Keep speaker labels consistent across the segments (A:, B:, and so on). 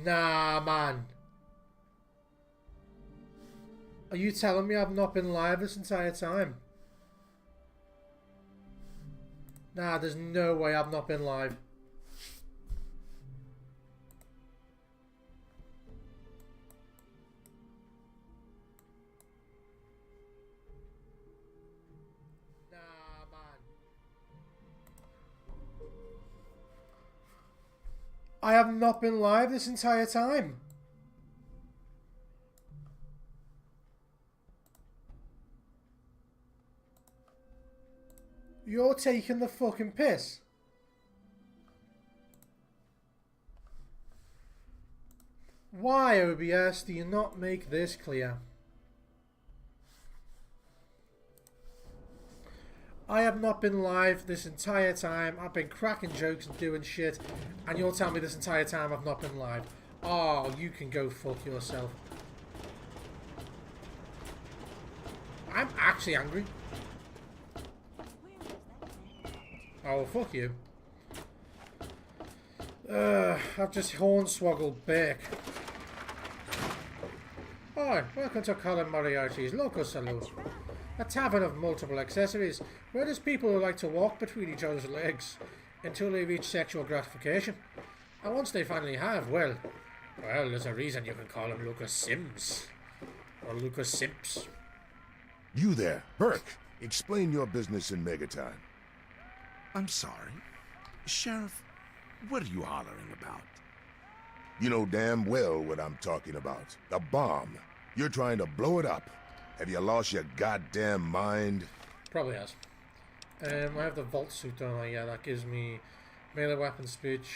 A: Nah, man. Are you telling me I've not been live this entire time? Nah, there's no way I've not been live. Nah, man. I have not been live this entire time. You're taking the fucking piss. Why, OBS, do you not make this clear? I have not been live this entire time. I've been cracking jokes and doing shit, and you're telling me this entire time I've not been live. Oh, you can go fuck yourself. I'm actually angry. Oh, fuck you. I've just hornswoggled back. Hi, welcome to Colin Moriarty's Local Saloon. A tavern of multiple accessories, where there's people who like to walk between each other's legs until they reach sexual gratification. And once they finally have, well, there's a reason you can call him Lucas Sims. Or Lucas Simps.
B: You there, Burke. Explain your business in Megatime.
C: I'm sorry. Sheriff, what are you hollering about?
B: You know damn well what I'm talking about. The bomb. You're trying to blow it up. Have you lost your goddamn mind?
A: Probably has. I have the vault suit, don't I? Yeah, that gives me melee weapon speech.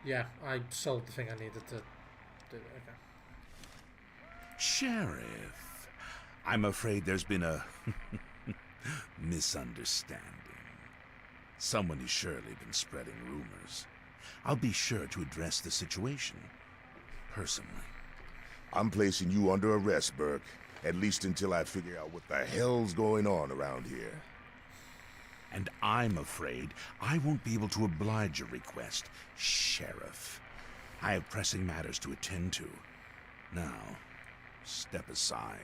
A: Yeah, I sold the thing I needed to do. Okay.
C: Sheriff, I'm afraid there's been a misunderstanding. Someone has surely been spreading rumors. I'll be sure to address the situation personally.
B: I'm placing you under arrest, Burke. At least until I figure out what the hell's going on around here.
C: And I'm afraid I won't be able to oblige your request, Sheriff. I have pressing matters to attend to. Now, step aside.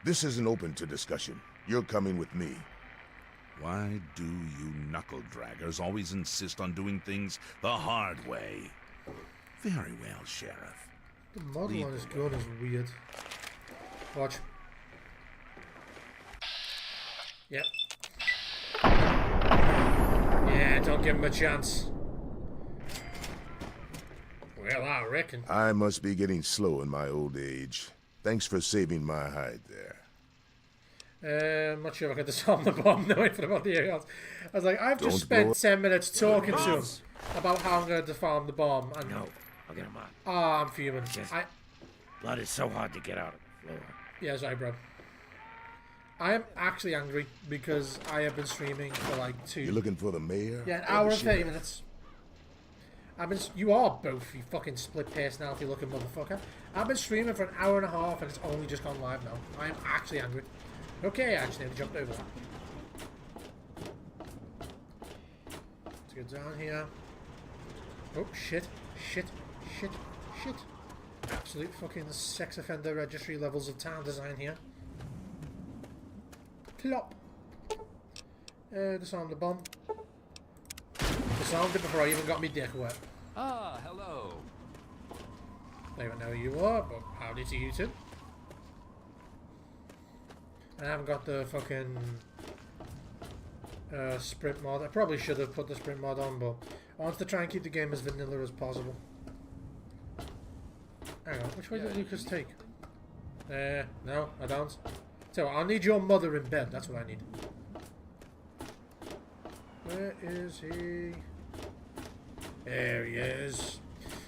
B: This isn't open to discussion. You're coming with me.
C: Why do you knuckle-draggers always insist on doing things the hard way? Very well, Sheriff.
A: The model on his gun is weird. Watch. Yep. Yeah, don't give him a chance. Well, I reckon.
B: I must be getting slow in my old age. Thanks for saving my hide there.
A: I'm not sure if I could disarm the bomb knowing about the else. I was like, I've just spent 10 minutes talking to him about how I'm going to disarm the bomb. And
D: no, I'll get him out.
A: Oh, I'm fuming.
D: Blood is so hard to get out of the floor.
A: Yeah, sorry, bro. I am actually angry because I have been streaming for like
B: You're looking for the mayor?
A: Yeah, an hour and 30 minutes. You are both, you fucking split personality looking motherfucker. I've been streaming for an hour and a half and it's only just gone live now. I am actually angry. Okay, I actually jumped over that. Let's get down here. Oh, shit. Shit. Shit. Shit. Absolute fucking sex offender registry levels of town design here. Plop. Disarm the bomb. Disarmed it before I even got me dick wet.
E: Ah, hello.
A: I don't even know who you are, but howdy to you two. I haven't got the fucking sprint mod. I probably should have put the sprint mod on, but I wanted to try and keep the game as vanilla as possible. Hang on, which way did Lucas take? No, I don't. So I need your mother in bed, that's what I need. Where is he? There he is.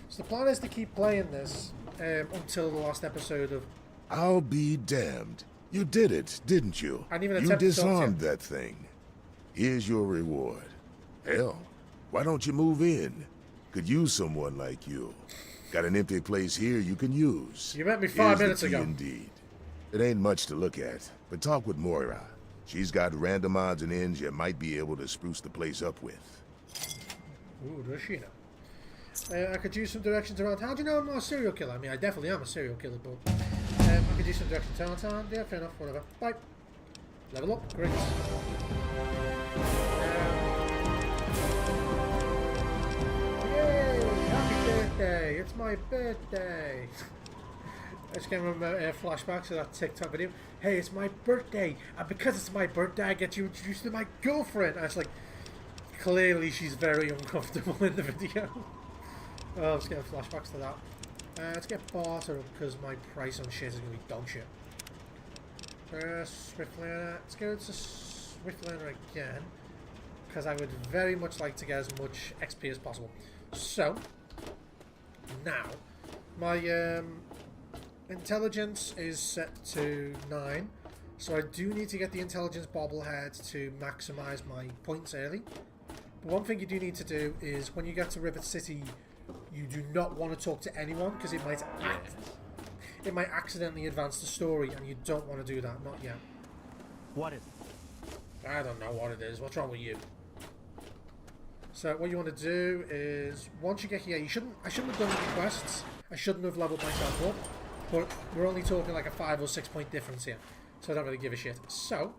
A: So the plan is to keep playing this until the last episode of...
B: I'll be damned. You did it, didn't you?
A: I didn't even
B: You
A: attempt to
B: disarmed that thing. Here's your reward. Hell, why don't you move in? Could use someone like you. Got an empty place here you can use.
A: You met me 5 minutes
B: Here's the key
A: ago.
B: Indeed. It ain't much to look at, but talk with Moira. She's got random odds and ends you might be able to spruce the place up with.
A: Ooh, does she know? I could use some directions around. How do you know I'm not a serial killer? I mean, I definitely am a serial killer, but I could use some directions around town. Yeah, fair enough, whatever. Bye. Level up, great. Yay! Happy birthday! It's my birthday! I just can't remember flashbacks of that TikTok video. Hey, it's my birthday, and because it's my birthday, I get you introduced to my girlfriend. And it's like, clearly she's very uncomfortable in the video. Oh, let's get flashbacks to that. Let's get barter up because my price on shit is going to be dog shit. Swift learner. Let's go to Swift learner again because I would very much like to get as much XP as possible. So, now, my intelligence is set to 9, so I do need to get the intelligence bobblehead to maximize my points early. But one thing you do need to do is when you get to Rivet City, you do not want to talk to anyone because it might accidentally advance the story, and you don't want to do that. Not yet.
E: What is it?
A: I don't know what it is. What's wrong with you? So what you want to do is once you get here, I shouldn't have done the quests. I shouldn't have leveled myself up. But we're only talking like a 5 or 6 point difference here, so I don't really give a shit. So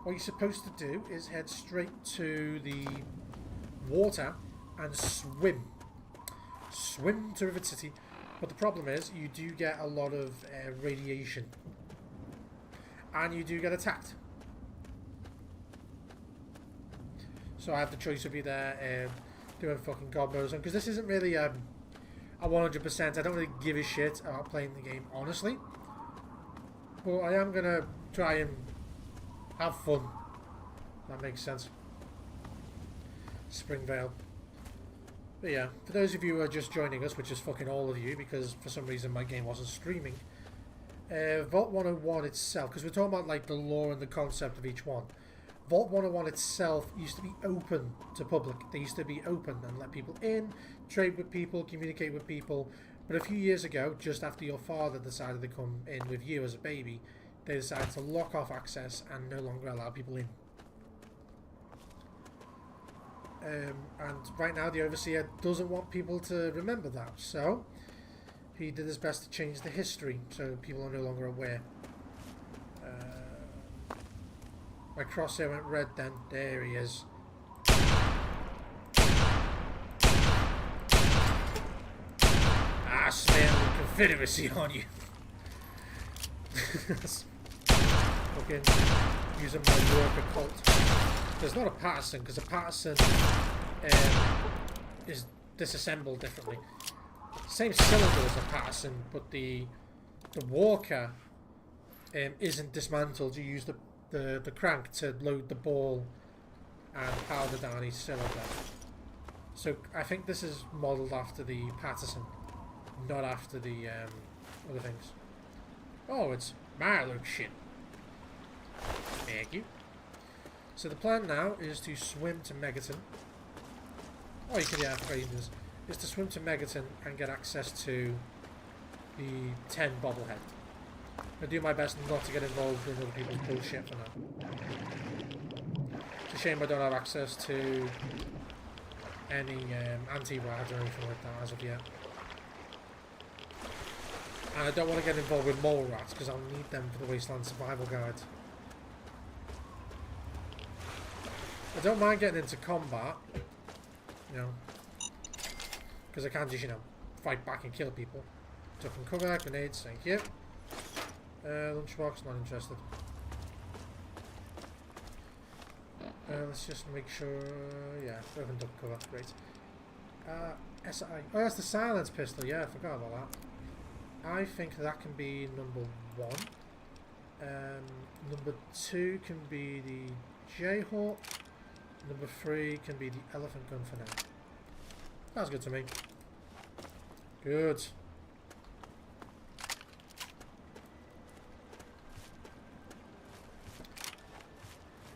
A: what you're supposed to do is head straight to the water and swim. Swim to Rivet City. But the problem is you do get a lot of radiation. And you do get attacked. So I have the choice of either doing fucking God knows, because this isn't really a 100%. I don't really give a shit about playing the game, honestly. But I am going to try and have fun. That makes sense. Springvale. But yeah, for those of you who are just joining us, which is fucking all of you, because for some reason my game wasn't streaming, Vault 101 itself, because we're talking about like the lore and the concept of each one. Vault 101 itself used to be open to public. They used to be open and let people in, trade with people, communicate with people. But a few years ago, just after your father decided to come in with you as a baby, they decided to lock off access and no longer allow people in. And right now the Overseer doesn't want people to remember that, so he did his best to change the history so people are no longer aware. My crosshair went red then. There he is. I smell the Confederacy on you. Fucking using my worker cult. There's not a Patterson, because a Patterson is disassembled differently. Same cylinder as a Patterson, but the Walker isn't dismantled. You use the crank to load the ball and powder down each cylinder. So I think this is modelled after the Patterson, not after the other things. Oh, it's Marlow shit. Thank you. So the plan now is to swim to Megaton. Oh, you can, yeah, phrases. Is to swim to Megaton and get access to the 10 bobblehead. I do my best not to get involved in other people's bullshit for now. It's a shame I don't have access to any anti-rads or anything like that as of yet. And I don't want to get involved with mole rats because I'll need them for the Wasteland Survival Guide. I don't mind getting into combat, you know, because I can just, you know, fight back and kill people. Duck and cover, grenades, thank you. Lunchbox, not interested. Let's just make sure, yeah, open duck cover, great. SI, oh that's the silence pistol, yeah, I forgot about that. I think that can be number 1. Number 2 can be the Jayhawk. Number 3 can be the elephant gun for now. That's good to me. Good.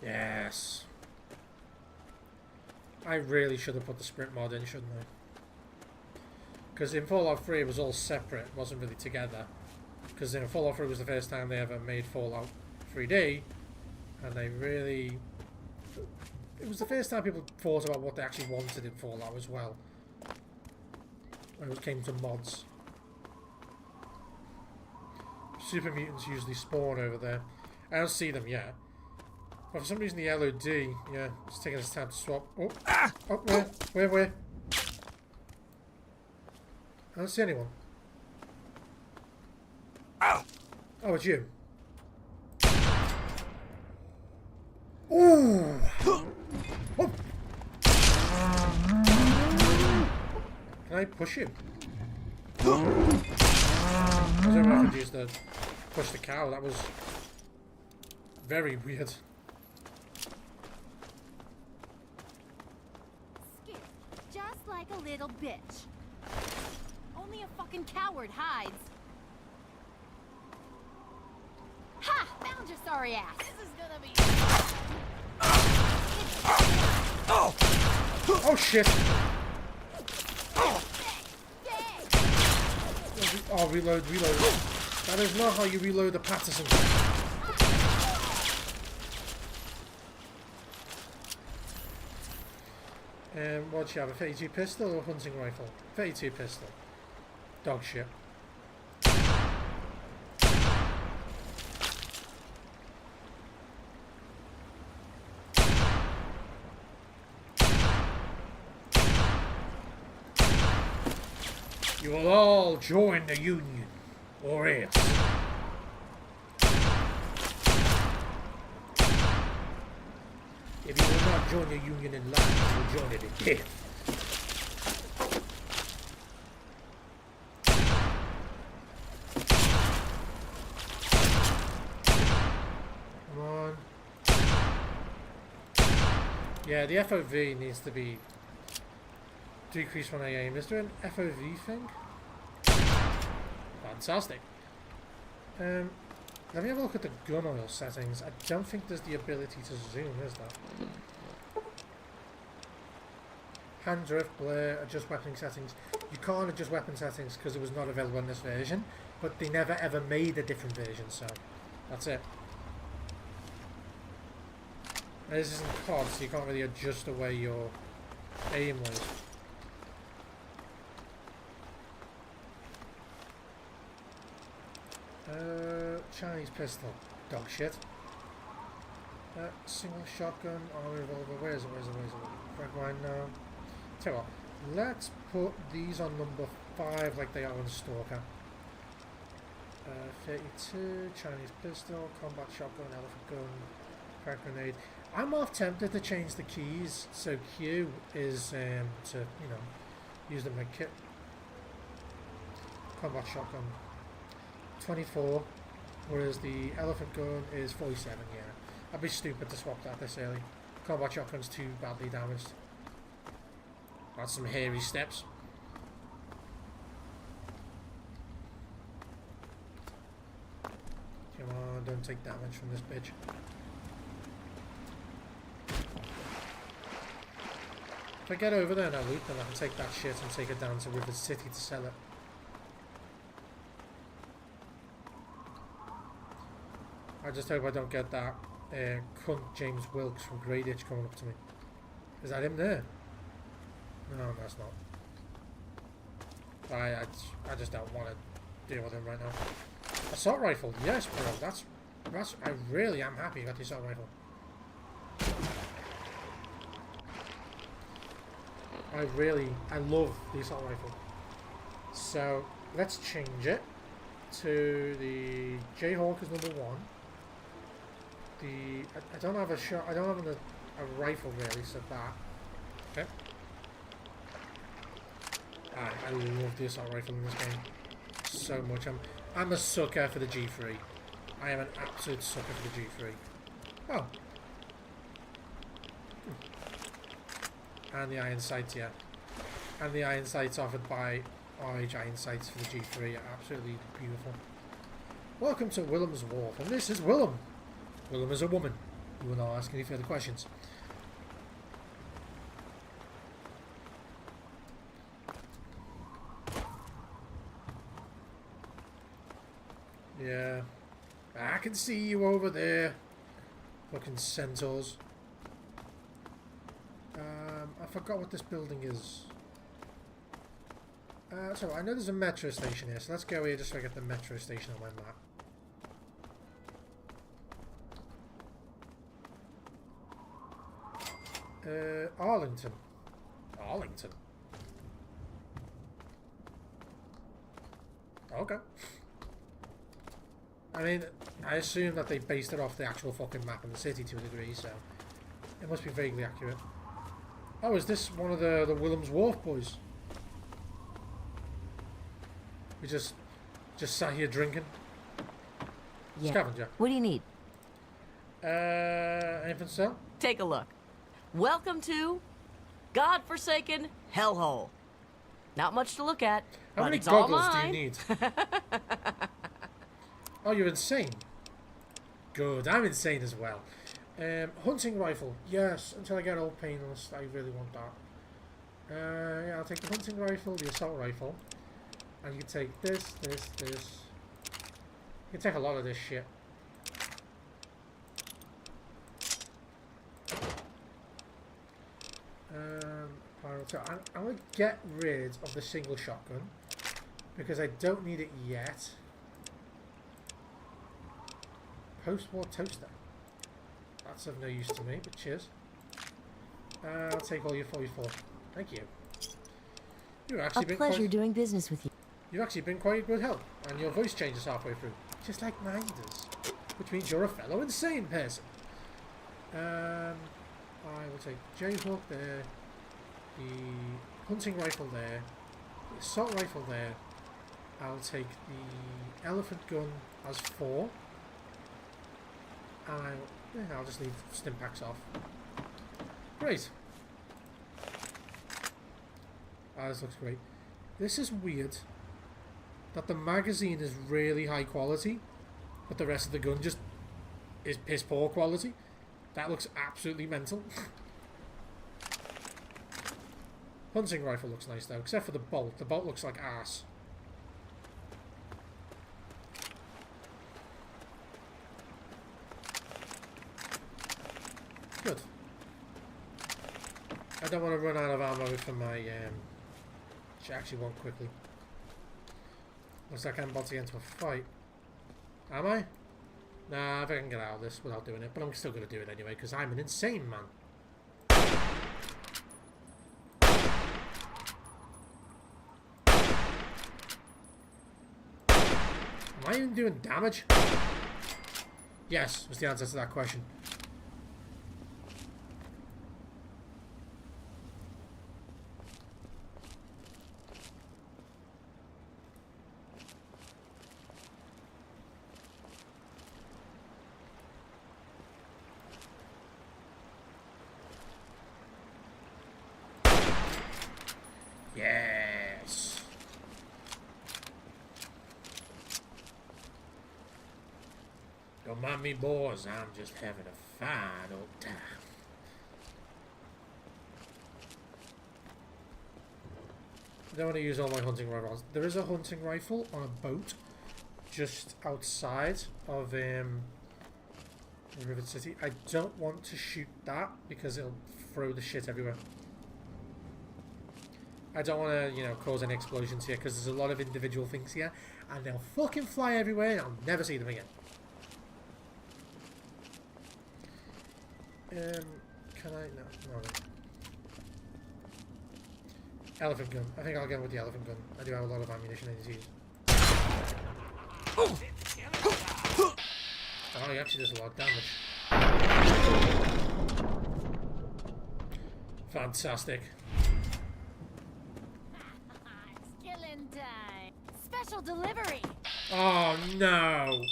A: Yes. I really should have put the sprint mod in, shouldn't I? Because in Fallout 3 it was all separate, it wasn't really together. Because in Fallout 3 was the first time they ever made Fallout 3D, and they really... It was the first time people thought about what they actually wanted in Fallout as well. when it came to mods. Super mutants usually spawn over there. I don't see them yet. But for some reason the LOD, yeah, it's taking its time to swap. Oh, oh, where? I don't see anyone. Oh, it's you. Ooh! Oh. Can I push him? I don't know if I could use the push the cow. That was very weird.
F: Scared, just like a little bitch. Only a fucking coward hides. Ha! Found your sorry ass. This is gonna be.
A: Oh shit! Oh, reload. That is not how you reload the Patterson. What'd you have? A 32 pistol or a hunting rifle? 32 pistol. Dog shit. You will all join the Union, or else. If you will not join the Union in life, you will join it in death. Come on. Yeah, the FOV needs to be decreased when I aim. Is there an FOV thing? Fantastic. Let me have a look at the gun oil settings. I don't think there's the ability to zoom, is there? Hand drift, blur, adjust weapon settings. You can't adjust weapon settings because it was not available in this version, but they never ever made a different version, so that's it. And this isn't COD, so you can't really adjust the way your aim was. Chinese pistol. Dog shit. Single shotgun, army revolver. Where is it? Frag line now. Tell you what, let's put these on number 5 like they are on Stalker. 32, Chinese pistol, combat shotgun, elephant gun, frag grenade. I'm half tempted to change the keys so Q is to, you know, use the med kit. Combat shotgun 24, whereas the elephant gun is 47, yeah. I'd be stupid to swap that this early. Combat shotgun's too badly damaged. That's some hairy steps. Come on, don't take damage from this bitch. If I get over there and I loot, then I can take that shit and take it down to River City to sell it. I just hope I don't get that cunt James Wilkes from Greyditch coming up to me. Is that him there? No, that's not. I just don't want to deal with him right now. Assault rifle, yes, bro. That's. I really am happy about the assault rifle. I love the assault rifle. So let's change it to the Jayhawk is number 1. I don't have a shot. I don't have a rifle really, so that. Okay. I love the assault rifle in this game so much. I'm a sucker for the G3. I am an absolute sucker for the G3. Oh. And the iron sights, yeah. And the iron sights offered by RH Iron Sights for the G3 are absolutely beautiful. Welcome to Willem's Wharf, and this is Willem. Willem is a woman. You will not ask any further questions. Yeah. I can see you over there. Fucking centaurs. I forgot what this building is. So I know there's a metro station here, so let's go here just so I get the metro station on my map. Arlington. Arlington. Okay. I mean, I assume that they based it off the actual fucking map in the city to a degree, so it must be vaguely accurate. Oh, is this one of the Willems Wharf boys? We just sat here drinking.
G: Yeah.
A: Scavenger.
G: What do you need?
A: Anything to sell?
G: Take a look. Welcome to godforsaken hellhole. Not much to look at,
A: How
G: but
A: many
G: it's all
A: goggles do you
G: mine.
A: need? Oh, you're insane. Good, I'm insane as well. Hunting rifle. Yes, until I get all painless. I really want that. Yeah, I'll take the hunting rifle, the assault rifle. And you can take this. You can take a lot of this shit. So I'm going to get rid of the single shotgun because I don't need it yet. Post-war toaster. That's of no use to me, but cheers. I'll take all your 44. Thank you. You've actually been
G: Pleasure doing business with you.
A: You've actually been quite a good help, and your voice changes halfway through, just like mine does, which means you're a fellow insane person. I will take the Jayhawk there, the hunting rifle there, the assault rifle there. I'll take the elephant gun as 4, and I'll just leave stim packs off. Great. This looks great. This is weird that the magazine is really high quality, but the rest of the gun just is piss poor quality. That looks absolutely mental. Hunting rifle looks nice though, except for the bolt. The bolt looks like ass. Good. I don't want to run out of ammo for my which I actually won't quickly. Looks like I'm about to get into a fight. Am I? Nah, I think I can get out of this without doing it, but I'm still going to do it anyway, because I'm an insane man. Am I even doing damage? Yes, was the answer to that question. Yes. Don't mind me, boys. I'm just having a fine old time. I don't want to use all my hunting rifles. There is a hunting rifle on a boat just outside of Rivet City. I don't want to shoot that because it'll throw the shit everywhere. I don't want to, you know, cause any explosions here because there's a lot of individual things here and they'll fucking fly everywhere and I'll never see them again. Can I? No. Elephant gun. I think I'll go with the elephant gun. I do have a lot of ammunition I need to use. Oh, he actually does a lot of damage. Fantastic.
F: Skillin' time. Special delivery.
A: Oh no.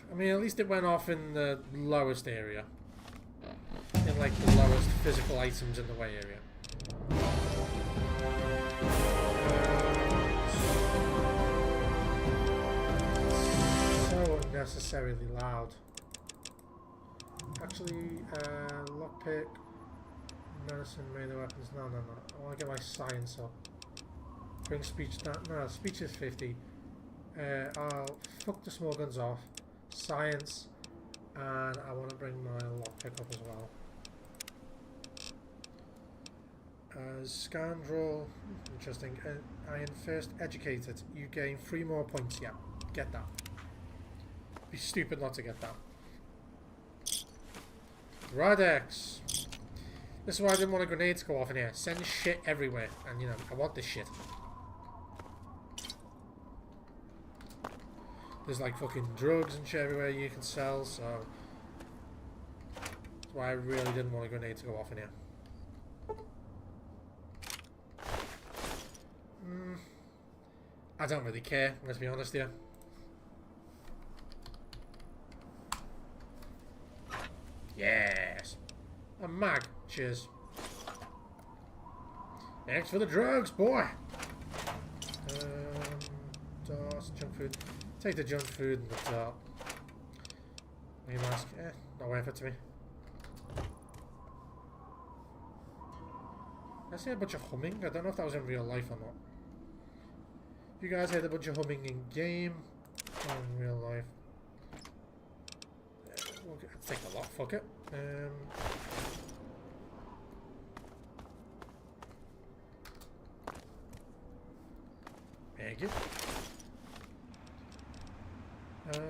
A: I mean, at least it went off in the lowest area. In like the lowest physical items in the way area. So unnecessarily loud. Actually, lockpick, medicine, melee weapons. No. I want to get my science up. Bring speech down. No, speech is 50. I'll fuck the small guns off. Science. And I want to bring my lockpick up as well. Scoundrel. Interesting. Iron First Educated. You gain 3 more points. Yeah, get that. Be stupid not to get that. Radex. This is why I didn't want a grenade to go off in here. Send shit everywhere. And, you know, I want this shit. There's, like, fucking drugs and shit everywhere you can sell, so... That's why I really didn't want a grenade to go off in here. I don't really care, let's be honest here. Yes! A mag. Cheers. Thanks for the drugs, boy! DOS, junk food. Take the junk food and the dart. Remask. Not worth it to me. I see a bunch of humming. I don't know if that was in real life or not. If you guys heard a bunch of humming in game or in real life. We'll take a lot, fuck it. Thank you.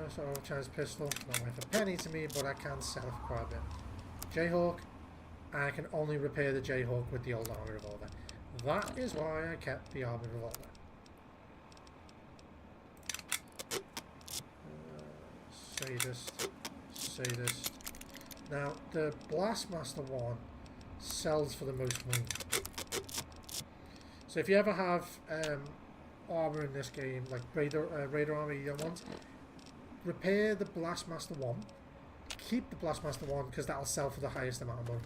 A: So Chinese pistol, not worth a penny to me, but I can sell it for quite a bit. Jayhawk, I can only repair the Jayhawk with the old army revolver. That is why I kept the army revolver. Sadist. Now, the Blastmaster one sells for the most money. So if you ever have armor in this game, like Raider armor you don't want, repair the Blastmaster one, keep the Blastmaster one because that'll sell for the highest amount of money.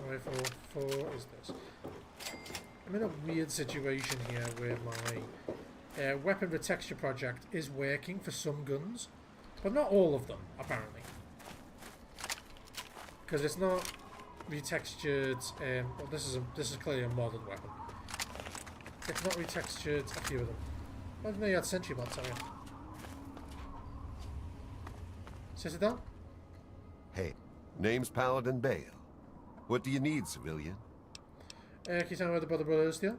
A: Rifle 4 is this. I'm in a weird situation here where my weapon retexture project is working for some guns, but not all of them, apparently. Because it's not retextured. Well, this is clearly a modern weapon. It's not retextured a few of them. I didn't know you had sentry bots, sorry. Sit it down.
H: Hey, name's Paladin Bale. What do you need, civilian?
A: Can you tell me where the brother is still?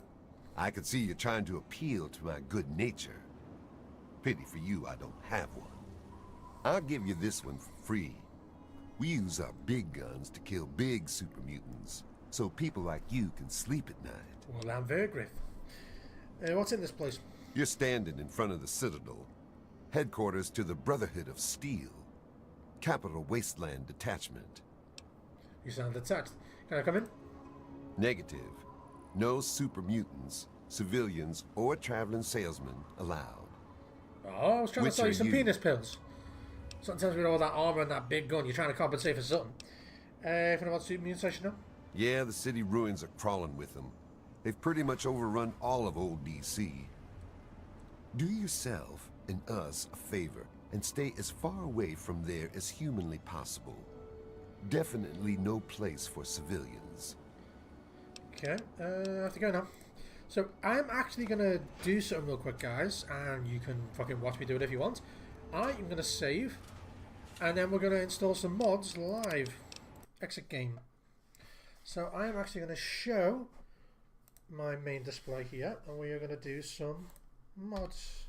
H: I can see you're trying to appeal to my good nature. Pity for you I don't have one. I'll give you this one for free. We use our big guns to kill big super mutants, so people like you can sleep at night.
A: Well, I'm very grateful. What's in this place?
H: You're standing in front of the Citadel, headquarters to the Brotherhood of Steel, Capital Wasteland Detachment.
A: You sound attacked. Can I come in?
H: Negative. No super mutants, civilians, or traveling salesmen allowed.
A: Oh, I was trying
H: Which
A: to sell you
H: are
A: some
H: you?
A: penis pills. Something tells me with all that armor and that big gun, you're trying to compensate for something. Anything about super mutation now?
H: Yeah, the city ruins are crawling with them. They've pretty much overrun all of old DC. Do yourself and us a favor and stay as far away from there as humanly possible. Definitely no place for civilians.
A: Okay, I have to go now. So I'm actually going to do something real quick, guys, and you can fucking watch me do it if you want. I am going to save, and then we're going to install some mods live. Exit game. So I am actually going to show my main display here, and we are going to do some mods.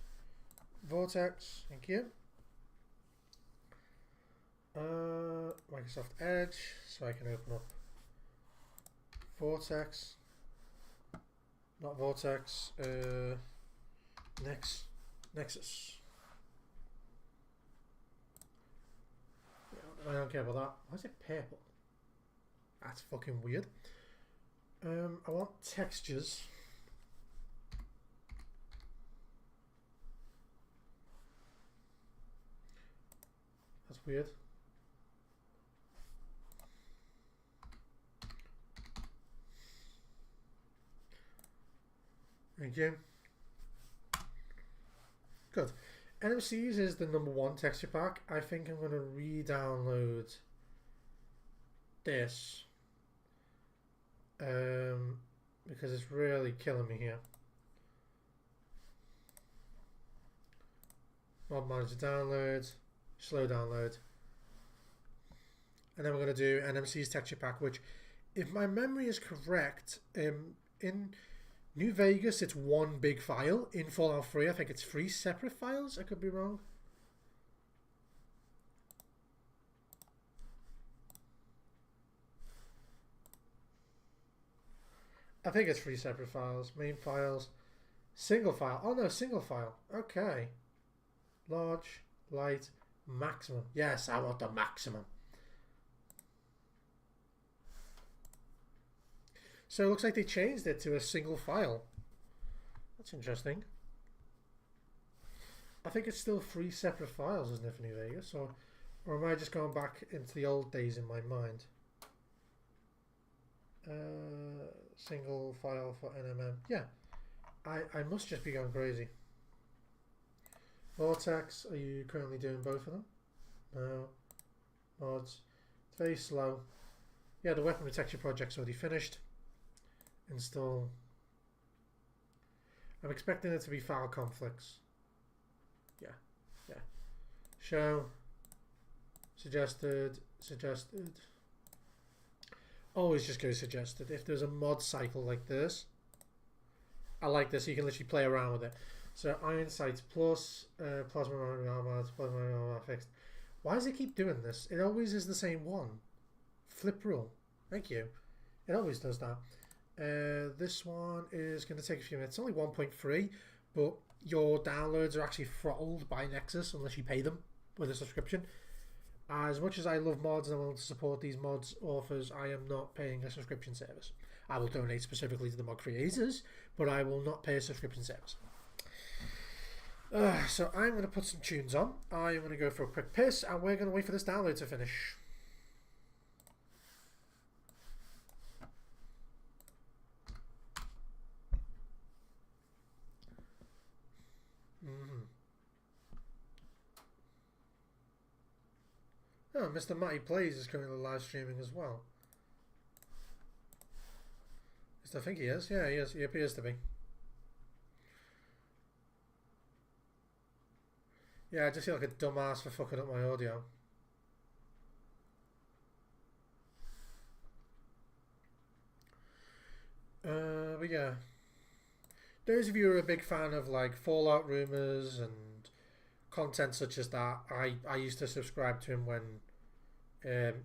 A: Vortex, thank you. Microsoft Edge, so I can open up Vortex, not Vortex, Nexus. I don't care about that. Why is it purple? That's fucking weird. I want textures. That's weird. Thank you. Good. NMCs is the #1 texture pack. I think I'm going to re-download this because it's really killing me here. Mod manager download, slow download. And then we're going to do NMC's texture pack, which, if my memory is correct, in New Vegas it's one big file. In Fallout 3 I think it's 3 separate files. I could be wrong. I think it's 3 separate files. Main files. Single file. Oh no, single file. Okay. Large, light, maximum. Yes, I want the maximum. So it looks like they changed it to a single file. That's interesting. I think it's still 3 separate files, isn't it, for New Vegas? Or am I just going back into the old days in my mind? Single file for NMM. Yeah, I must just be going crazy. Vortex, are you currently doing both of them? No. Mods. It's very slow. Yeah, the weapon protection project's already finished. Install. I'm expecting it to be file conflicts. Yeah. Show. Suggested. Always just go suggested. If there's a mod cycle like this, I like this. You can literally play around with it. So Iron Sights plus Plasma Armor, Plasma Armor fixed. Why does it keep doing this? It always is the same one. Flip rule. Thank you. It always does that. This one is going to take a few minutes. It's only 1.3, but your downloads are actually throttled by Nexus unless you pay them with a subscription. As much as I love mods and I want to support these mods authors, I am not paying a subscription service. I will donate specifically to the mod creators, but I will not pay a subscription service. So I'm going to put some tunes on. I'm going to go for a quick piss, and we're going to wait for this download to finish. Oh, Mr. Matty Plays is currently live streaming as well. I think he is. Yeah, he is. He appears to be. Yeah, I just feel like a dumbass for fucking up my audio. But yeah. Those of you who are a big fan of like Fallout rumors and content such as that, I used to subscribe to him when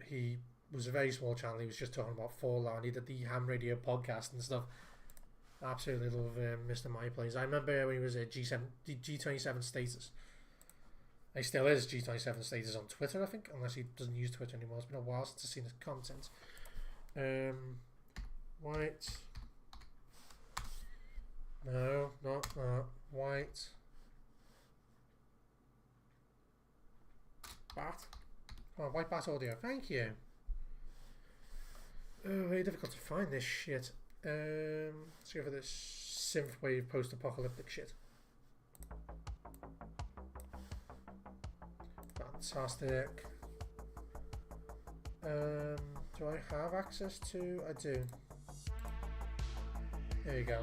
A: he was a very small channel. He was just talking about Fallout, and he did the Ham Radio podcast and stuff. Absolutely love Mr. My Plays. I remember when he was a G27 status. He still is G27 status on Twitter, I think, unless he doesn't use Twitter anymore. It's been a while since I've seen his content. White. No, not that. White. Bat. Oh, White Bat Audio. Thank you. Oh, very difficult to find this shit. Let's go for this synthwave post-apocalyptic shit. Fantastic. Do I have access to? I do. There you go.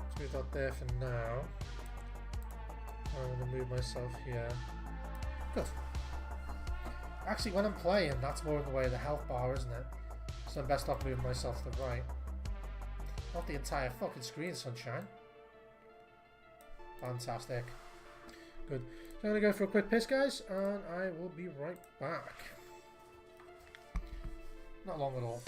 A: Let's move that there for now. I'm going to move myself here. Good. Actually, when I'm playing, that's more in the way of the health bar, isn't it? So I'm best off moving myself to the right. Not the entire fucking screen, sunshine. Fantastic. Good. So I'm going to go for a quick piss, guys, and I will be right back. Not long at all.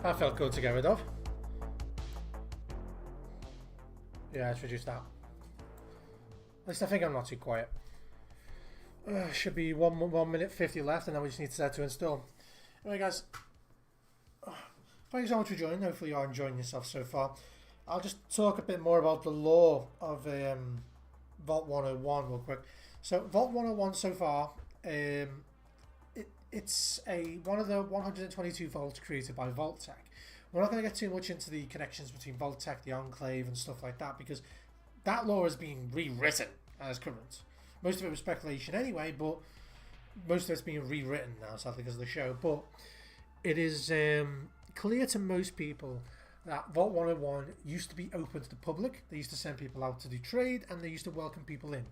A: That felt good to get rid of. Yeah, let's reduce that. At least I think I'm not too quiet. Should be 1 minute 50 left, and then we just need to set to install. Anyway, guys, thanks so much for joining. Hopefully you're enjoying yourself so far. I'll just talk a bit more about the lore of Vault 101 real quick. So Vault 101 so far, it's one of the 122 vaults created by Vault-Tec. We're not going to get too much into the connections between Vault-Tec, the Enclave, and stuff like that, because that lore is being rewritten as current. Most of it was speculation anyway, but most of it's being rewritten now, sadly, because of the show. But it is clear to most people that Vault 101 used to be open to the public. They used to send people out to do trade, and they used to welcome people in.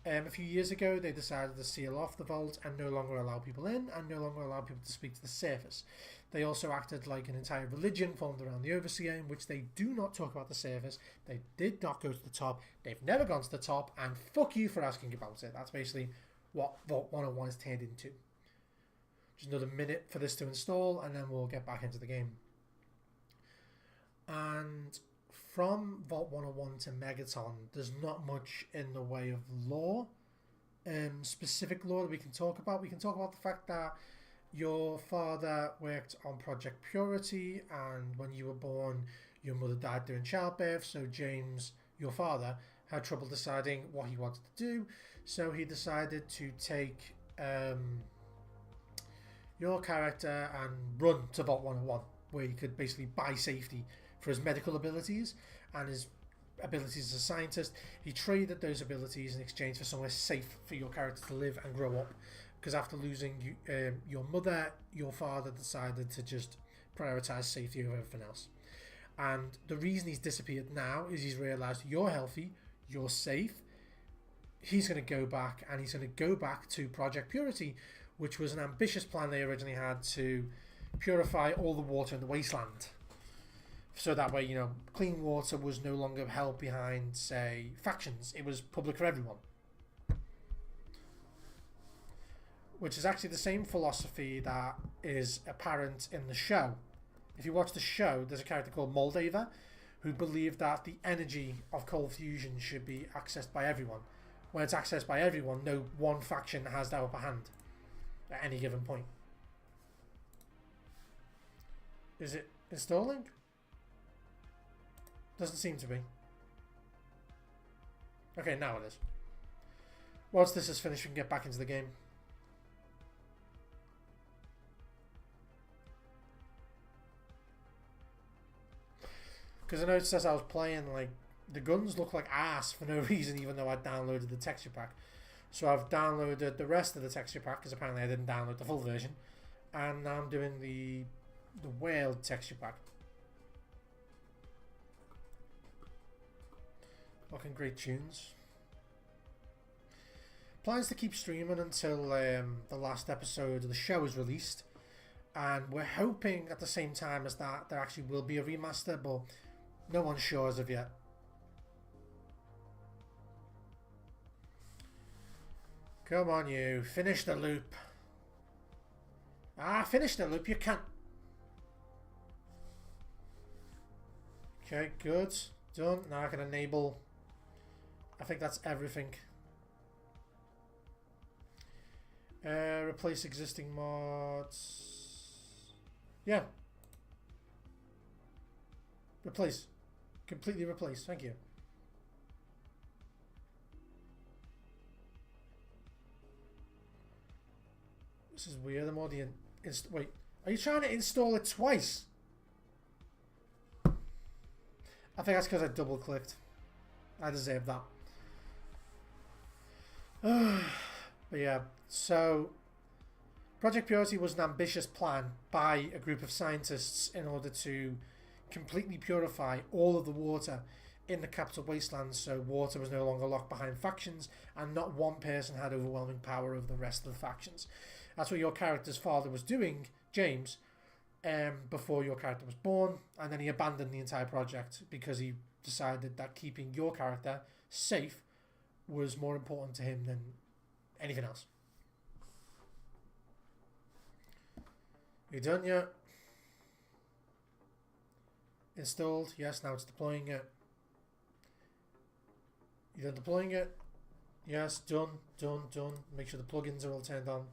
A: A few years ago, they decided to seal off the vault and no longer allow people in, and no longer allow people to speak to the surface. They also acted like an entire religion formed around the Overseer, in which they do not talk about the surface. They did not go to the top. They've never gone to the top, and fuck you for asking about it. That's basically what Vault 101 has turned into. Just another minute for this to install, and then we'll get back into the game. And from Vault 101 to Megaton, there's not much in the way of lore, specific lore that we can talk about. We can talk about the fact that your father worked on Project Purity, and when you were born, your mother died during childbirth, so James, your father, had trouble deciding what he wanted to do, so he decided to take your character and run to Vault 101, where he could basically buy safety for his medical abilities and his abilities as a scientist. He traded those abilities in exchange for somewhere safe for your character to live and grow up, because after losing your mother, your father decided to just prioritize safety over everything else. And the reason he's disappeared now is he's realized you're healthy, you're safe. He's going to go back, and he's going to go back to Project Purity, which was an ambitious plan they originally had to purify all the water in the wasteland. So that way, you know, clean water was no longer held behind, say, factions. It was public for everyone. Which is actually the same philosophy that is apparent in the show. If you watch the show, there's a character called Moldaver who believed that the energy of cold fusion should be accessed by everyone. When it's accessed by everyone, no one faction has the upper hand at any given point. Is it installing? Doesn't seem to be. Okay, now it is. Once this is finished, we can get back into the game. Because I noticed as I was playing, like, the guns look like ass for no reason, even though I downloaded the texture pack. So I've downloaded the rest of the texture pack, because apparently I didn't download the full version. And now I'm doing the whale texture pack. Looking great tunes. Plans to keep streaming until the last episode of the show is released. And we're hoping at the same time as that there actually will be a remaster, but no one's sure as of yet. Come on, you. Finish the loop. Ah, finish the loop. You can't. Okay, good. Done. Now I can enable. I think that's everything. Replace existing mods. Yeah. Replace. Completely replace. Thank you. This is weird. I'm already wait. Are you trying to install it twice? I think that's because I double clicked. I deserve that. But yeah, so Project Purity was an ambitious plan by a group of scientists in order to completely purify all of the water in the capital wasteland, so water was no longer locked behind factions and not one person had overwhelming power over the rest of the factions. That's what your character's father was doing, James, before your character was born, and then he abandoned the entire project because he decided that keeping your character safe was more important to him than anything else. You done yet? Installed. Yes, now it's deploying it. You done deploying it? Yes, done. Make sure the plugins are all turned on.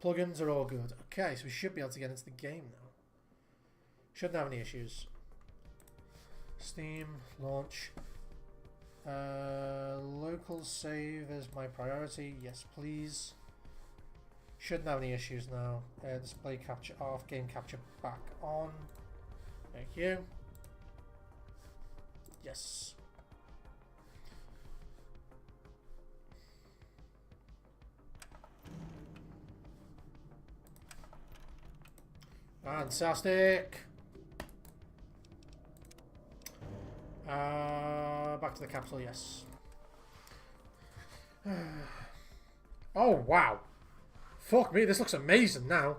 A: Plugins are all good. Okay, so we should be able to get into the game now. Shouldn't have any issues. Steam, launch. Local save is my priority. Yes, please. Shouldn't have any issues now. Display capture off, game capture back on. Thank you. Yes. Fantastic. Back to the capital, yes. Oh, wow. Fuck me, this looks amazing now.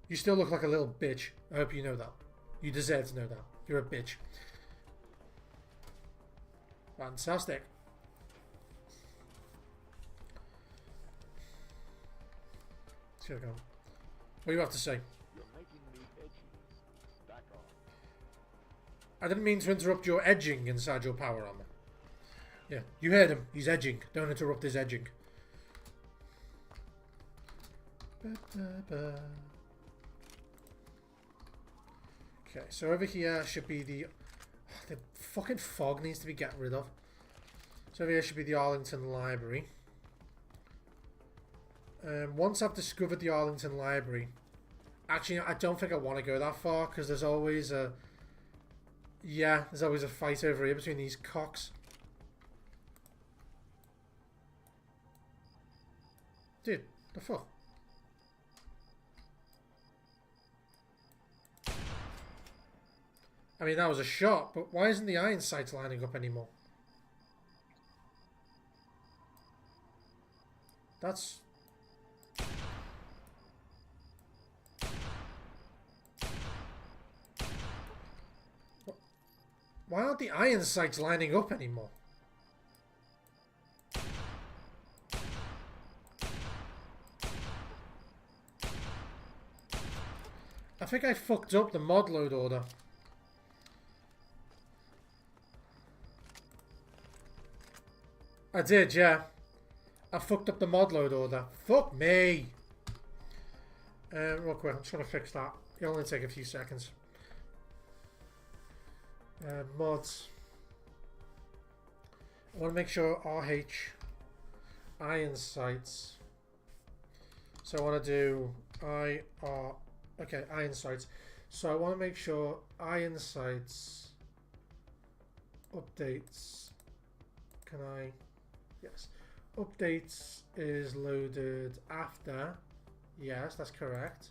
A: You still look like a little bitch. I hope you know that. You deserve to know that. You're a bitch. Fantastic. Let's go. What do you have to say?
I: You're making me edgy. Back off.
A: I didn't mean to interrupt your edging inside your power armor. Yeah, you heard him. He's edging. Don't interrupt his edging. Okay, so over here should be the fucking fog needs to be gotten rid of. So over here should be the Arlington Library. Once I've discovered the Arlington Library, actually I don't think I want to go that far because there's always a fight over here between these cocks. Dude, the fuck? I mean, that was a shot, but why isn't the iron sights lining up anymore? That's... Why aren't the iron sights lining up anymore? I think I fucked up the mod load order. I did, yeah. I fucked up the mod load order. Fuck me! Real quick, I'm just gonna fix that. It'll only take a few seconds. Mods. I want to make sure RH iron sights. So I want to do iron sights. So I want to make sure iron sights updates. Can I? Yes. Updates is loaded after. Yes, that's correct.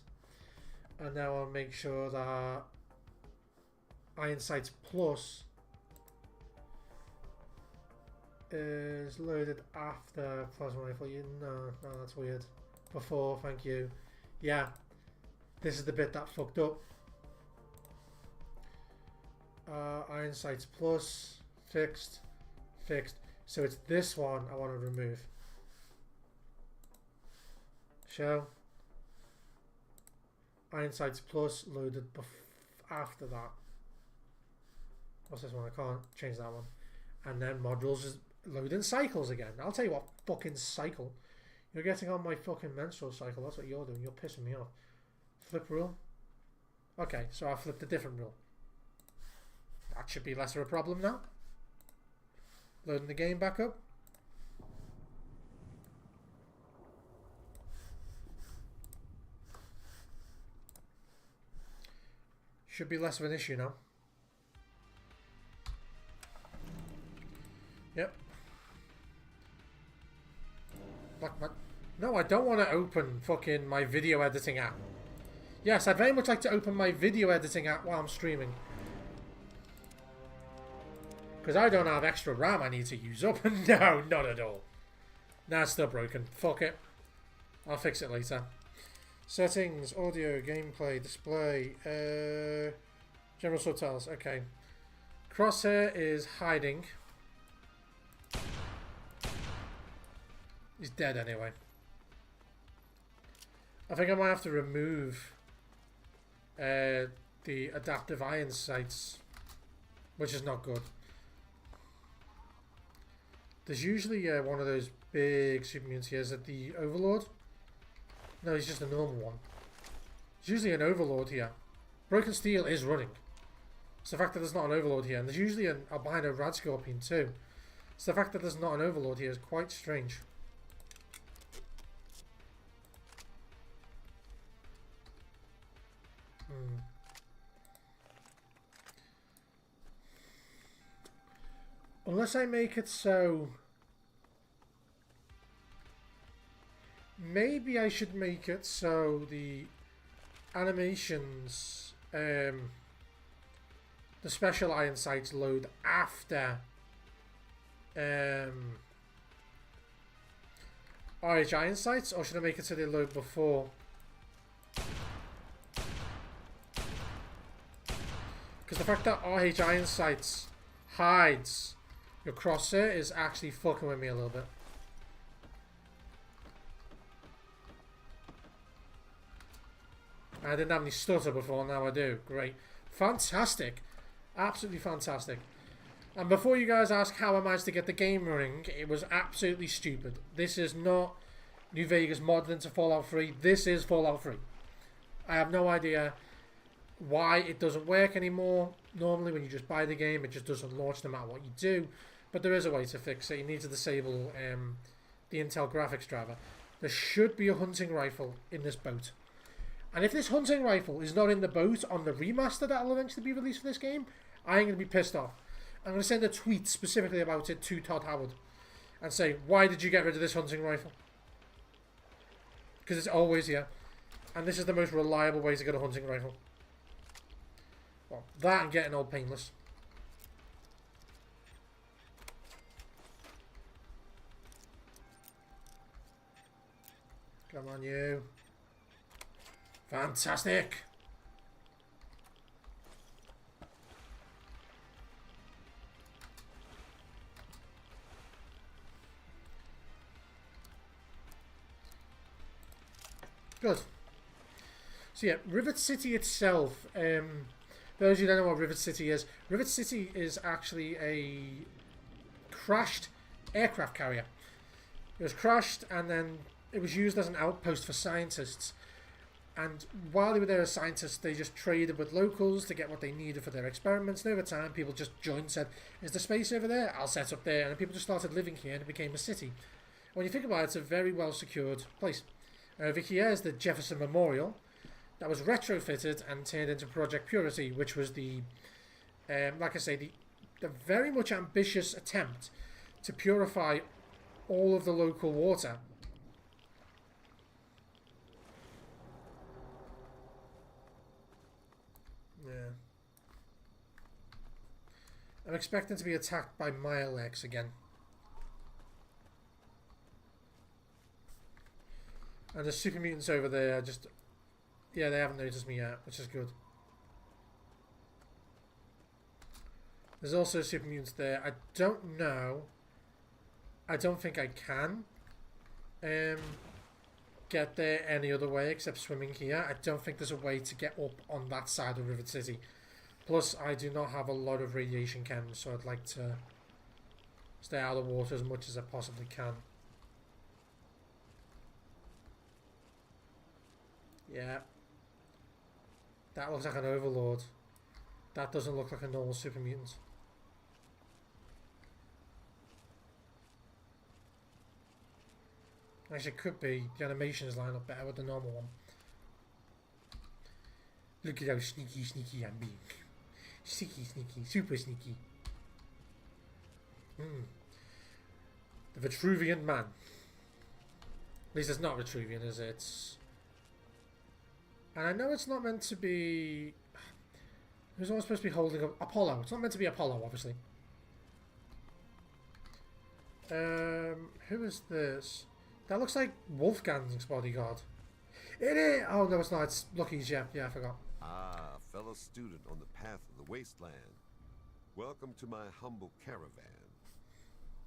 A: And now I'll make sure that Iron Sights Plus is loaded after Plasma Rifle. No, that's weird. Before, thank you. Yeah, this is the bit that fucked up. Iron Sights Plus, fixed. So it's this one I want to remove. Show. Iron Sights Plus loaded after that. What's this one? I can't change that one. And then modules is loading cycles again. I'll tell you what, fucking cycle. You're getting on my fucking menstrual cycle. That's what you're doing. You're pissing me off. Flip rule. Okay, so I flipped a different rule. That should be less of a problem now. Loading the game back up. Should be less of an issue now. Yep. No, I don't want to open fucking my video editing app. Yes, I'd very much like to open my video editing app while I'm streaming. Because I don't have extra RAM I need to use up. No, not at all. Nah, it's still broken. Fuck it. I'll fix it later. Settings, audio, gameplay, display, general subtitles. Okay. Crosshair is hiding. He's dead anyway. I think I might have to remove the adaptive iron sights, which is not good. There's usually one of those big super mutants here. Is it the Overlord? No, he's just a normal one. There's usually an Overlord here. Broken Steel is running. It's the fact that there's not an Overlord here. And there's usually an albino Rad Scorpion too. So the fact that there's not an Overlord here is quite strange. Unless I make it so... Maybe I should make it so the animations, the special iron sights load after RH iron sights, or should I make it so they load before? Because the fact that RH iron sights hides your crosshair is actually fucking with me a little bit. I didn't have any stutter before, now I do. Great. Fantastic. Absolutely fantastic. And before you guys ask how I managed to get the game running, it was absolutely stupid. This is not New Vegas modded into Fallout 3. This is Fallout 3. I have no idea why it doesn't work anymore. Normally when you just buy the game, it just doesn't launch no matter what you do. But there is a way to fix it. You need to disable the Intel graphics driver. There should be a hunting rifle in this boat. And if this hunting rifle is not in the boat on the remaster that will eventually be released for this game, I'm going to be pissed off. I'm going to send a tweet specifically about it to Todd Howard and say, why did you get rid of this hunting rifle? Because it's always here. And this is the most reliable way to get a hunting rifle. Well, that and getting all painless. Come on, you. Fantastic. Good. So yeah, Rivet City itself, those of you who don't know what Rivet City is actually a crashed aircraft carrier. It was crashed and then it was used as an outpost for scientists. And while they were there as scientists, they just traded with locals to get what they needed for their experiments. And over time, people just joined and said, is the space over there? I'll set up there. And people just started living here and it became a city. When you think about it, it's a very well secured place. Over here is the Jefferson Memorial that was retrofitted and turned into Project Purity, which was the, like I say, the very much ambitious attempt to purify all of the local water. Yeah. I'm expecting to be attacked by Milex again. And the super mutants over there just... Yeah, they haven't noticed me yet, which is good. There's also super mutants there. I don't know. I don't think I can get there any other way except swimming here. I don't think there's a way to get up on that side of Rivet City. Plus, I do not have a lot of radiation chems, so I'd like to stay out of the water as much as I possibly can. Yeah. That looks like an Overlord. That doesn't look like a normal super mutant. Actually, it could be. The animations line up better with the normal one. Look at how sneaky I'm being. Sneaky, super sneaky. The Vitruvian Man. At least it's not Vitruvian, is it? It's... And I know it's not meant to be... Who's always supposed to be holding up? Apollo. It's not meant to be Apollo, obviously. Who is this? That looks like Wolfgang's bodyguard. It is! Oh, no, it's not. It's Lucky's, yeah. Yeah, I forgot.
H: Ah, fellow student on the path of the wasteland. Welcome to my humble caravan.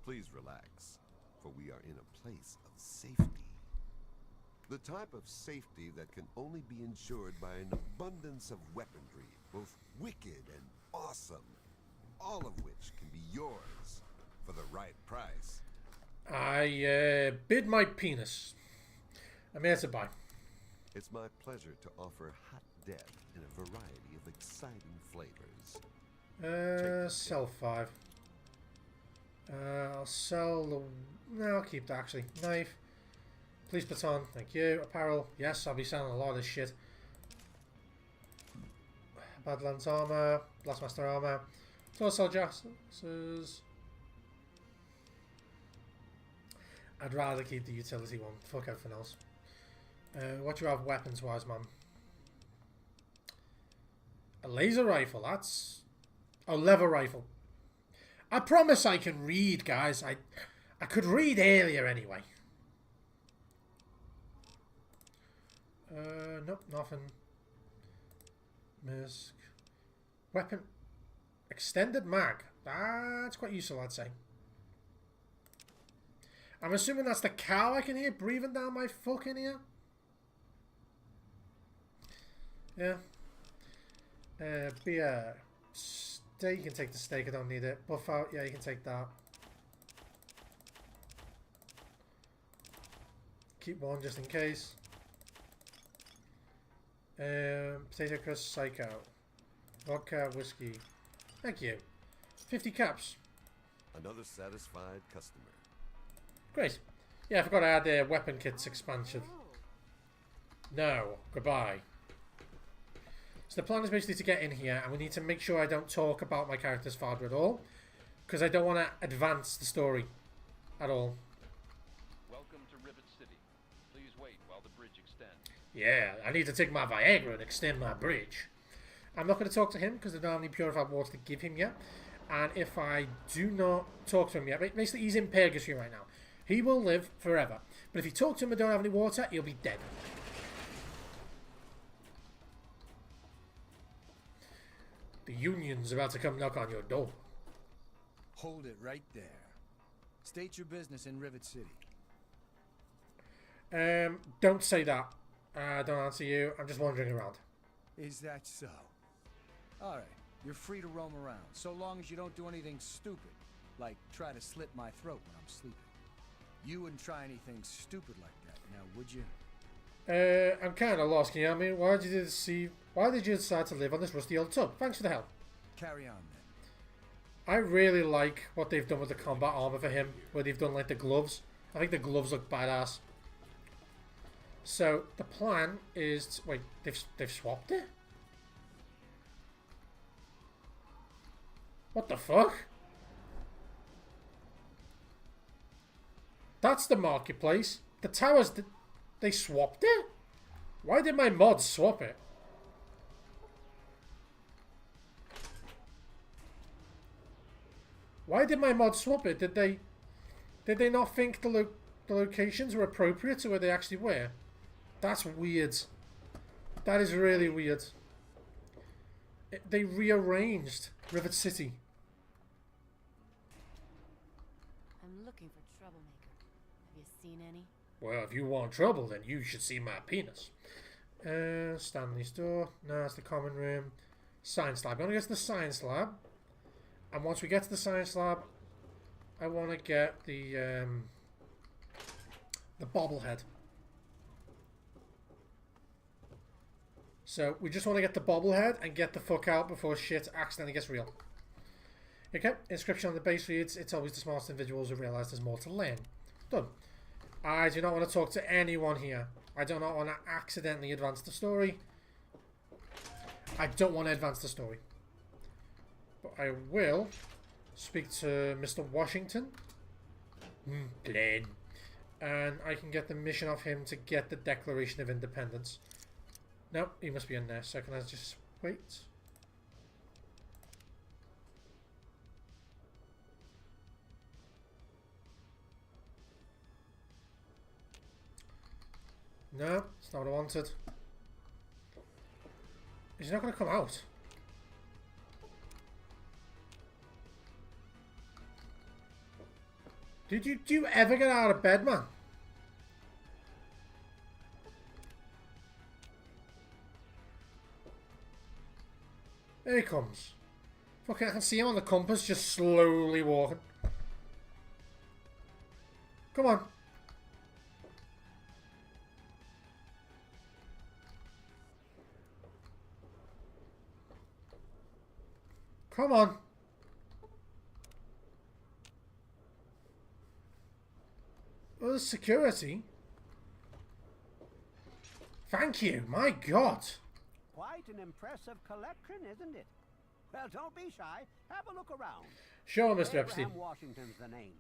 H: Please relax, for we are in a place of safety. The type of safety that can only be ensured by an abundance of weaponry, both wicked and awesome, all of which can be yours for the right price.
A: I bid my penis. I'm here to buy.
H: It's my pleasure to offer hot death in a variety of exciting flavors.
A: Sell 5. I'll sell the... No, I'll keep that actually. Knife. Police baton, thank you. Apparel, yes, I'll be selling a lot of this shit. Badlands armor, Blastmaster armor. Torso Jaxes. I'd rather keep the utility one. Fuck everything else. What do you have weapons wise, man? A laser rifle, that's... Oh, lever rifle. I promise I can read, guys. I could read earlier anyway. Nope, nothing. Misc. Weapon. Extended mag. That's quite useful, I'd say. I'm assuming that's the cow I can hear breathing down my fucking ear. Yeah. Beer. Steak, you can take the steak, I don't need it. Buff out, yeah, you can take that. Keep one just in case. Potato crust, psycho. Vodka, whiskey. Thank you. 50 caps.
H: Another satisfied customer.
A: Great. Yeah, I forgot I had the weapon kits expansion. No. Goodbye. So the plan is basically to get in here, and we need to make sure I don't talk about my character's father at all, because I don't want to advance the story at all.
I: Welcome to Rivet City. Please wait while the bridge extends.
A: Yeah, I need to take my Viagra and extend my bridge. I'm not going to talk to him because I don't have any purified water to give him yet. And if I do not talk to him yet, basically he's in purgatory right now. He will live forever. But if you talk to him and don't have any water, he'll be dead. The Union's about to come knock on your door.
J: Hold it right there. State your business in Rivet City.
A: Don't say that. Don't answer you. I'm just wandering around.
J: Is that so? Alright, you're free to roam around, so long as you don't do anything stupid, like try to slit my throat when I'm sleeping. You wouldn't try anything stupid like that, now would you?
A: I'm kind of lost. Can you help me? Why did you decide to live on this rusty old tub? Thanks for the help.
J: Carry on then.
A: I really like what they've done with the combat armor for him, where they've done like the gloves. I think the gloves look badass. So the plan is to, wait, they've swapped it? What the fuck? That's the marketplace. The towers, they swapped it? Why did my mods swap it? Why did my mods swap it? Did they not think the locations were appropriate to where they actually were? That's weird. That is really weird. They rearranged Rivet City.
F: I'm looking for troublemaker. Have you seen any?
A: Well, if you want trouble, then you should see my penis. Stanley's door. No, that's the common room. Science lab. I'm going to get to the science lab. And once we get to the science lab, I want to get the bobblehead. So, we just want to get the bobblehead and get the fuck out before shit accidentally gets real. Okay, inscription on the base reads, it's always the smartest individuals who realise there's more to learn. Done. I do not want to talk to anyone here. I do not want to accidentally advance the story. I don't want to advance the story. But I will speak to Mr. Washington. Plain. And I can get the mission off him to get the Declaration of Independence. No, he must be in there. So can I just wait? No, it's not what I wanted. Is he not going to come out? Do you ever get out of bed, man? There he comes. Fucking, I can see him on the compass, just slowly walking. Come on. Come on. Oh, there's security. Thank you. My God.
K: Quite an impressive collection, isn't it? Well, don't be shy. Have a look around.
A: Sure, Mr. Epstein.
K: Abraham Washington's the name.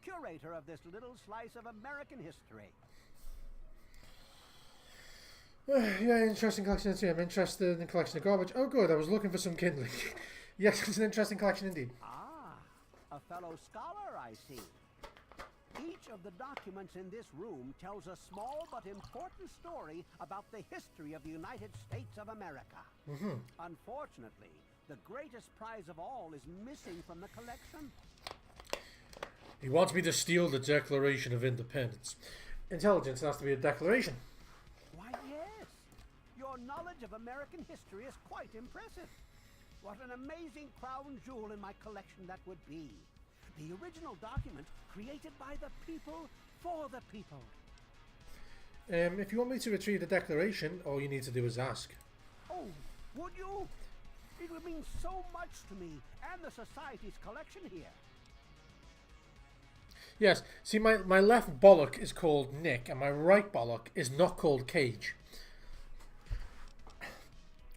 K: Curator of this little slice of American history.
A: Yeah, interesting collection too. I'm interested in the collection of garbage. Oh, good. I was looking for some kindling. Yes, it's an interesting collection indeed.
K: Ah, a fellow scholar, I see. Each of the documents in this room tells a small but important story about the history of the United States of America. Unfortunately, the greatest prize of all is missing from the collection.
A: He wants me to steal the Declaration of Independence. Intelligence has to be a declaration.
K: Why, yes. Your knowledge of American history is quite impressive. What an amazing crown jewel in my collection that would be. The original document created by the people for the people.
A: If you want me to retrieve the declaration, all you need to do is ask.
K: Oh, would you? It would mean so much to me and the Society's collection here.
A: Yes, see, my left bollock is called Nick, and my right bollock is not called Cage.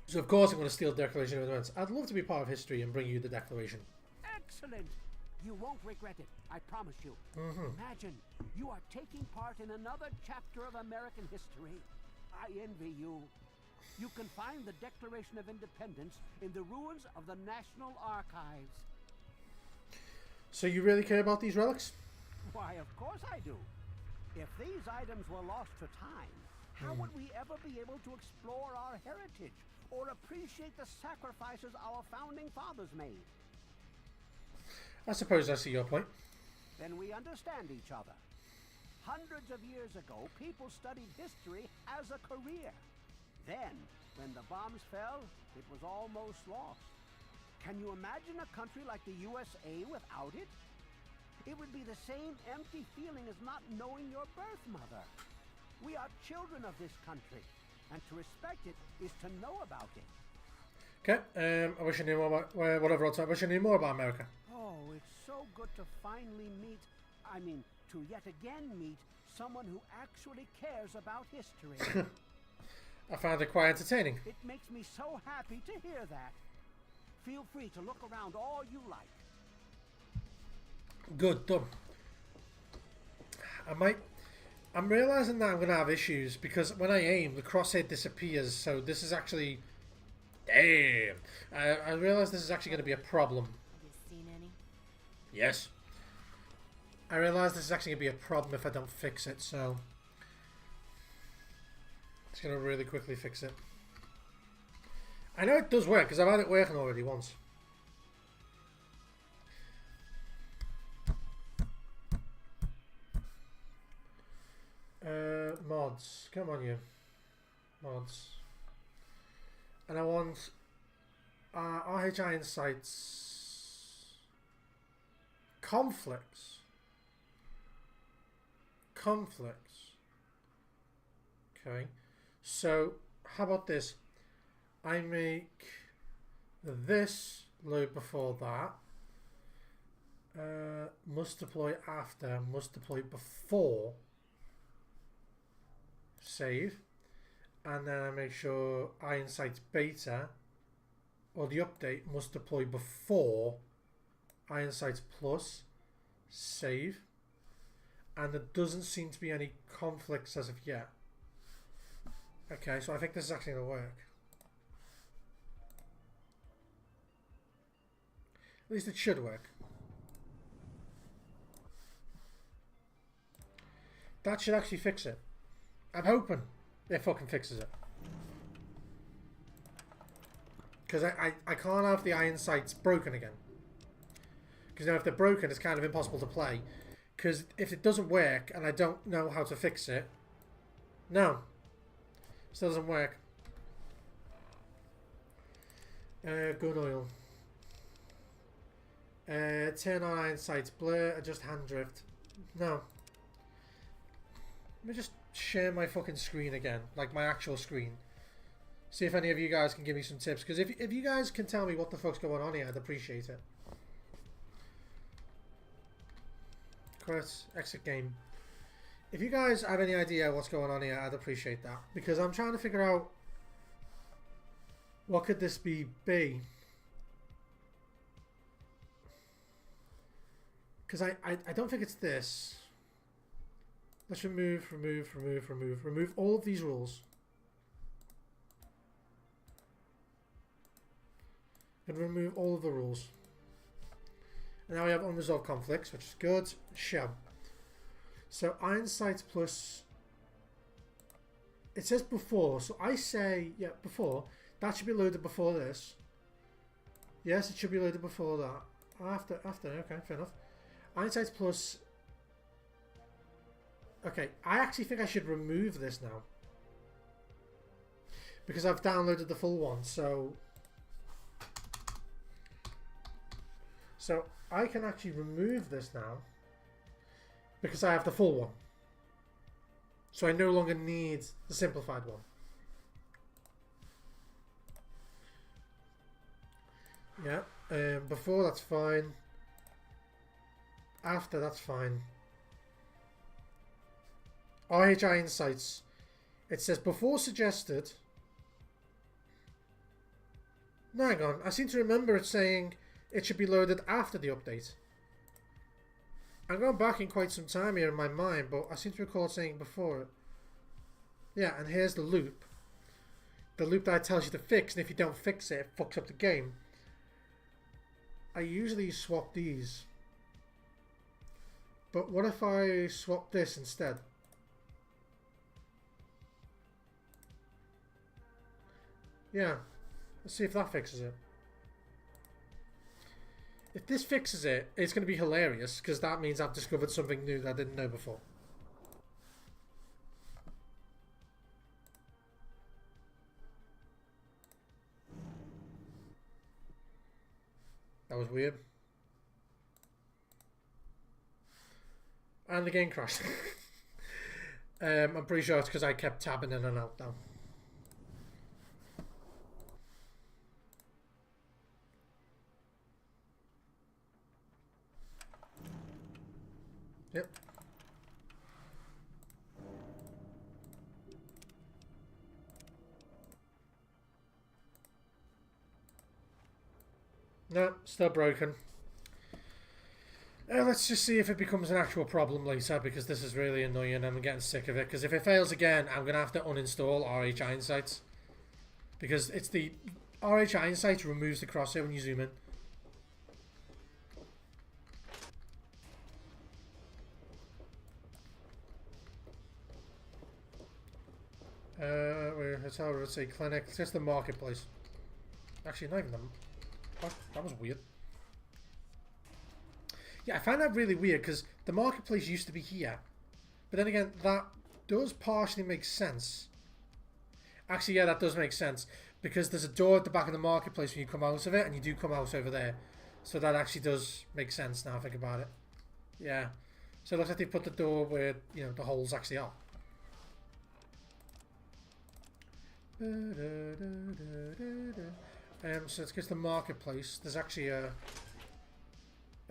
A: So of course I'm going to steal the Declaration of Independence. I'd love to be part of history and bring you the Declaration.
K: Excellent. You won't regret it, I promise you. Imagine, you are taking part in another chapter of American history. I envy you. You can find the Declaration of Independence in the ruins of the National Archives.
A: So you really care about these relics?
K: Why, of course I do. If these items were lost to time, how would we ever be able to explore our heritage or appreciate the sacrifices our founding fathers made?
A: I suppose I see your point.
K: Then we understand each other. Hundreds of years ago, people studied history as a career. Then, when the bombs fell, it was almost lost. Can you imagine a country like the USA without it? It would be the same empty feeling as not knowing your birth mother. We are children of this country, and to respect it is to know about it.
A: Okay, I wish I knew more about, whatever else, I wish I knew more about America.
K: Oh, it's so good to finally meet, to yet again meet, someone who actually cares about history.
A: I found it quite entertaining.
K: It makes me so happy to hear that. Feel free to look around all you like.
A: Good, done. I'm realising that I'm going to have issues because when I aim, the crosshair disappears, so this is actually... Damn! I realise this is actually going to be a problem.
F: Have you seen any?
A: Yes. I realise this is actually going to be a problem if I don't fix it, so... It's going to really quickly fix it. I know it does work, because I've had it working already once. Mods. Come on, you. Mods. And I want RHI Insights. Conflicts. Okay. So, how about this? I make this load before that. Must deploy after, must deploy before. Save. And then I make sure Iron Sights Beta, or the update, must deploy before Iron Sights Plus. Save. And there doesn't seem to be any conflicts as of yet. Okay, so I think this is actually going to work. At least it should work. That should actually fix it. I'm hoping it fucking fixes it. Because I can't have the iron sights broken again. Because now if they're broken, it's kind of impossible to play. Because if it doesn't work and I don't know how to fix it... No. Still doesn't work. Gun oil. Turn on iron sights. Blur. Adjust hand drift. No. Let me just share my fucking screen again. Like my actual screen. See if any of you guys can give me some tips. Because if you guys can tell me what the fuck's going on here, I'd appreciate it. Quit. Exit game. If you guys have any idea what's going on here, I'd appreciate that. Because I'm trying to figure out what could this be? Because I don't think it's this. Let's remove all of these rules. And remove all of the rules. And now we have unresolved conflicts, which is good. Show. So iron sights plus. It says before, so I say yeah before. That should be loaded before this. Yes, it should be loaded before that. After. Okay, fair enough. Iron sights plus. Okay, I actually think I should remove this now because I've downloaded the full one. So I can actually remove this now because I have the full one. So I no longer need the simplified one. Yeah, before that's fine. After that's fine. RHI Insights. It says before suggested. No, hang on. I seem to remember it saying it should be loaded after the update. I'm going back in quite some time here in my mind, but I seem to recall saying before it. Yeah, and here's the loop. The loop that tells you to fix, and if you don't fix it, it fucks up the game. I usually swap these. But what if I swap this instead? Yeah, let's see if that fixes it. If this fixes it, it's going to be hilarious because that means I've discovered something new that I didn't know before. That was weird. And the game crashed. I'm pretty sure it's because I kept tabbing in and out now. Yep. No, still broken. Let's just see if it becomes an actual problem later, because this is really annoying and I'm getting sick of it. Because if it fails again, I'm going to have to uninstall RHI Insights. Because it's the RHI Insights removes the crosshair when you zoom in. Hotel, let's say clinic. It's just the marketplace. Actually, not even them. What? That was weird. Yeah, I find that really weird because the marketplace used to be here. But then again, that does partially make sense. Actually, yeah, that does make sense. Because there's a door at the back of the marketplace when you come out of it, and you do come out over there. So that actually does make sense now I think about it. Yeah. So it looks like they put the door where, you know, the holes actually are. So let's get to the marketplace. There's actually a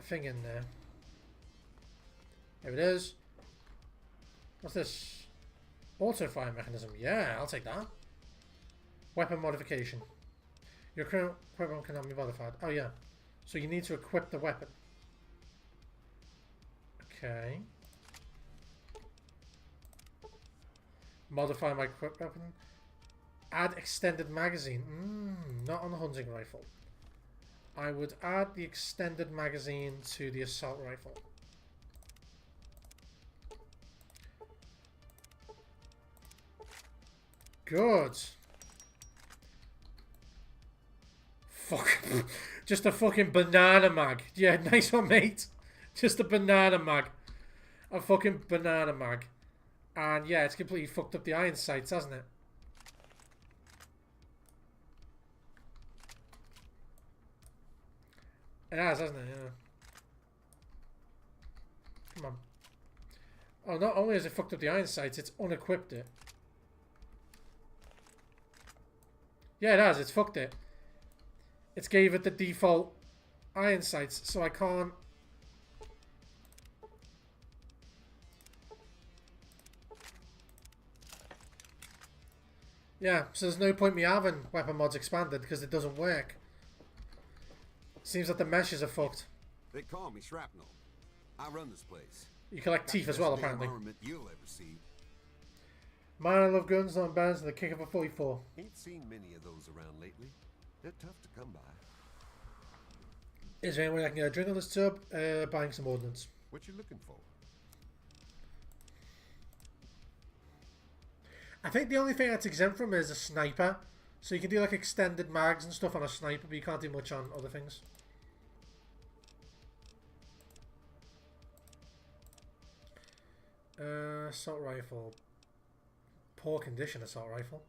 A: thing in there. There it is. What's this? Auto fire mechanism. Yeah, I'll take that. Weapon modification. Your current weapon cannot be modified. Oh yeah. So you need to equip the weapon. Okay. Modify my equipped weapon. Add extended magazine. Not on the hunting rifle. I would add the extended magazine to the assault rifle. Good. Fuck. Just a fucking banana mag. Yeah, nice one, mate. Just a banana mag. A fucking banana mag. And yeah, it's completely fucked up the iron sights, hasn't it? It has, hasn't it? Yeah. Come on. Oh, not only has it fucked up the iron sights, it's unequipped it. Yeah, it has. It's fucked it. It's gave it the default iron sights, so I can't... Yeah, so there's no point me having weapon mods expanded because it doesn't work. Seems like the meshes are fucked.
H: They call me Shrapnel. I run this place.
A: You collect teeth as well, apparently.
H: Armament you'll ever see.
A: Man, I love guns, not bands, and the kick of a 44.
H: Ain't seen many of those around lately. They're tough to come by.
A: Is there any way I can get a drink on this tub? Buying some ordnance.
H: What you looking for?
A: I think the only thing that's exempt from is a sniper. So you can do like extended mags and stuff on a sniper, but you can't do much on other things. Assault rifle. Poor condition assault rifle.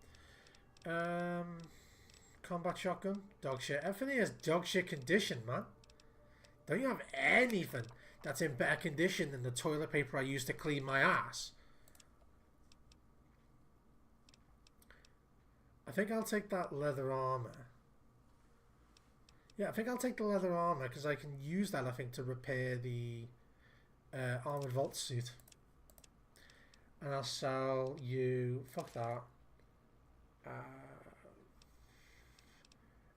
A: Combat shotgun. Dog shit. Everything is dog shit condition, man. Don't you have anything that's in better condition than the toilet paper I used to clean my ass? I think I'll take that leather armor. Yeah, I think I'll take the leather armor because I can use that, I think, to repair the armored vault suit. And I'll sell you... Fuck that.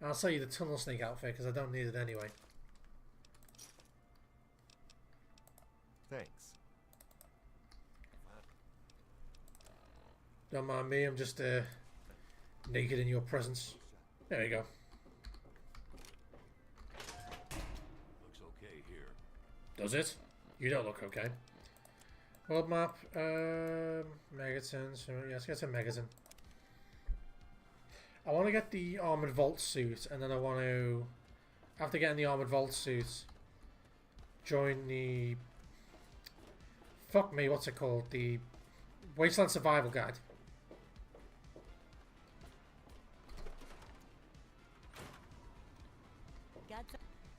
A: I'll sell you the tunnel snake outfit because I don't need it anyway.
H: Thanks.
A: Don't mind me, I'm just naked in your presence. There you go.
C: Looks okay here.
A: Does it? You don't look okay. World map, Megaton, so yeah, let's get to Megaton. I want to get the armored vault suit, and then I want to, after getting the armored vault suit, join the, fuck me, what's it called? The Wasteland Survival Guide.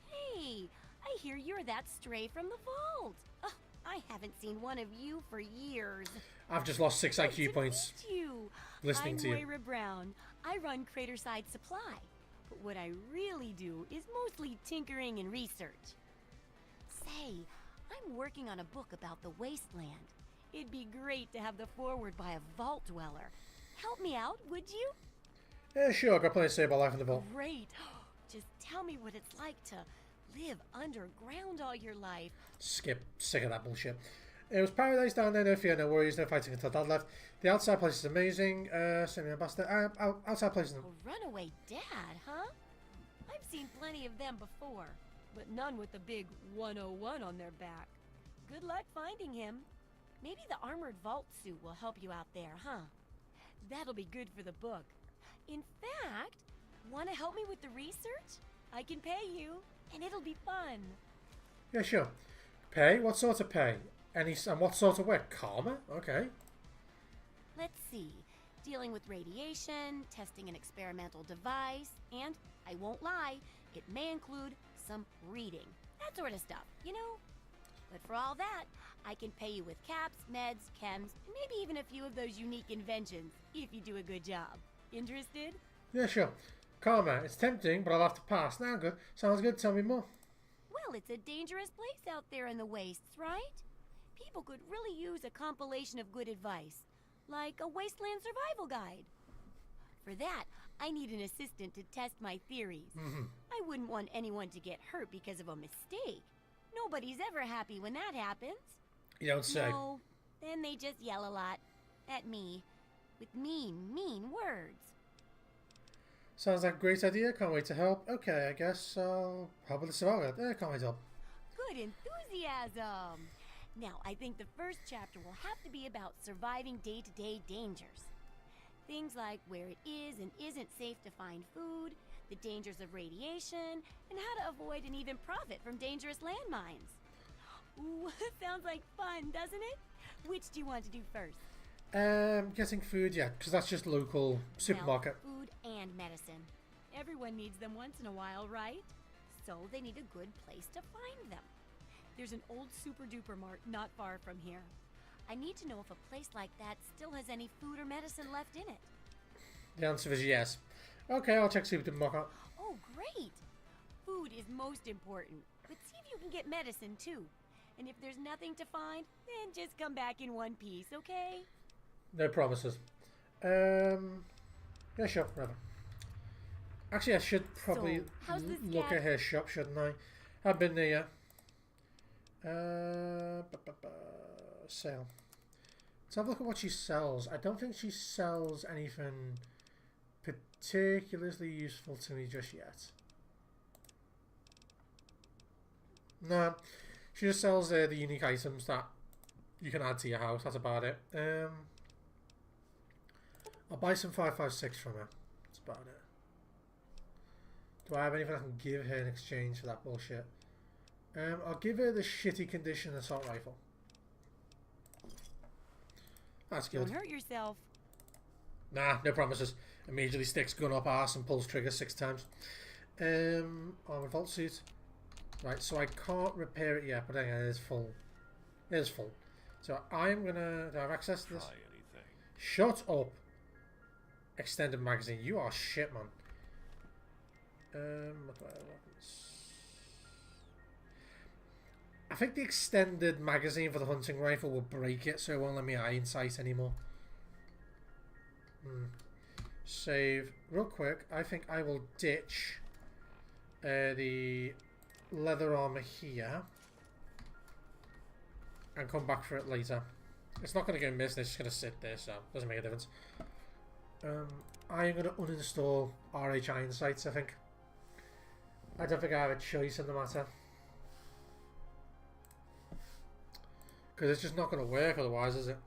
F: Hey, I hear you're that stray from the vault. Oh, I haven't seen one of you for years.
A: I've just lost 6 IQ points listening to you.
F: I'm Moira Brown. I run Craterside Supply. But what I really do is mostly tinkering and research. Say, I'm working on a book about the wasteland. It'd be great to have the foreword by a vault dweller. Help me out, would you?
A: Yeah, sure, I've got plenty to say about life in the vault.
F: Great. Just tell me what it's like to live underground all your life.
A: Skip. Sick of that bullshit. It was paradise down there, no fear, no worries, no fighting until Dad left. The outside place is amazing. Send me a bastard. Outside place is...
F: A runaway dad, huh? I've seen plenty of them before, but none with the big 101 on their back. Good luck finding him. Maybe the armored vault suit will help you out there, huh? That'll be good for the book. In fact, want to help me with the research? I can pay you, and it'll be fun.
A: Yeah, sure. Pay? What sort of pay? And what sort of work? Karma? Okay.
F: Let's see. Dealing with radiation, testing an experimental device, and, I won't lie, it may include some reading. That sort of stuff, you know? But for all that, I can pay you with caps, meds, chems, and maybe even a few of those unique inventions, if you do a good job. Interested?
A: Yeah, sure. Karma. It's tempting, but I'll have to pass. Now, good. Sounds good. Tell me more.
F: Well, it's a dangerous place out there in the wastes, right? People could really use a compilation of good advice, like a wasteland survival guide. For that, I need an assistant to test my theories. I wouldn't want anyone to get hurt because of a mistake. Nobody's ever happy when that happens.
A: You don't say.
F: No, then they just yell a lot at me with mean words.
A: Sounds like a great idea. Can't wait to help. Okay, I guess I'll help with the survival. Yeah, can't wait to help.
F: Good enthusiasm. Now, I think the first chapter will have to be about surviving day-to-day dangers. Things like where it is and isn't safe to find food, the dangers of radiation, and how to avoid and even profit from dangerous landmines. Ooh, sounds like fun, doesn't it? Which do you want to do first?
A: Getting food, yeah, because that's just local supermarket.
F: Well, food and medicine. Everyone needs them once in a while, right? So they need a good place to find them. There's an old super duper mart not far from here. I need to know if a place like that still has any food or medicine left in it.
A: The answer is yes. Okay, I'll check super duper mart.
F: Oh, great! Food is most important, but see if you can get medicine too. And if there's nothing to find, then just come back in one piece, okay?
A: No promises. Yeah, sure, whatever. Actually, I should probably look at her shop, shouldn't I? I've been there yet. Sale. Let's have a look at what she sells. I don't think she sells anything particularly useful to me just yet. No, she just sells the unique items that you can add to your house. That's about it. I'll buy some 5.56 from her. That's about it. Do I have anything I can give her in exchange for that bullshit? I'll give her the shitty condition assault rifle. That's good.
F: Don't hurt yourself.
A: Nah, no promises. Immediately sticks gun up arse and pulls trigger 6 times. Armored vault suit. Right, so I can't repair it yet, but hang on, it is full. It is full. So I'm gonna... Do I have access to this?
L: Try anything.
A: Shut up! Extended magazine. You are shit, man. What do I have weapons? I think the extended magazine for the hunting rifle will break it, so it won't let me eye in sight anymore. Save. Real quick, I think I will ditch the leather armor here and come back for it later. It's not going to go missing, it's just going to sit there, so it doesn't make a difference. I'm going to uninstall RH Iron Sights, I think. I don't think I have a choice in the matter. Because it's just not going to work otherwise, is it?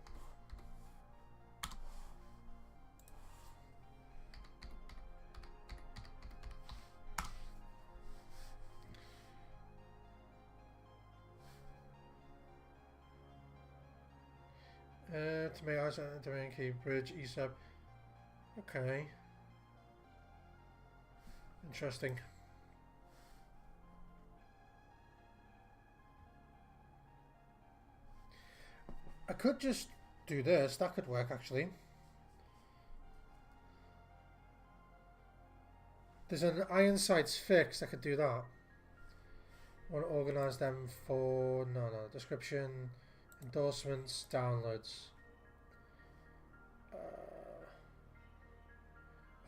A: To make eyes at the Megamikey Bridge, ESAB. Okay. Interesting. I could just do this. That could work, actually. There's an iron sights fix. I could do that. I want to organise them for... No. Description, endorsements, downloads.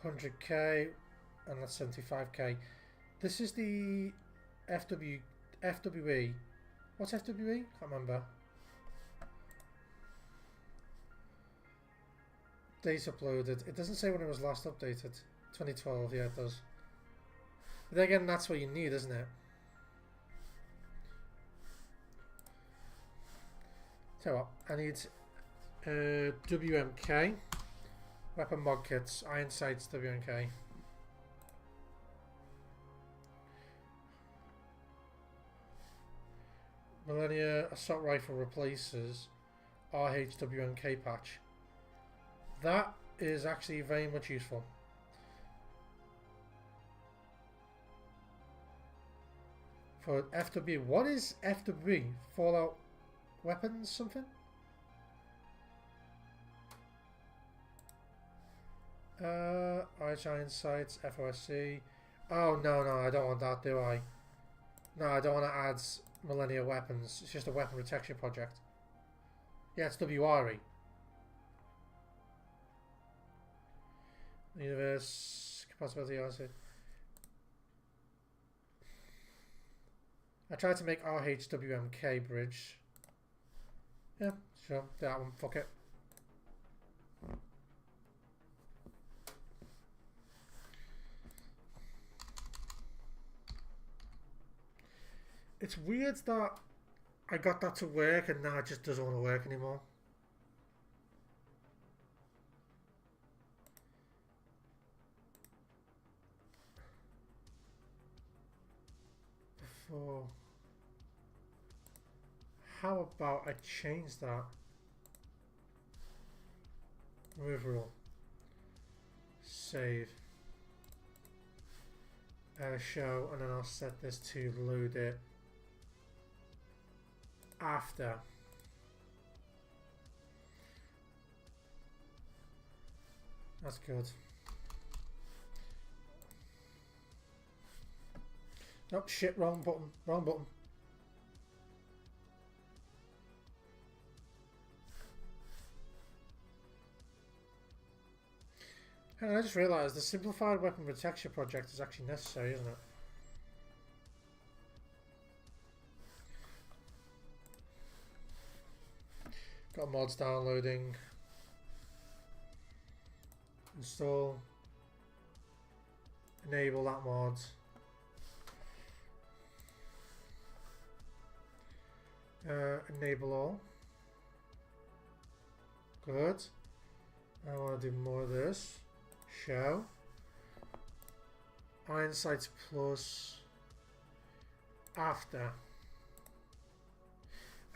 A: 100k, and that's 75k. This is the FWE. What's FWE? Can't remember. Date uploaded. It doesn't say when it was last updated. 2012, yeah it does. But then again, that's what you need, isn't it? So what? I need WMK. Weapon mod kits. Iron sights, WMK. Millennia assault rifle replaces RHWMK patch. That is actually very much useful. For FW, what is FW? Fallout weapons something? Iron sights, FOSC. Oh no, I don't want that, do I? No, I don't want to add Millennia weapons. It's just a weapon protection project. Yeah, it's WRE. Universe compatibility, I see. I tried to make RHWMK bridge. Yeah, sure, do that one, fuck it. It's weird that I got that to work and now it just doesn't want to work anymore. Before. How about I change that? Remove rule. Save. show, and then I'll set this to load it after. That's good. Oh shit, wrong button, wrong button. And I just realised the simplified weapon protection project is actually necessary, isn't it? Got mods downloading. Install. Enable that mod. Enable all. Good. I want to do more of this. Show. Iron Sights Plus. After.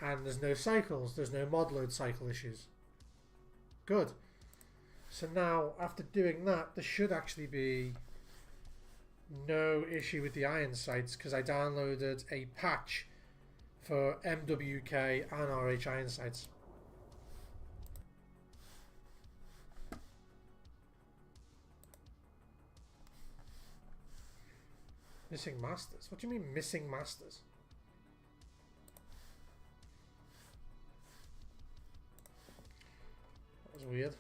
A: And there's no cycles. There's no mod load cycle issues. Good. So now, after doing that, there should actually be no issue with the iron sights because I downloaded a patch for MWK and RH iron sights. Missing masters? What do you mean missing masters? That was weird.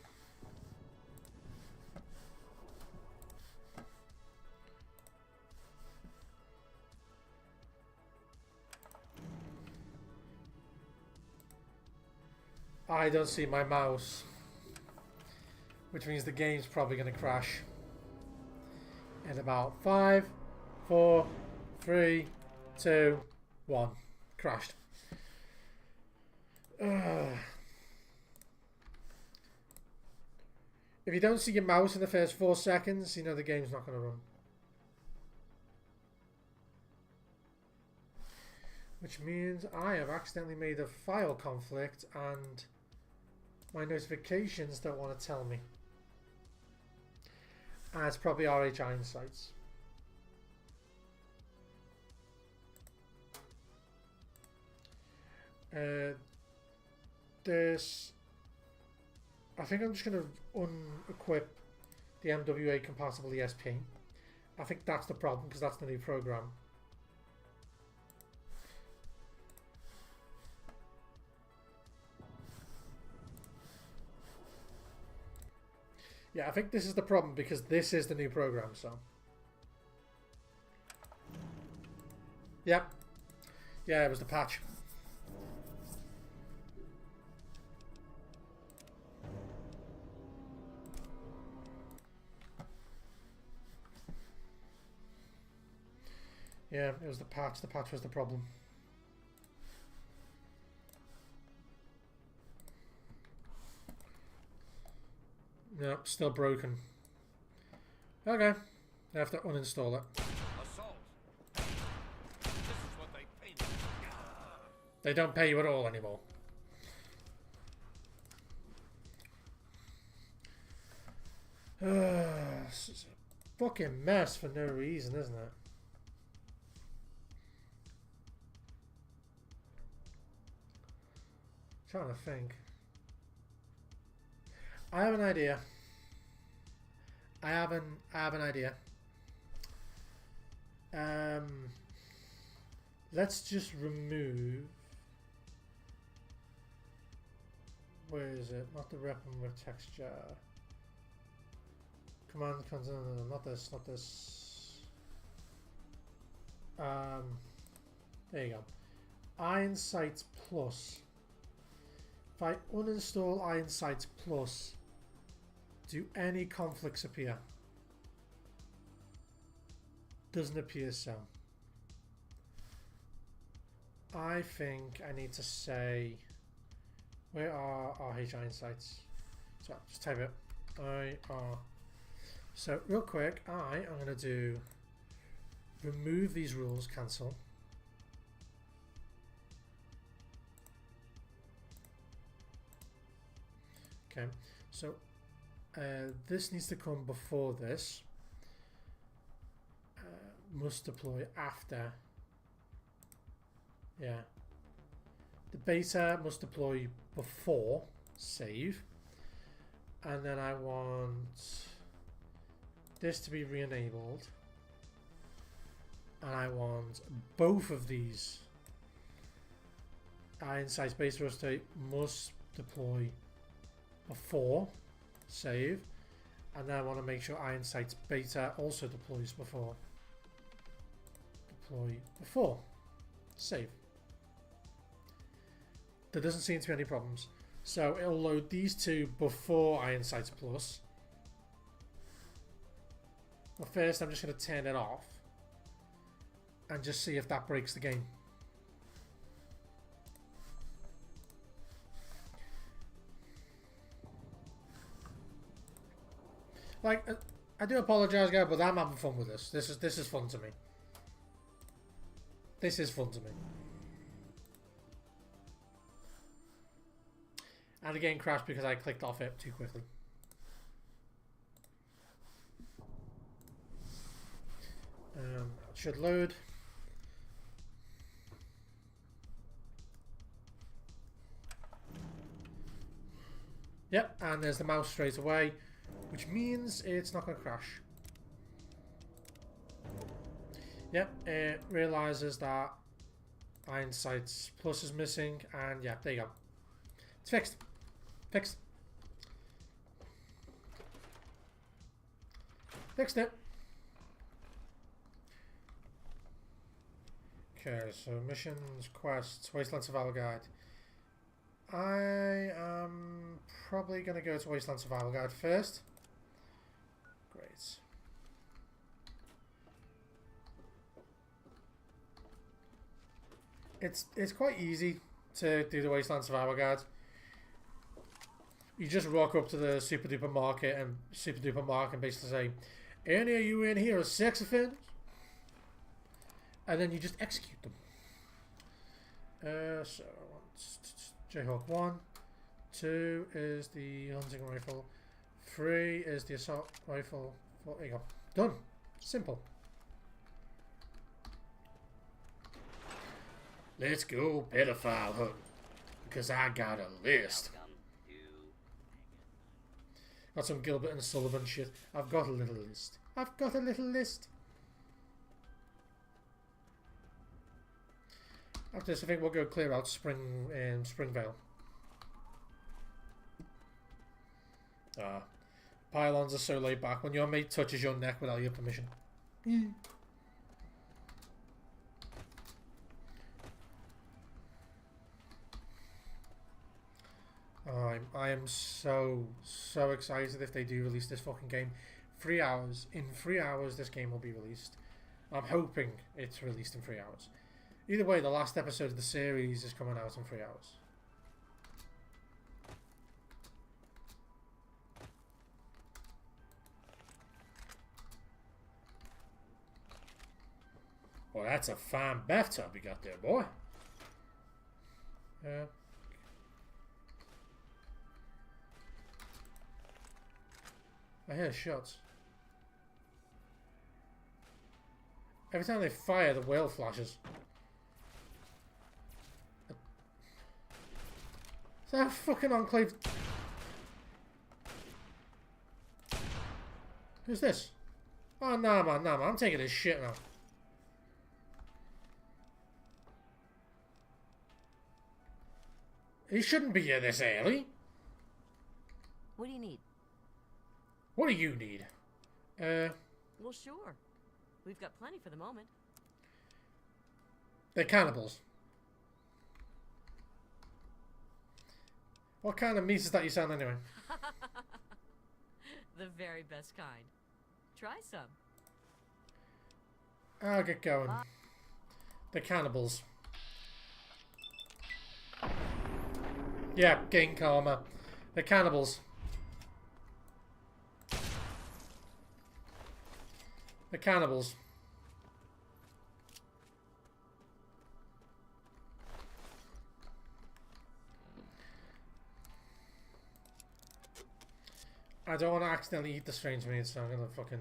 A: I don't see my mouse, which means the game's probably going to crash in about 5, 4, 3, 2, 1. Crashed. If you don't see your mouse in the first 4 seconds, you know the game's not going to run. Which means I have accidentally made a file conflict and my notifications don't want to tell me. And it's probably RH Iron Sights. This, I think I'm just going to unequip the MWA compatible ESP. I think that's the problem because that's the new program. Yeah, I think this is the problem because this is the new program, so. Yep. Yeah, it was the patch. Yeah, it was the patch. The patch was the problem. Nope, still broken. Okay, I have to uninstall it.
L: Assault. This is what they pay me.
A: They don't pay you at all anymore. This is a fucking mess for no reason, isn't it? Trying to think. I have an idea. I have an idea. Let's just remove. Where is it? Not the weapon with texture. Command console. No, not this. Not this. There you go. Iron Sights Plus. If I uninstall Iron Sights Plus, do any conflicts appear? Doesn't appear so. I think I need to say, where are RH Iron Sights? So just type it. So real quick, I'm going to do remove these rules, cancel. Okay, so this needs to come before this. must deploy after. Yeah. The beta must deploy before save. And then I want this to be re-enabled. And I want both of these Iron Sights base rotate must deploy before save. And then I want to make sure Iron Sights beta also deploys before. Deploy before save. There doesn't seem to be any problems. So it'll load these two before Iron Sights Plus. But first I'm just going to turn it off and just see if that breaks the game. Like, I do apologise, guys, but I'm having fun with this. This is fun to me. This is fun to me. And the game crashed because I clicked off it too quickly. It should load. Yep, and there's the mouse straight away, which means it's not going to crash. Yep, it realizes that Iron Sights Plus is missing, and yeah, there you go. It's fixed. Fixed. Fixed it. Okay, so missions, quests, Wasteland Survival Guide. I am probably going to go to Wasteland Survival Guide first. Great. It's quite easy to do the Wasteland Survival Guide. You just rock up to the Super Duper Market and basically say, any of you in here are sex offenders? And then you just execute them. So I want Jayhawk 1. 2 is the hunting rifle. 3 is the assault rifle. 4, there you go. Done. Simple. Let's go pedophile hunt. Because I got a list. Got some Gilbert and Sullivan shit. I've got a little list. I've got a little list. After this, I think we'll go clear out Springvale. Pylons are so laid back. When your mate touches your neck without your permission. I am so excited if they do release this fucking game. 3 hours. In 3 hours, this game will be released. I'm hoping it's released in 3 hours. Either way, the last episode of the series is coming out in 3 hours. Well, that's a fine bathtub you got there, boy. I hear shots. Every time they fire, the whale flashes. Is that a fucking enclave? Who's this? Oh, nah, man, I'm taking this shit now. He shouldn't be here this early.
G: What do you need?
A: What do you need?
G: Well, sure. We've got plenty for the moment.
A: They're cannibals. What kind of meat is that you sound anyway?
G: The very best kind. Try some.
A: I'll get going. They're cannibals. Yeah, gain karma. They're cannibals. They're cannibals. I don't want to accidentally eat the strange meat, so I'm gonna fucking...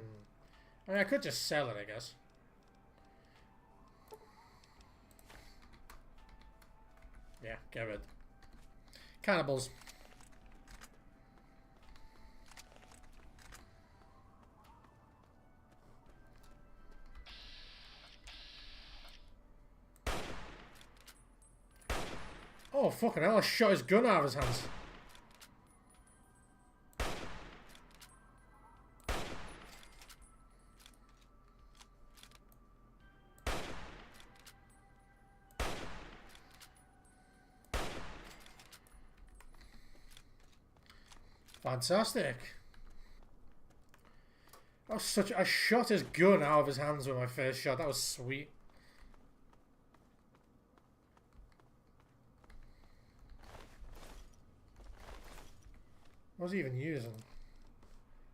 A: I mean, I could just sell it, I guess. Yeah, get rid. Cannibals. Oh, fucking hell, I shot his gun out of his hands. Fantastic. That was such. I shot his gun out of his hands with my first shot. That was sweet. What was he even using?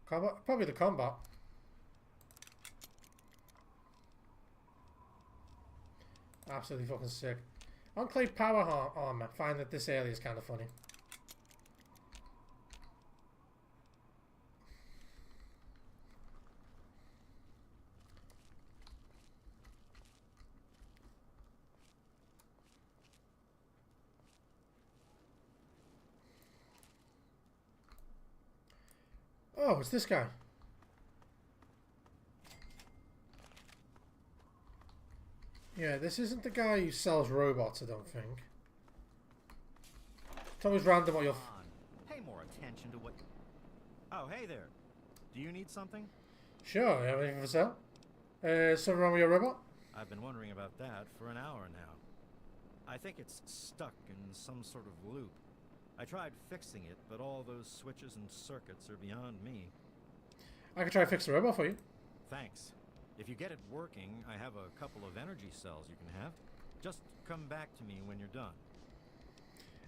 A: Combat? Probably the combat. Absolutely fucking sick. Enclave power armor. I find that this area is kind of funny. Oh, it's this guy. Yeah, this isn't the guy who sells robots, I don't think. It's always random what you're...
E: Pay more attention to what... Oh, hey there. Do you need something?
A: Sure, you have anything for sale? Something wrong with your robot?
E: I've been wondering about that for an hour now. I think it's stuck in some sort of loop. I tried fixing it, but all those switches and circuits are beyond me.
A: I could try to fix the robot for you.
E: Thanks. If you get it working, I have a couple of energy cells you can have. Just come back to me when you're done.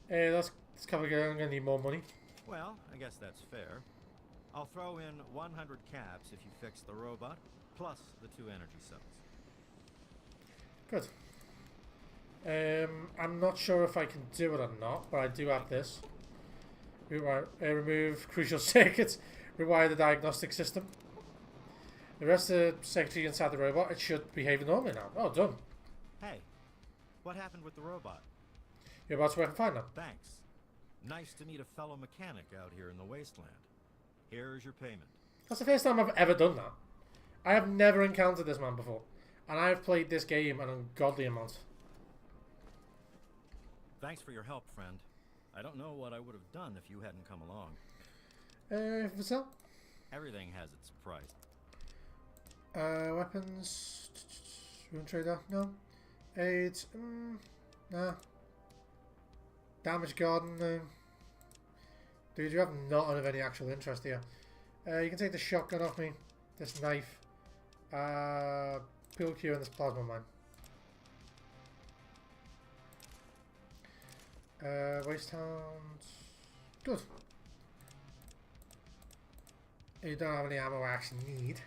A: That's kind of good. I'm going to need more money.
E: Well, I guess that's fair. I'll throw in 100 caps if you fix the robot, plus the 2 energy cells.
A: Good. I'm not sure if I can do it or not, but I do have this. Remove crucial circuits. Rewire the diagnostic system. The rest of the circuitry inside the robot, it should behave normally now. Oh, done.
E: Hey, what happened with the robot?
A: Your robot's working fine now.
E: Thanks. Nice to meet a fellow mechanic out here in the wasteland. Here's your payment.
A: That's the first time I've ever done that. I have never encountered this man before. And I've played this game an ungodly amount.
E: Thanks for your help, friend. I don't know what I would have done if you hadn't come along.
A: For sale?
E: Everything has its price.
A: Weapons. Room trader? No. Aids? Nah. Damage garden? No. Dude, you have not of any actual interest here. You can take the shotgun off me. This knife. Pool cue and this plasma mine. Waste hounds. Good. You don't have any ammo I actually need.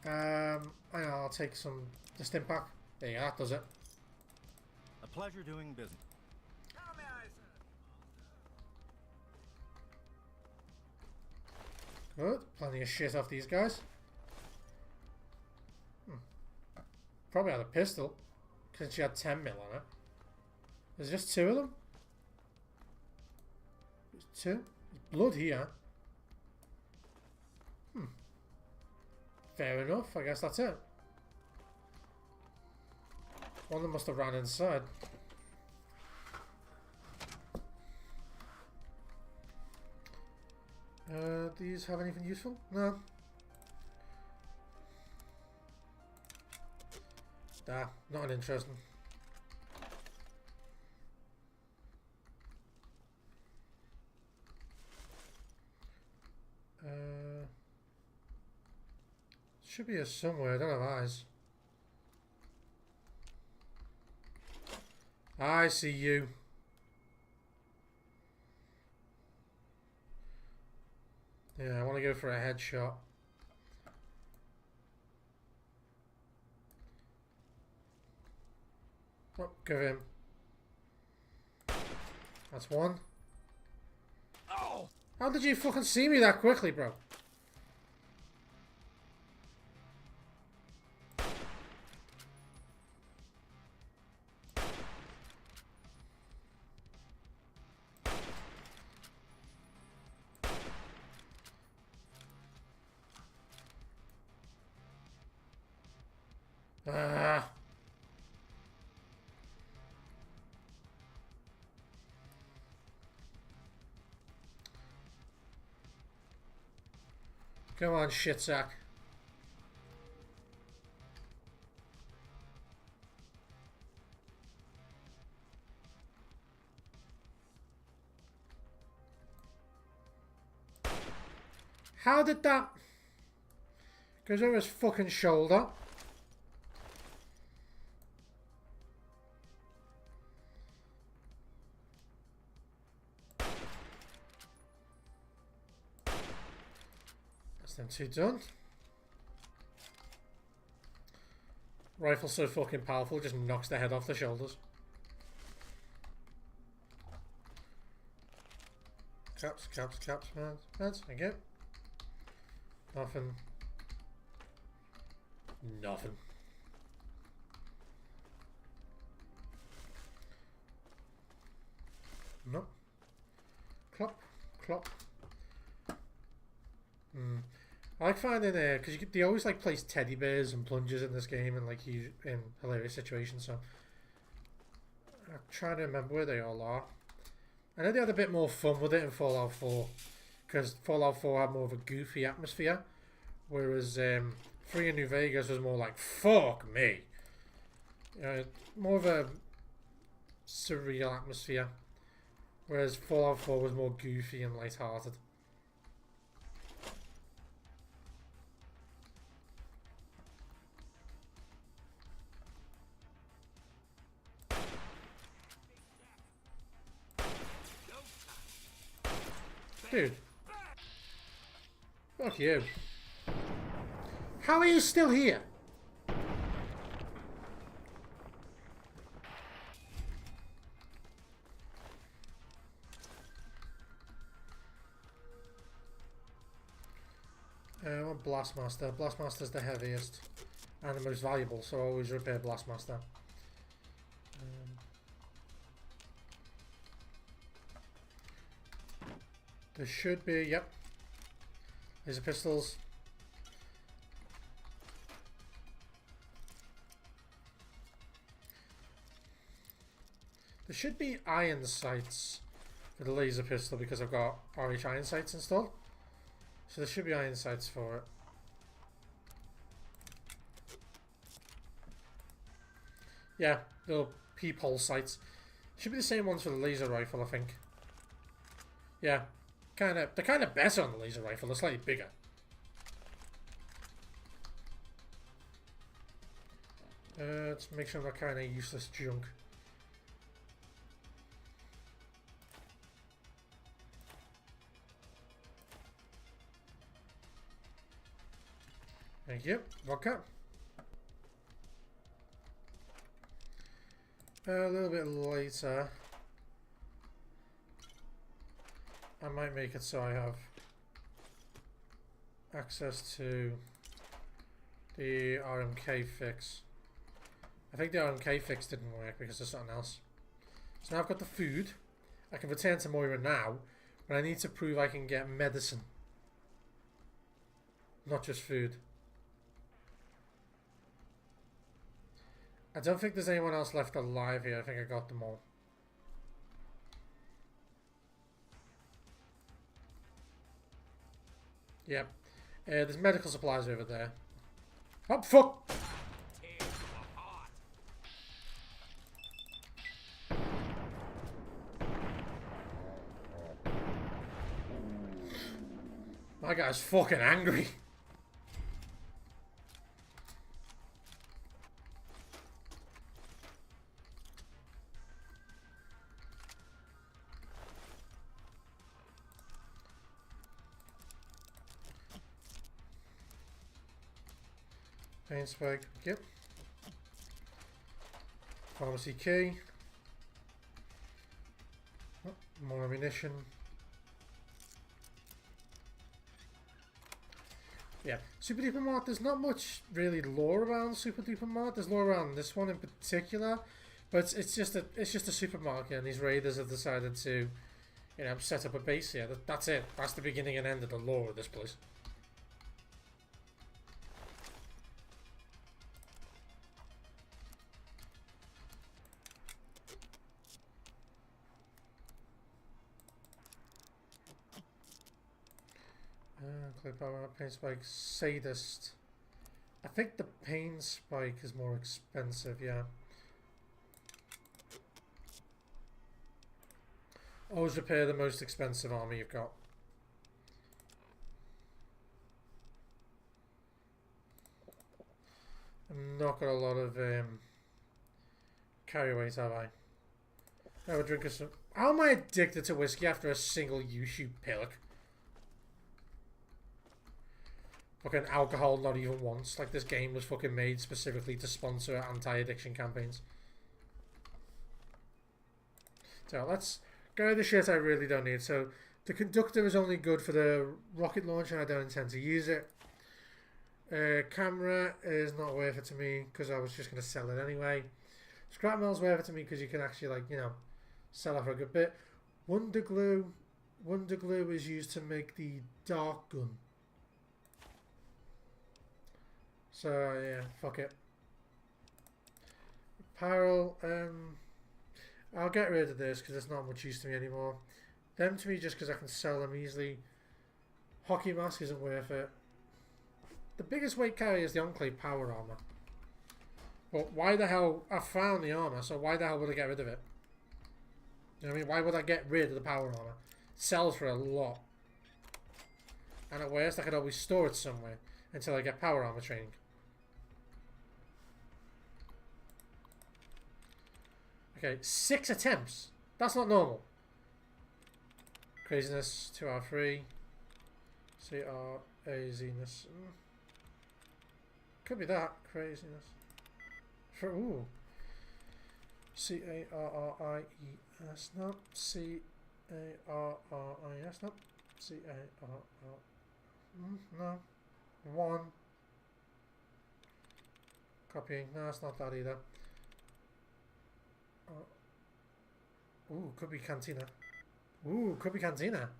A: I'll take some the stim pack. There you go, that does it.
E: A pleasure doing business.
A: Good. Plenty of shit off these guys. Probably had a pistol, because she had 10 mil on it. There's just 2 of them? There's 2? There's blood here. Fair enough, I guess that's it. One of them must have ran inside. These have anything useful? No. Nah, not interesting. Should be here somewhere, I don't have eyes. I see you. Yeah, I want to go for a headshot. Oh, go him. That's one.
L: Oh!
A: How did you fucking see me that quickly, bro? Ah. Come on, shit sack. How did that... Goes over his fucking shoulder. That's them two done. Rifle's so fucking powerful, just knocks the head off the shoulders. Caps, caps, caps, man. That's thank you. Nothing. Nothing. Nope. Clop, clop. I like finding because they always like place teddy bears and plungers in this game and like in hilarious situations. So I'm trying to remember where they all are. I know they had a bit more fun with it in Fallout 4 because Fallout 4 had more of a goofy atmosphere, whereas 3 in New Vegas was more like fuck me. More of a surreal atmosphere, whereas Fallout 4 was more goofy and lighthearted. Dude. Fuck you. How are you still here? I want Blastmaster. Blastmaster's the heaviest and the most valuable, so I always repair Blastmaster. There should be, yep. Laser pistols. There should be iron sights for the laser pistol because I've got RH iron sights installed. So there should be iron sights for it. Yeah, little peephole sights. Should be the same ones for the laser rifle, I think. Yeah. They're kind of better on the laser rifle. They're slightly bigger. Let's make sure I'm not carrying any useless junk. Thank you. Vodka. A little bit later. I might make it so I have access to the RMK fix. I think the RMK fix didn't work because there's something else. So now I've got the food. I can return to Moira now, but I need to prove I can get medicine. Not just food. I don't think there's anyone else left alive here. I think I got them all. Yep. There's medical supplies over there. Oh, fuck! My guy's fucking angry. Pain spike, yep. Pharmacy key. Oh, more ammunition. Yeah, Super Duper Mart, there's not much really lore around Super Duper Mart. There's lore around this one in particular, but it's just a supermarket, and these raiders have decided to, you know, set up a base here. That's it. That's the beginning and end of the lore of this place. Clay power, pain spike, sadist. I think the pain spike is more expensive, yeah. Always repair the most expensive armor you've got. I've not got a lot of carry weight, have I? I would drink some. How am I addicted to whiskey after a single use, you pillock? Fucking alcohol, not even once. Like this game was fucking made specifically to sponsor anti-addiction campaigns. So let's go the shit I really don't need. So the conductor is only good for the rocket launcher. I don't intend to use it. Camera is not worth it to me because I was just going to sell it anyway. Scrap metal's worth it to me because you can actually, like, you know, sell it for a good bit. Wonder glue is used to make the dark gun. So yeah, fuck it. Apparel, I'll get rid of this because it's not much use to me anymore. Them to me just because I can sell them easily. Hockey mask isn't worth it. The biggest weight carry is the Enclave power armor. But why the hell? I found the armor, so why the hell would I get rid of it? You know what I mean? Why would I get rid of the power armor? It sells for a lot. And at worst, I could always store it somewhere until I get power armor training. Okay, 6 attempts. That's not normal. Craziness, 2 out of 3. C-R-A-Z-ness. Could be that. Craziness. For, ooh. C-A-R-R-I-E-S. No. C-A-R-R-I-E-S. No. C-A-R-R. No. 1. Copying. No, it's not that either. Ooh, could be Cantina. Ooh, could be Cantina.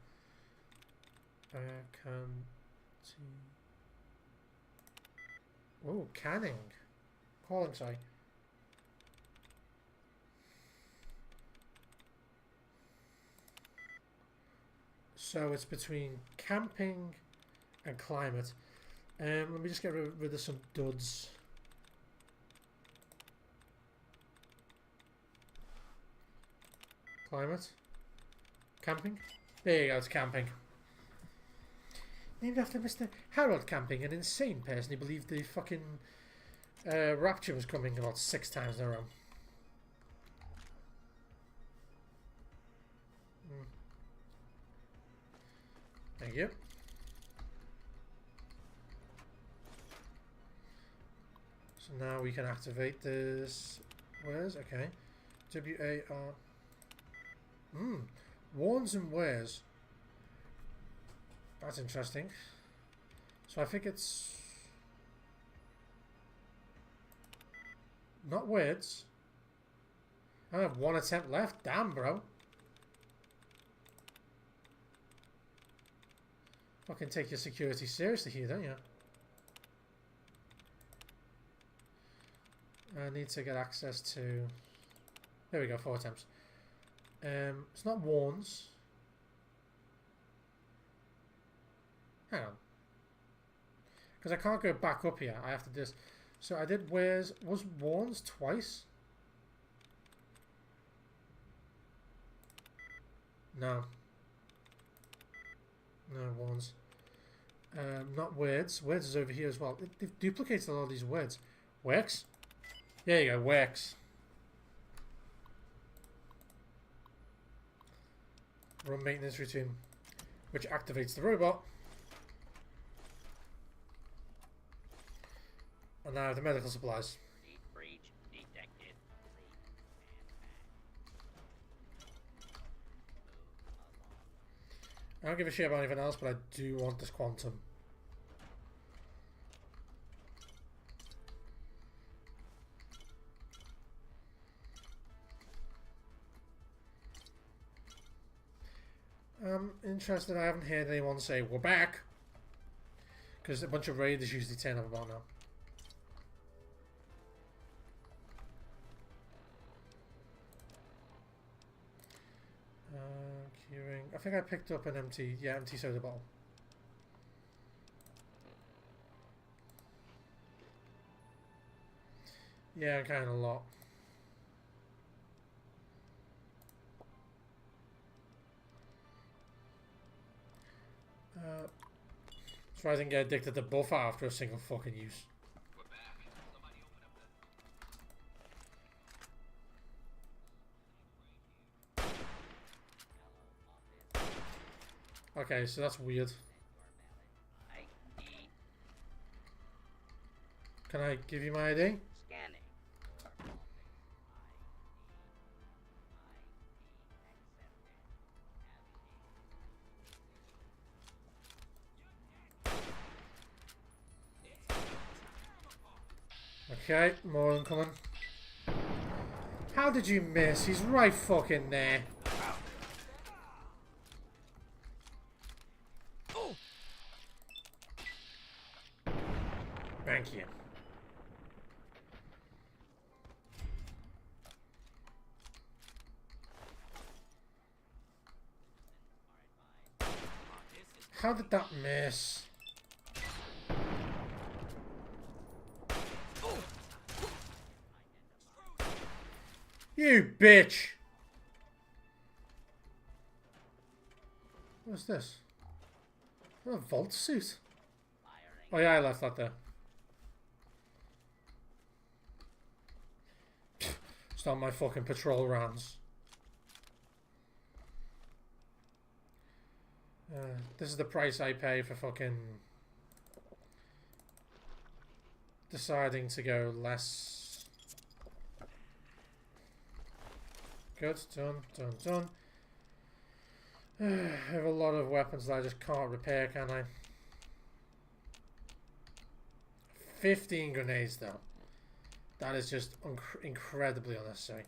A: Ooh, canning. Calling, sorry. So it's between camping and climate. Let me just get rid of some duds. Climate. Camping. There you go, it's camping. Named after Mr. Harold Camping, an insane person who believed the fucking rapture was coming about 6 times in a row. Thank you. So now we can activate this. Where's okay? W-A-R. Warns and wares. That's interesting. So I think it's not words. I have 1 attempt left. Damn, bro. Fucking take your security seriously here, don't you? I need to get access to. There we go. 4 attempts. It's not warns. Hang on. Because I can't go back up here. I have to do this. So I did wares. Was warns twice? No. No warns. Not words. Words is over here as well. They've duplicated a lot of these words. Works? There you go. Works. Run maintenance routine, which activates the robot. And now the medical supplies.
D: Breach detected.
A: I don't give a shit about anything else, but I do want this quantum. I'm interested. I haven't heard anyone say we're back, because a bunch of raiders usually turn up about now. Queuing. I think I picked up an empty soda bottle. Yeah, kind of a lot. So I didn't get addicted to buffer after a single fucking use. Okay, so that's weird. Can I give you my ID?
D: Scanning.
A: Okay, more incoming. How did you miss? He's right fucking there. Thank you. How did that miss? You bitch! What's this? A vault suit? Oh yeah, I left that there. It's not my fucking patrol rounds. This is the price I pay for fucking deciding to go less. Good, done, done, done. I have a lot of weapons that I just can't repair, can I? 15 grenades though. That is just incredibly unnecessary.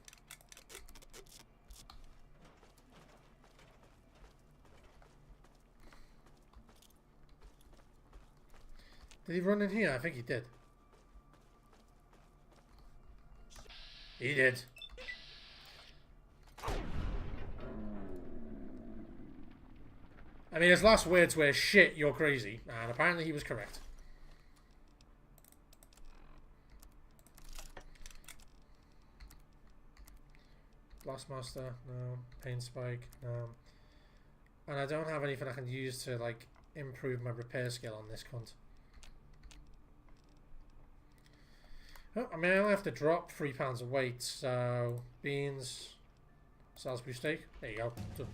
A: Did he run in here? I think he did. He did. I mean, his last words were, "Shit, you're crazy," and apparently he was correct. Blastmaster, no. Pain Spike, no. And I don't have anything I can use to, like, improve my repair skill on this cunt. Oh, I mean, I only have to drop 3 pounds of weight, so... Beans... Salisbury steak. There you go. Done.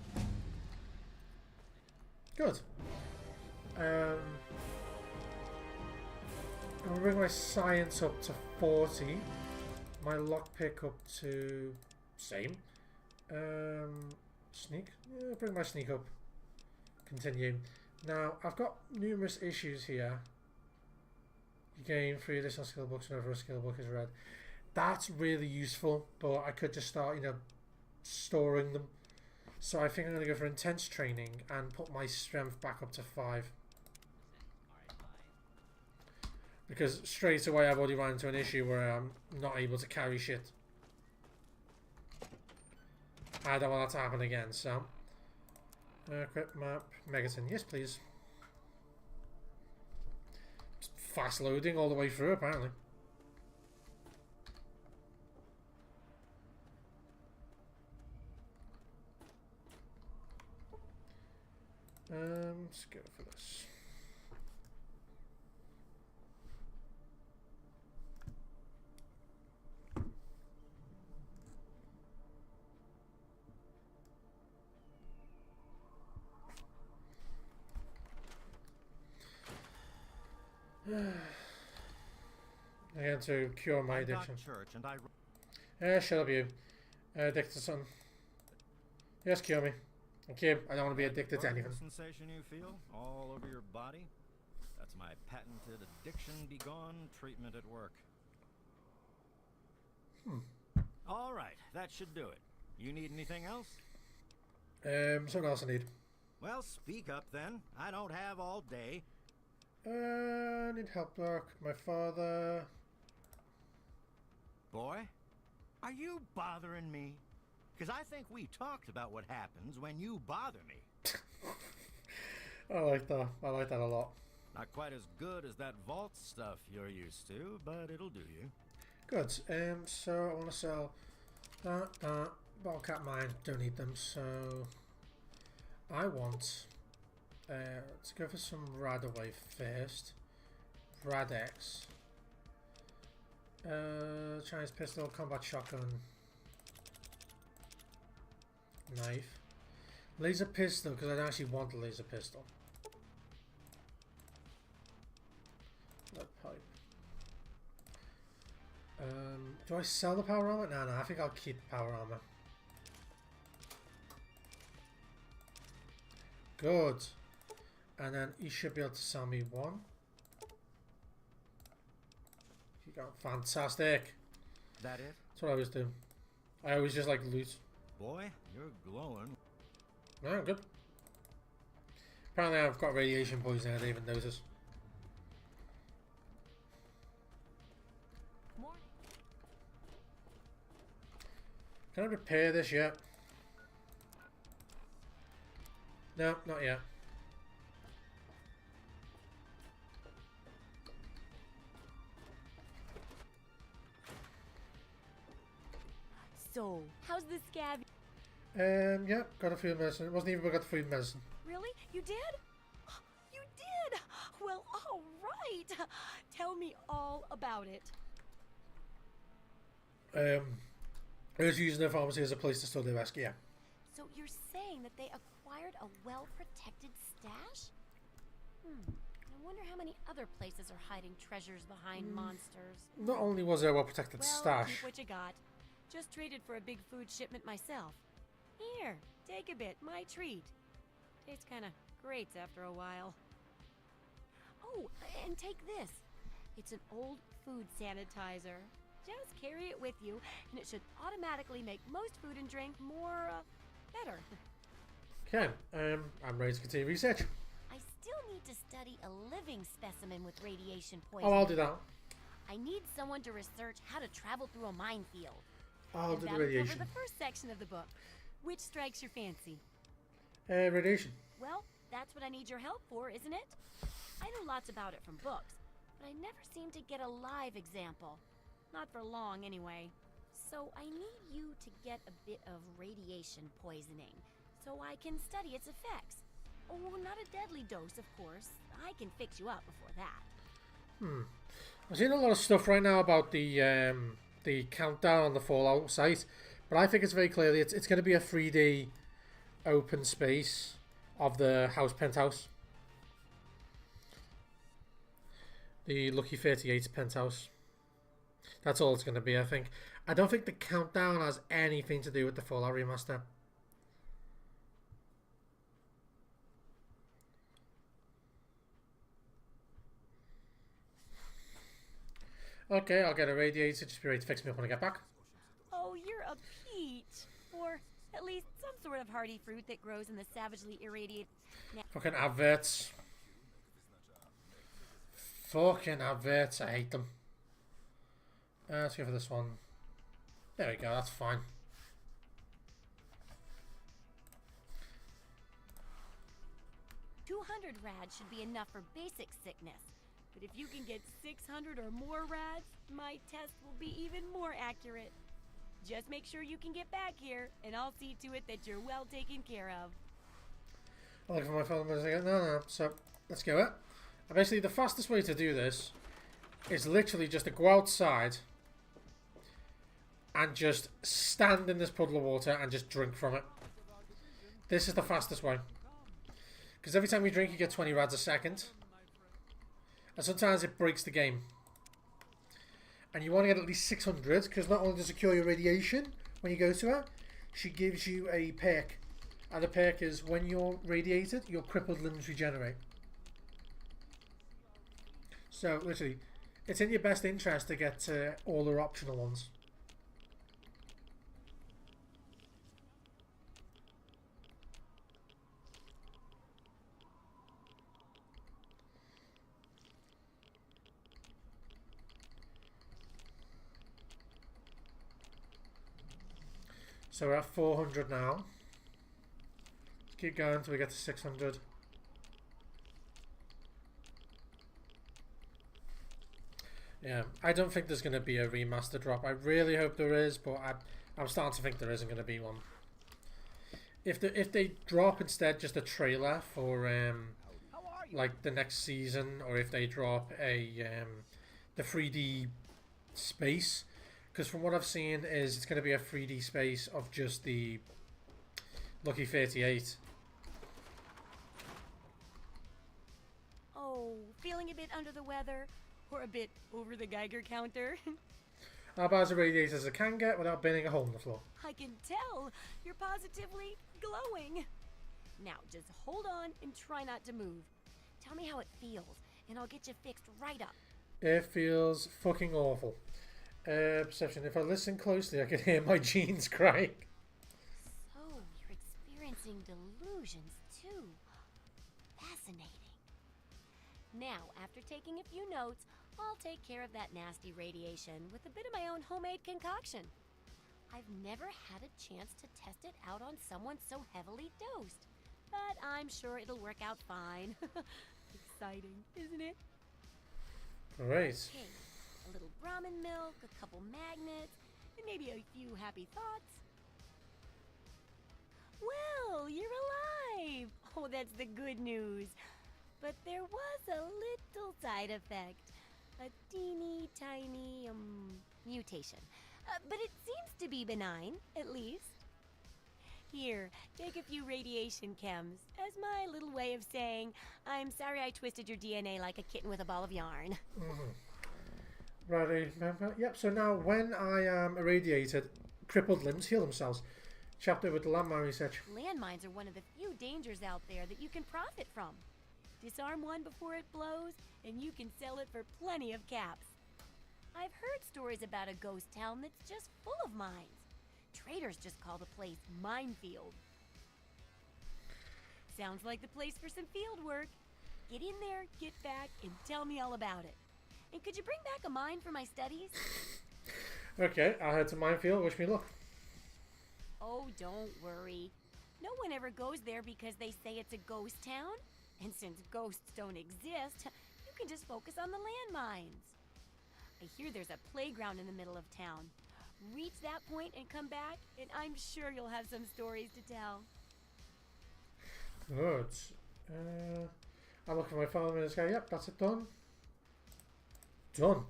A: Good. I'm gonna bring my science up to 40. My lockpick up to... Same. Sneak. Yeah, bring my sneak up. Continue. Now, I've got numerous issues here. You gain 3 additional skill books whenever a skill book is read. That's really useful, but I could just start, you know, storing them. So I think I'm going to go for intense training and put my strength back up to 5. Because straight away I've already run into an issue where I'm not able to carry shit. I don't want that to happen again, so... Equip map, Megaton, yes please. Fast loading all the way through, apparently. Let's go for this. Again, to cure my addiction. Shut up, you. Addicted to something. Yes, cure me. Thank you. I don't want to be addicted to anything.
E: Sensation you feel all over your body? That's my patented addiction be gone treatment at work. All right, that should do it. You need anything else?
A: Something else I need.
E: Well, speak up then. I don't have all day.
A: I need help, Doc. My father...
E: Boy, are you bothering me? Because I think we talked about what happens when you bother me.
A: I like that. I like that a lot.
E: Not quite as good as that vault stuff you're used to, but it'll do you.
A: Good. So I want to sell that, bottle cap mine. Don't need them. So I want to go for some Radaway first. Radex. Chinese pistol, combat shotgun, knife, laser pistol because I don't actually want a laser pistol. Lead pipe. Do I sell the power armor? No, I think I'll keep the power armor. Good. And then you should be able to sell me one. You go. Fantastic.
E: That it?
A: That's what I always do. I always just like loot.
E: Boy, you're glowing.
A: No, I'm good. Apparently I've got radiation poisoning, I didn't even notice. Can I repair this yet? No, not yet.
F: So, how's the scab?
A: Yeah, got a food medicine. It wasn't even got the food medicine.
F: Really? You did? You did? Well, all right. Tell me all about it.
A: I was using the pharmacy as a place to store the rescue. Yeah.
F: So you're saying that they acquired a well-protected stash? I wonder how many other places are hiding treasures behind monsters.
A: Not only was there a well-protected
F: Well,
A: stash.
F: keep what you got. Just traded for a big food shipment myself. Here, take a bit, my treat. Tastes kind of great after a while. Oh, and take this. It's an old food sanitizer. Just carry it with you, and it should automatically make most food and drink more, better.
A: Okay, I'm ready to continue research.
F: I still need to study a living specimen with radiation poisoning.
A: Oh, I'll do that.
F: I need someone to research how to travel through a minefield.
A: I'll do the
F: That'll
A: radiation.
F: cover the first section of the book. Which strikes your fancy?
A: Radiation.
F: Well, that's what I need your help for, isn't it? I know lots about it from books, but I never seem to get a live example. Not for long, anyway. So I need you to get a bit of radiation poisoning, so I can study its effects. Oh, not a deadly dose, of course. I can fix you up before that.
A: I'm seeing a lot of stuff right now about the countdown on the Fallout site, but I think it's very clearly it's going to be a 3D open space of the house penthouse. The Lucky 38's penthouse. That's all it's going to be, I think. I don't think the countdown has anything to do with the Fallout remaster. Okay, I'll get a radiator. Just be ready to fix me up when I get back.
F: Oh, you're a peach. Or at least some sort of hardy fruit that grows in the savagely irradiated...
A: Fucking adverts. Fucking adverts. I hate them. Let's go for this one. There we go, that's fine.
F: $200 rads should be enough for basic sickness. But if you can get 600 or more rads, my test will be even more accurate. Just make sure you can get back here, and I'll see to it that you're well taken care of.
A: I'm looking for my phone again. No. So, let's go it. Basically, the fastest way to do this is literally just to go outside and just stand in this puddle of water and just drink from it. This is the fastest way. Because every time you drink, you get 20 rads a second. And sometimes it breaks the game. And you want to get at least 600, because not only does it cure your radiation when you go to her, she gives you a perk. And the perk is when you're radiated, your crippled limbs regenerate. So, literally, it's in your best interest to get all the optional ones. So we're at 400 now. Let's keep going until we get to 600. Yeah, I don't think there's going to be a remaster drop. I really hope there is, but I'm starting to think there isn't going to be one. If they drop instead just a trailer for like the next season, or if they drop a the 3D space, because from what I've seen is it's going to be a 3D space of just the Lucky 38.
F: Oh, feeling a bit under the weather? Or a bit over the Geiger counter?
A: About as irradiated as I can get without burning a hole in the floor.
F: I can tell. You're positively glowing. Now, just hold on and try not to move. Tell me how it feels, and I'll get you fixed right up.
A: It feels fucking awful. Perception. If I listen closely, I can hear my jeans crying.
F: So, you're experiencing delusions, too. Fascinating. Now, after taking a few notes, I'll take care of that nasty radiation with a bit of my own homemade concoction. I've never had a chance to test it out on someone so heavily dosed, but I'm sure it'll work out fine. Exciting, isn't it?
A: Great.
F: Okay, a little Brahmin milk, a couple magnets, and maybe a few happy thoughts. Well, you're alive! Oh, that's the good news. But there was a little side effect. A teeny tiny, mutation. But it seems to be benign, at least. Here, take a few radiation chems as my little way of saying, I'm sorry I twisted your DNA like a kitten with a ball of yarn.
A: Right, remember? Yep, so now when I am irradiated, crippled limbs heal themselves. Chapter with the landmine research.
F: Landmines are one of the few dangers out there that you can profit from. Disarm one before it blows, and you can sell it for plenty of caps. I've heard stories about a ghost town that's just full of mines. Traders just call the place Minefield. Sounds like the place for some field work. Get in there, get back, and tell me all about it. And could you bring back a mine for my studies?
A: Okay, I'll head to Minefield. Wish me luck.
F: Oh, don't worry. No one ever goes there because they say it's a ghost town. And since ghosts don't exist, you can just focus on the landmines. I hear there's a playground in the middle of town. Reach that point and come back, and I'm sure you'll have some stories to tell.
A: Good. I'll look at my phone and go, yep, that's it, done. Done.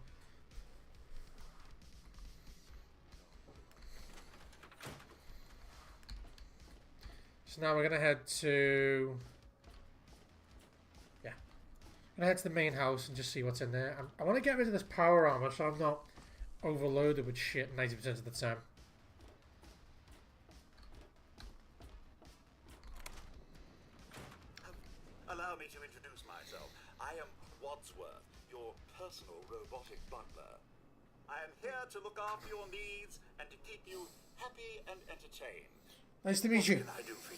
A: So now we're going to head to... I'm going to head to the main house and just see what's in there. I want to get rid of this power armor so I'm not overloaded with shit 90% of the time.
M: Allow me to introduce myself. I am Wadsworth, your personal robotic butler. I am here to look after your needs and to keep you happy and entertained.
A: Nice to meet you.
M: What can I do for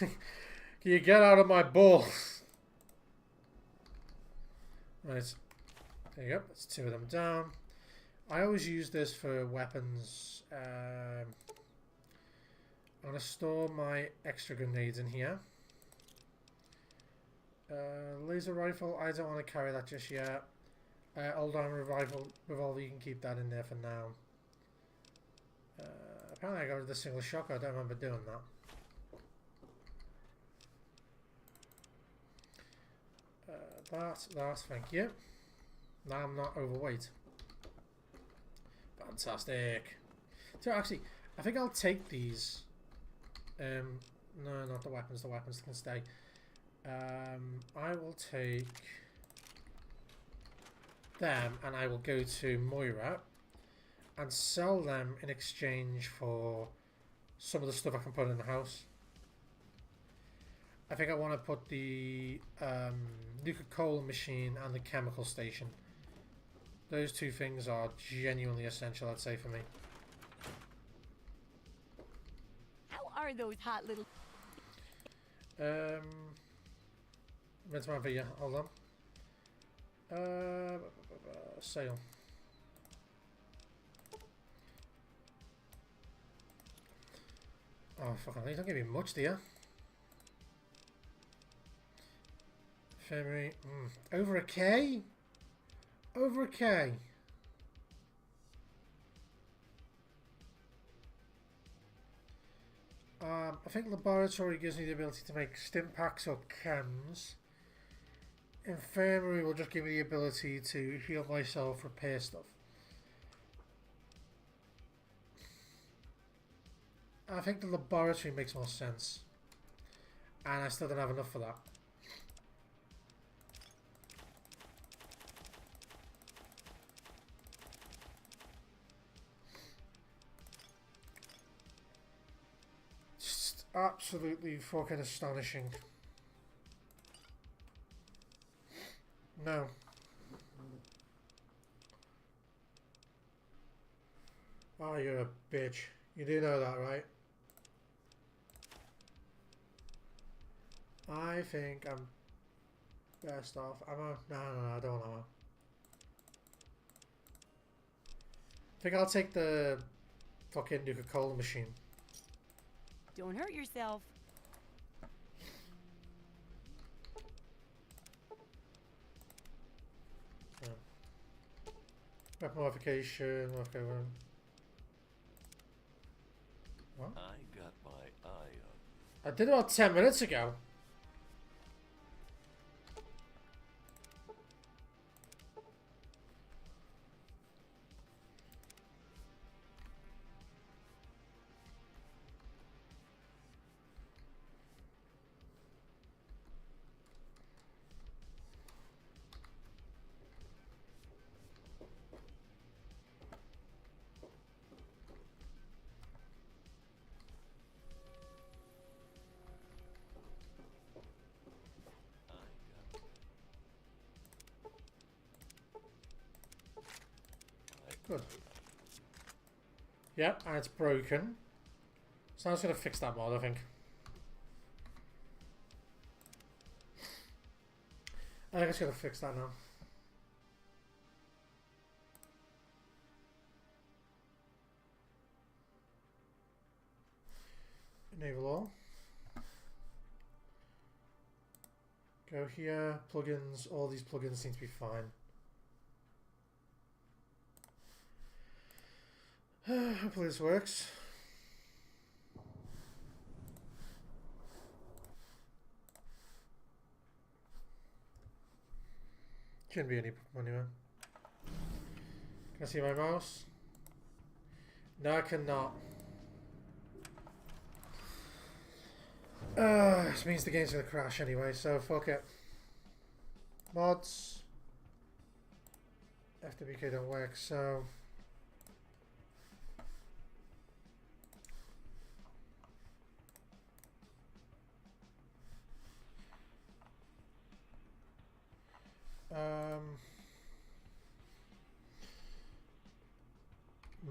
M: you?
A: Can you get out of my balls? Right, there you go, that's two of them down. I always use this for weapons. I'm going to store my extra grenades in here. Laser rifle, I don't want to carry that just yet. Old armor revolver, you can keep that in there for now. Apparently I got rid of the single shocker, I don't remember doing that. That, thank you. Now I'm not overweight. Fantastic. So actually, I think I'll take these. No, not the weapons. The weapons can stay. I will take them and I will go to Moira and sell them in exchange for some of the stuff I can put in the house. I think I want to put the Nuka-Cola machine and the chemical station. Those two things are genuinely essential, I'd say, for me.
F: How are those hot little...
A: Where's my video? Hold on. Sale. Oh, fucking hell, you don't give me much, do you? Infirmary. Over a K? Over a K. I think laboratory gives me the ability to make stim packs or chems. Infirmary will just give me the ability to heal myself, repair stuff. I think the laboratory makes more sense. And I still don't have enough for that. Just absolutely fucking astonishing. No. Oh, you're a bitch. You do know that, right? I think I'm best off. No, I don't want ammo. I think I'll take the fucking Nuka-Cola machine.
F: Don't hurt yourself.
A: Weapon modification, okay, well. What?
N: I got my eye on.
A: I did it about 10 minutes ago. Good. Yep, and it's broken. So I'm just going to fix that mod, I think. I think it's going to fix that now. Enable all. Go here, plugins, all these plugins seem to be fine. Hopefully this works. Shouldn't be any problem anyway. Can I see my mouse? No, I cannot. This means the game's gonna crash anyway, so fuck it. Mods. FWK don't work, so...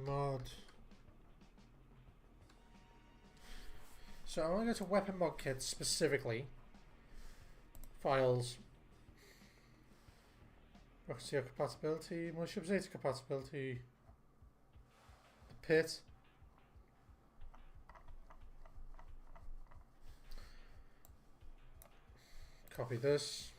A: mod. So I want to go to weapon mod kits specifically. Files. Rockseer compatibility, Motion Data compatibility. The pit. Copy this.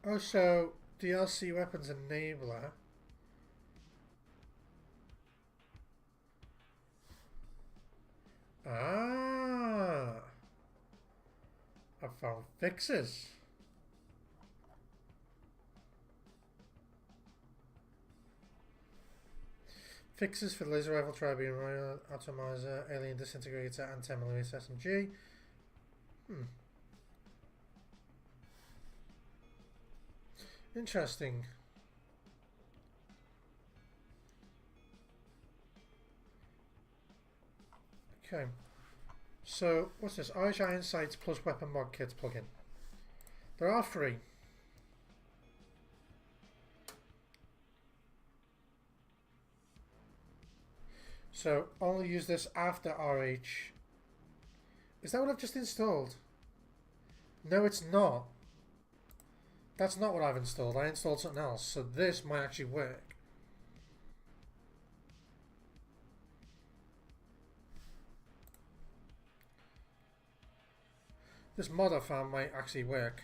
A: Also, DLC weapons enabler. Ah, I found fixes. Fixes for laser rifle, Tribune Royal, Atomizer, Alien Disintegrator, and 10mm SMG. Interesting. Okay. So, what's this? Irish Iron Sights plus Weapon Mod Kits plugin. There are 3. So, only use this after RH. Is that what I've just installed? No, it's not. That's not what I've installed. I installed something else, so this might actually work. This mod I found might actually work.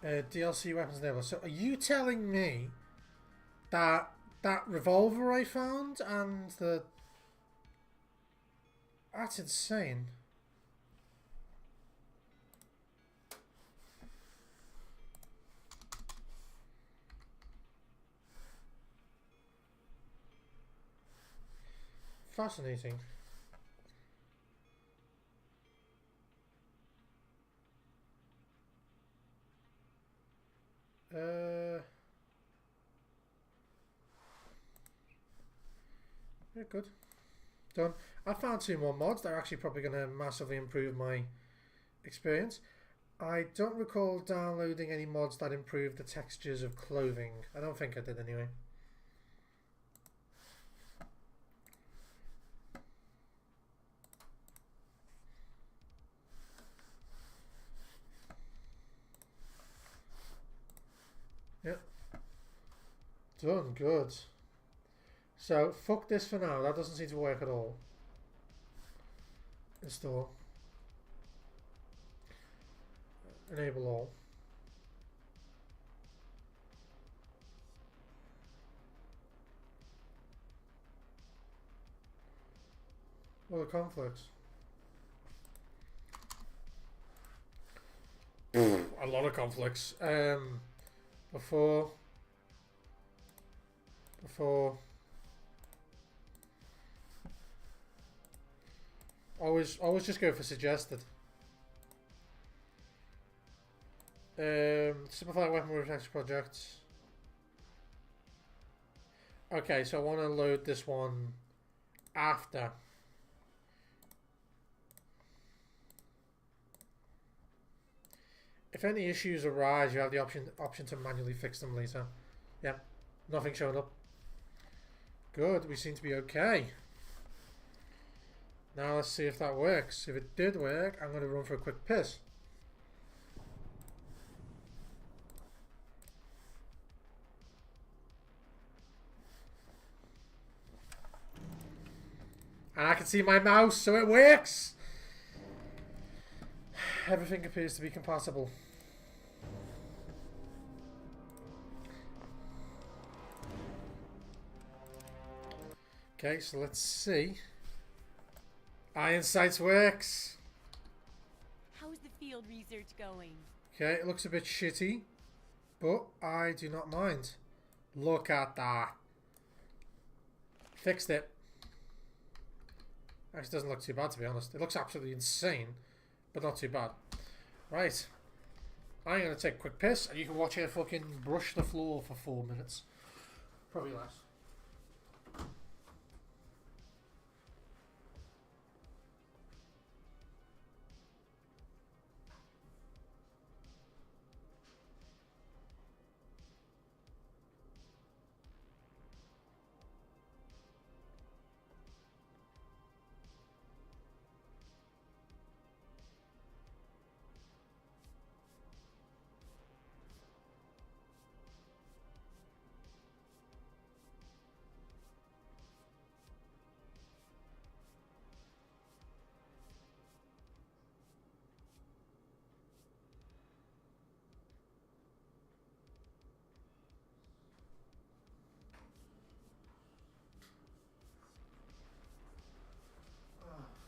A: DLC weapons enabled. So are you telling me that that revolver I found and the... That's insane. Fascinating. Yeah, good. Done. I found 2 more mods that are actually probably going to massively improve my experience. I don't recall downloading any mods that improve the textures of clothing. I don't think I did anyway. Yep. Done. Good. So, fuck this for now. That doesn't seem to work at all. Install. Enable all. What are the conflicts? A lot of conflicts. Before always just go for suggested. Simplify weapon protection projects. Okay, so I want to load this one after. If any issues arise, you have the option to manually fix them later. Yep, nothing showing up. Good, we seem to be okay. Now let's see if that works. If it did work, I'm going to run for a quick piss. And I can see my mouse, so it works! Everything appears to be compatible. Okay, so let's see. Iron Sights works.
F: How's the field research going?
A: Okay, it looks a bit shitty, but I do not mind. Look at that. Fixed it. Actually, doesn't look too bad, to be honest. It looks absolutely insane, but not too bad. Right. I'm going to take a quick piss, and you can watch her fucking brush the floor for 4 minutes. Probably less.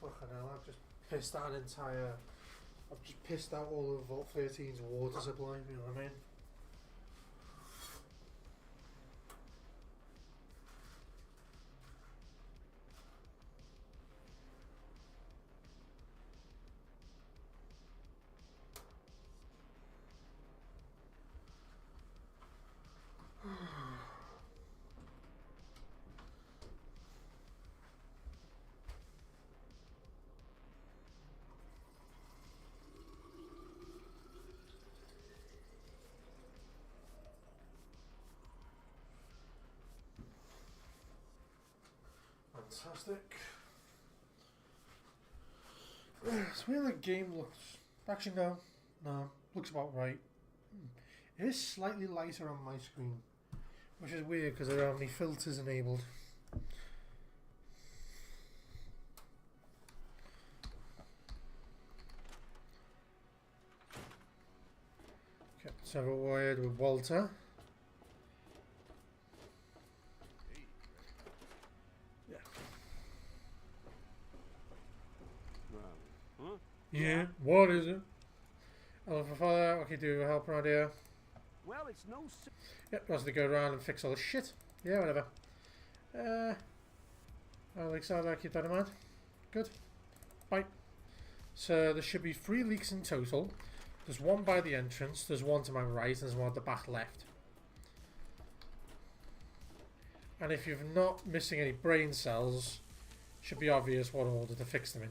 A: Fucking hell, I've just pissed out an entire... I've just pissed out all of Vault 13's water supply, you know what I mean? Fantastic. It's weird the game looks... Actually, no. No. Looks about right. It is slightly lighter on my screen, which is weird because I don't have any filters enabled. Okay, let's have a word with Walter. Yeah.
K: Huh?
A: Yeah, what is it? Oh, for father, what can you do to help around here?
K: Well, it's no.
A: Yep, wants to go around and fix all the shit. Yeah, whatever. I'll keep that in mind. Good. Bye. So there should be 3 leaks in total. There's one by the entrance, there's one to my right, and there's one at the back left. And if you're not missing any brain cells, it should be obvious what order to fix them in.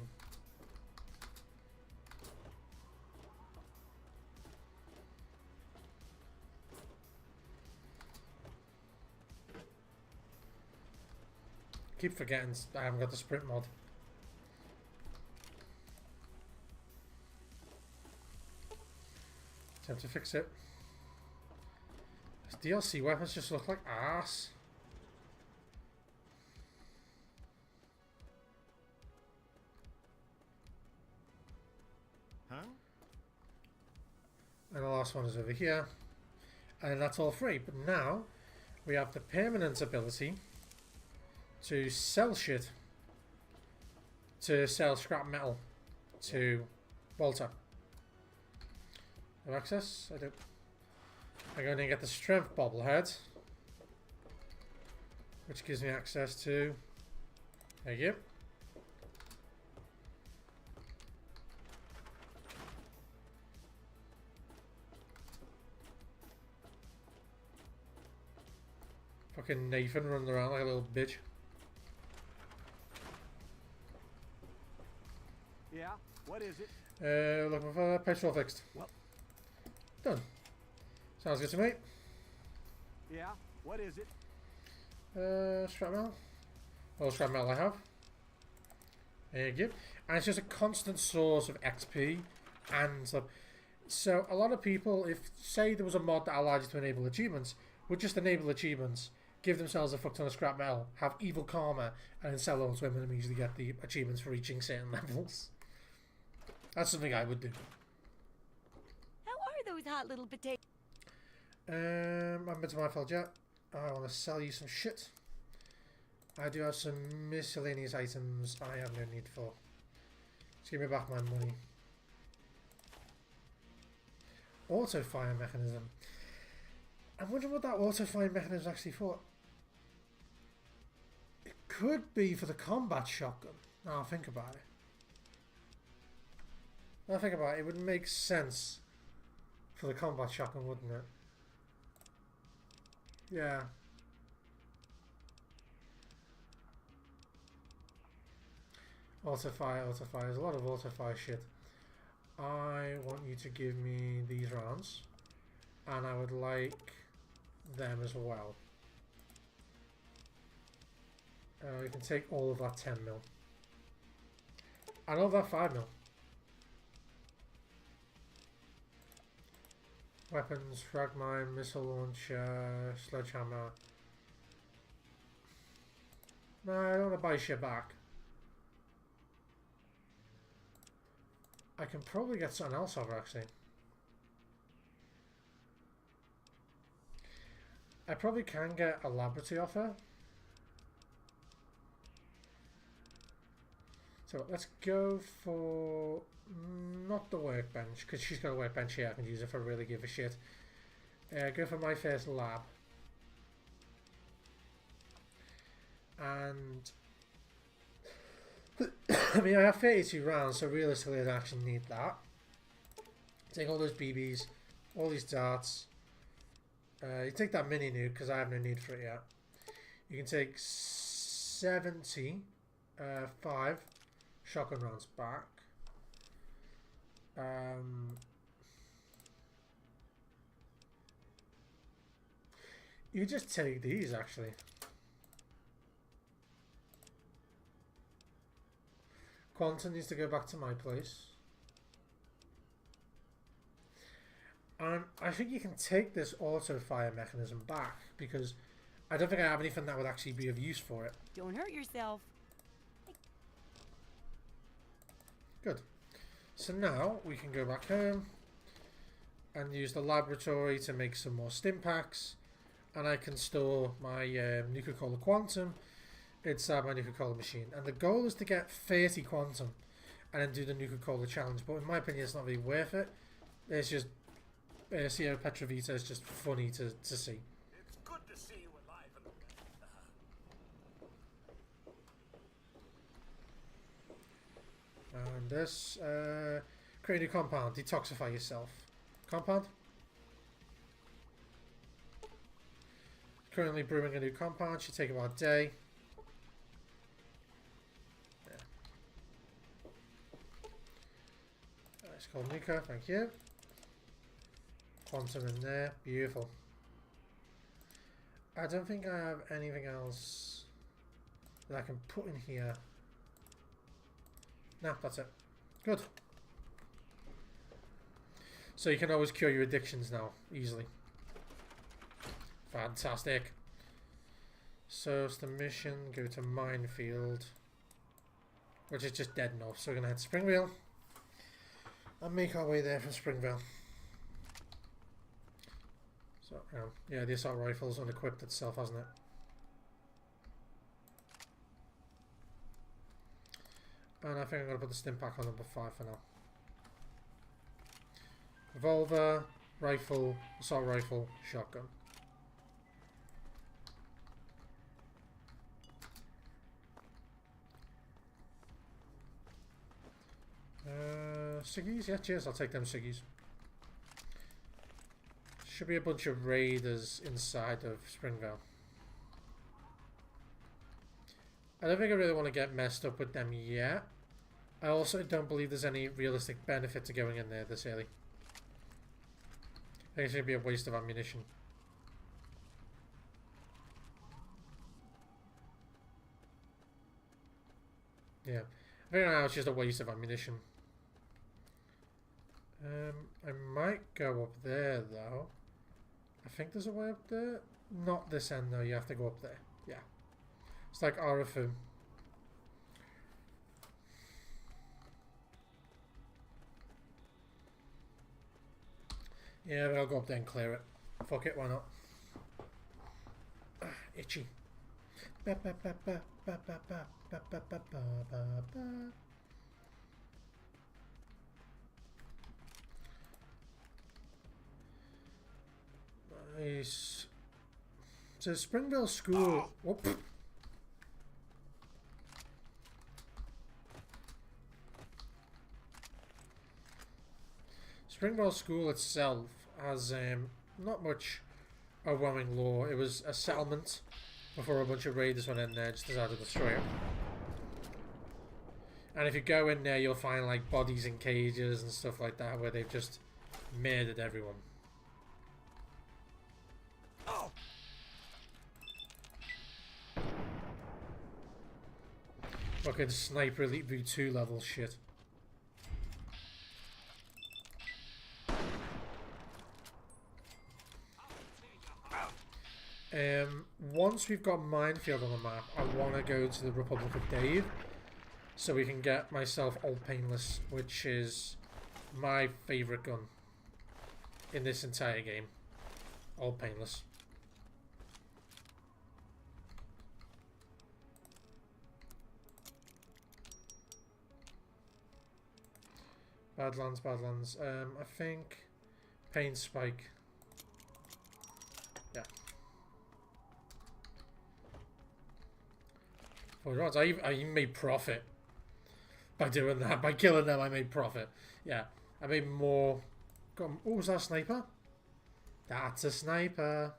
A: Keep forgetting I haven't got the sprint mod. Time to fix it. These DLC weapons just look like ass.
E: Huh?
A: And the last one is over here. And that's all free. But now we have the permanent ability to sell shit. To sell scrap metal to Walter. Have access? I do. I'm going to get the strength bobblehead, which gives me access to. There you go. Fucking Nathan running around like a little bitch.
K: Yeah, what is it?
A: Looking for petrol fixed.
K: Well,
A: done. Sounds good to me.
K: yeah, what is it?
A: Scrap metal. All scrap metal I have. There you go. And it's just a constant source of XP and stuff. So a lot of people, if say there was a mod that allowed you to enable achievements, would just enable achievements, give themselves a fuck ton of scrap metal, have evil karma, and then sell those to them and immediately get the achievements for reaching certain levels. That's something I would do.
F: How are those hot little potatoes?
A: I'm into my fault yet. I want to sell you some shit. I do have some miscellaneous items I have no need for. Just give me back my money. Auto fire mechanism. I wonder what that auto fire mechanism is actually for. It could be for the combat shotgun. Now I'll think about it. Now I think about it, it would make sense for the combat shotgun, wouldn't it? Yeah. Auto fire. There's a lot of auto fire shit. I want you to give me these rounds, and I would like them as well. You can take all of that 10 mil. And all of that 5 mil. Weapons, frag mine, missile launcher, sledgehammer. No, I don't want to buy shit back. I can probably get something else over actually. I probably can get a laboratory offer. So let's go for not the workbench, because she's got a workbench here. I can use it if I really give a shit. Go for my first lab. And I mean, I have 32 rounds, so realistically I don't actually need that. Take all those BBs, all these darts. You take that mini nuke, because I have no need for it yet. You can take 75 shotgun rounds back. You just take these actually. Quantum needs to go back to my place. I think you can take this auto fire mechanism back because I don't think I have anything that would actually be of use for it.
F: Don't hurt yourself.
A: Good. So now we can go back home and use the laboratory to make some more stim packs, and I can store my Nuka-Cola Quantum inside my Nuka-Cola machine. And the goal is to get 30 Quantum and then do the Nuka-Cola challenge, but in my opinion it's not really worth it. It's just Sierra Petrovita is just funny to see.
M: It's good to see you alive and
A: And this, create a new compound, detoxify yourself. Compound? Currently brewing a new compound, should take about a day. Yeah. It's called Nuka, thank you. Quantum in there, beautiful. I don't think I have anything else that I can put in here. Nah, that's it. Good. So you can always cure your addictions now, easily. Fantastic. So it's the mission, go to Minefield. Which is just dead north, so we're going to head to Springvale. And make our way there from Springvale. So, yeah, the assault rifle's unequipped itself, hasn't it? And I think I'm going to put the stim pack on number 5 for now. Revolver, rifle, assault rifle, shotgun. Ciggies? Yeah, cheers, I'll take them ciggies. Should be a bunch of raiders inside of Springvale. I don't think I really want to get messed up with them yet. I also don't believe there's any realistic benefit to going in there this early. I think it's going to be a waste of ammunition. Yeah, I think now it's just a waste of ammunition. I might go up there though. I think there's a way up there. Not this end though, you have to go up there. Yeah. It's like Arafum. Yeah, but I'll go up there and clear it. Fuck it, why not? Itchy. Ba ba ba ba ba ba ba ba ba ba ba ba. Nice. So Springvale School. Whoop. Springvale School itself has not much overwhelming lore. It was a settlement before a bunch of raiders went in there, just decided to destroy it. And if you go in there, you'll find like bodies in cages and stuff like that, where they've just murdered everyone. Fucking Sniper Elite V2 level shit. Once we've got Minefield on the map, I want to go to the Republic of Dave so we can get myself Old Painless, which is my favourite gun in this entire game. Old Painless. Badlands, Badlands. I think Pain Spike. Yeah. For rods, I even made profit by doing that. By killing them, I made profit. Yeah, I made more. Oh, was that a sniper? That's a sniper.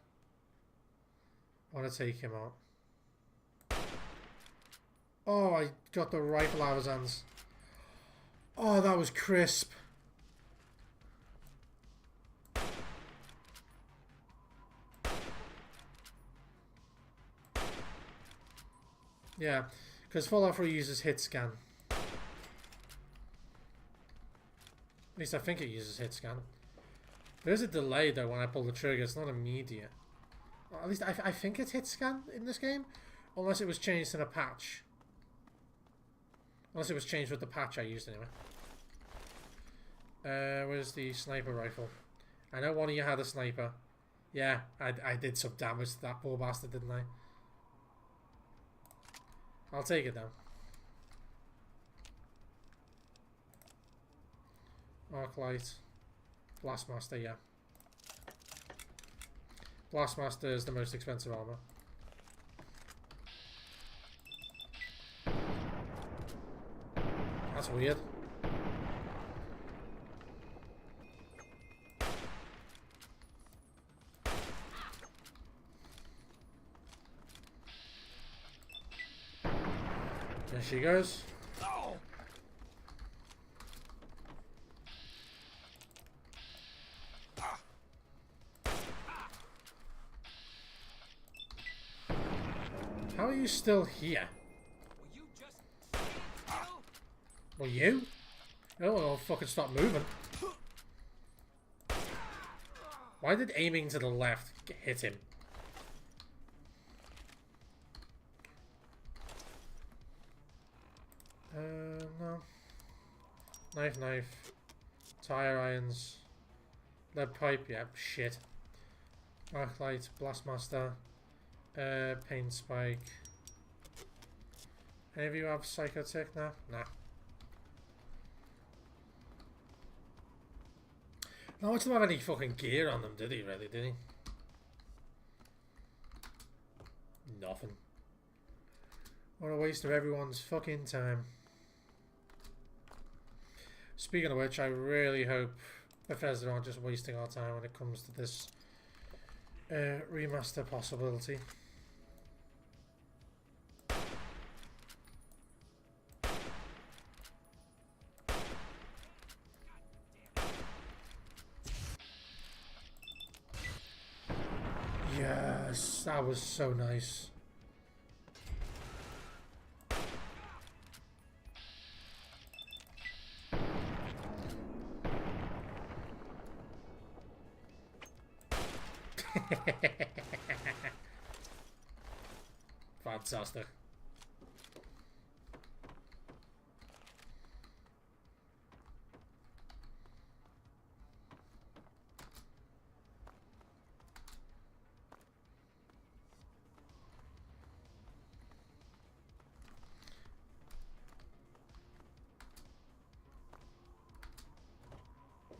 A: I want to take him out. Oh, I got the rifle out of his hands. Oh, that was crisp. Yeah, because Fallout 3 uses hit scan. At least I think it uses hit scan. There's a delay though when I pull the trigger. It's not immediate. Or at least I think it hit scan in this game, unless it was changed in a patch. Unless it was changed with the patch I used anyway. Where's the sniper rifle? I know one of you had a sniper. Yeah, I did some damage to that poor bastard, didn't I? I'll take it down. Arc light. Blastmaster, yeah. Blastmaster is the most expensive armor. That's weird. There she goes. How are you still here?
L: Will you just stand still?
A: Well, you? Oh, well, fucking stop moving. Why did aiming to the left hit him? No. Knife. Tire irons. Lead pipe, yeah, shit. Arc light, blastmaster. Pain spike. Any of you have psychotic? Nah? Nah. Not much of them have any fucking gear on them, did he really, did he? Nothing. What a waste of everyone's fucking time. Speaking of which, I really hope Bethesda aren't just wasting our time when it comes to this remaster possibility. Yes, that was so nice. Fantastic.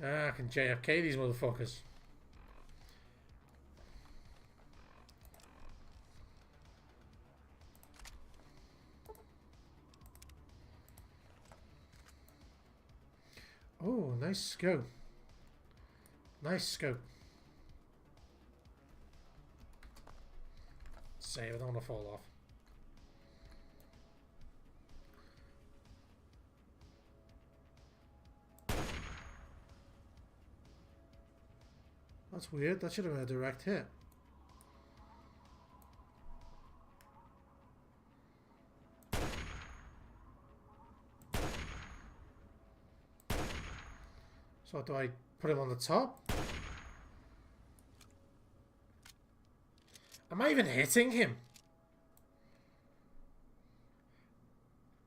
A: Ah, I can JFK these motherfuckers. Oh, nice scope. Nice scope. Save, I don't want to fall off. That's weird, that should have been a direct hit. So do I put him on the top? Am I even hitting him?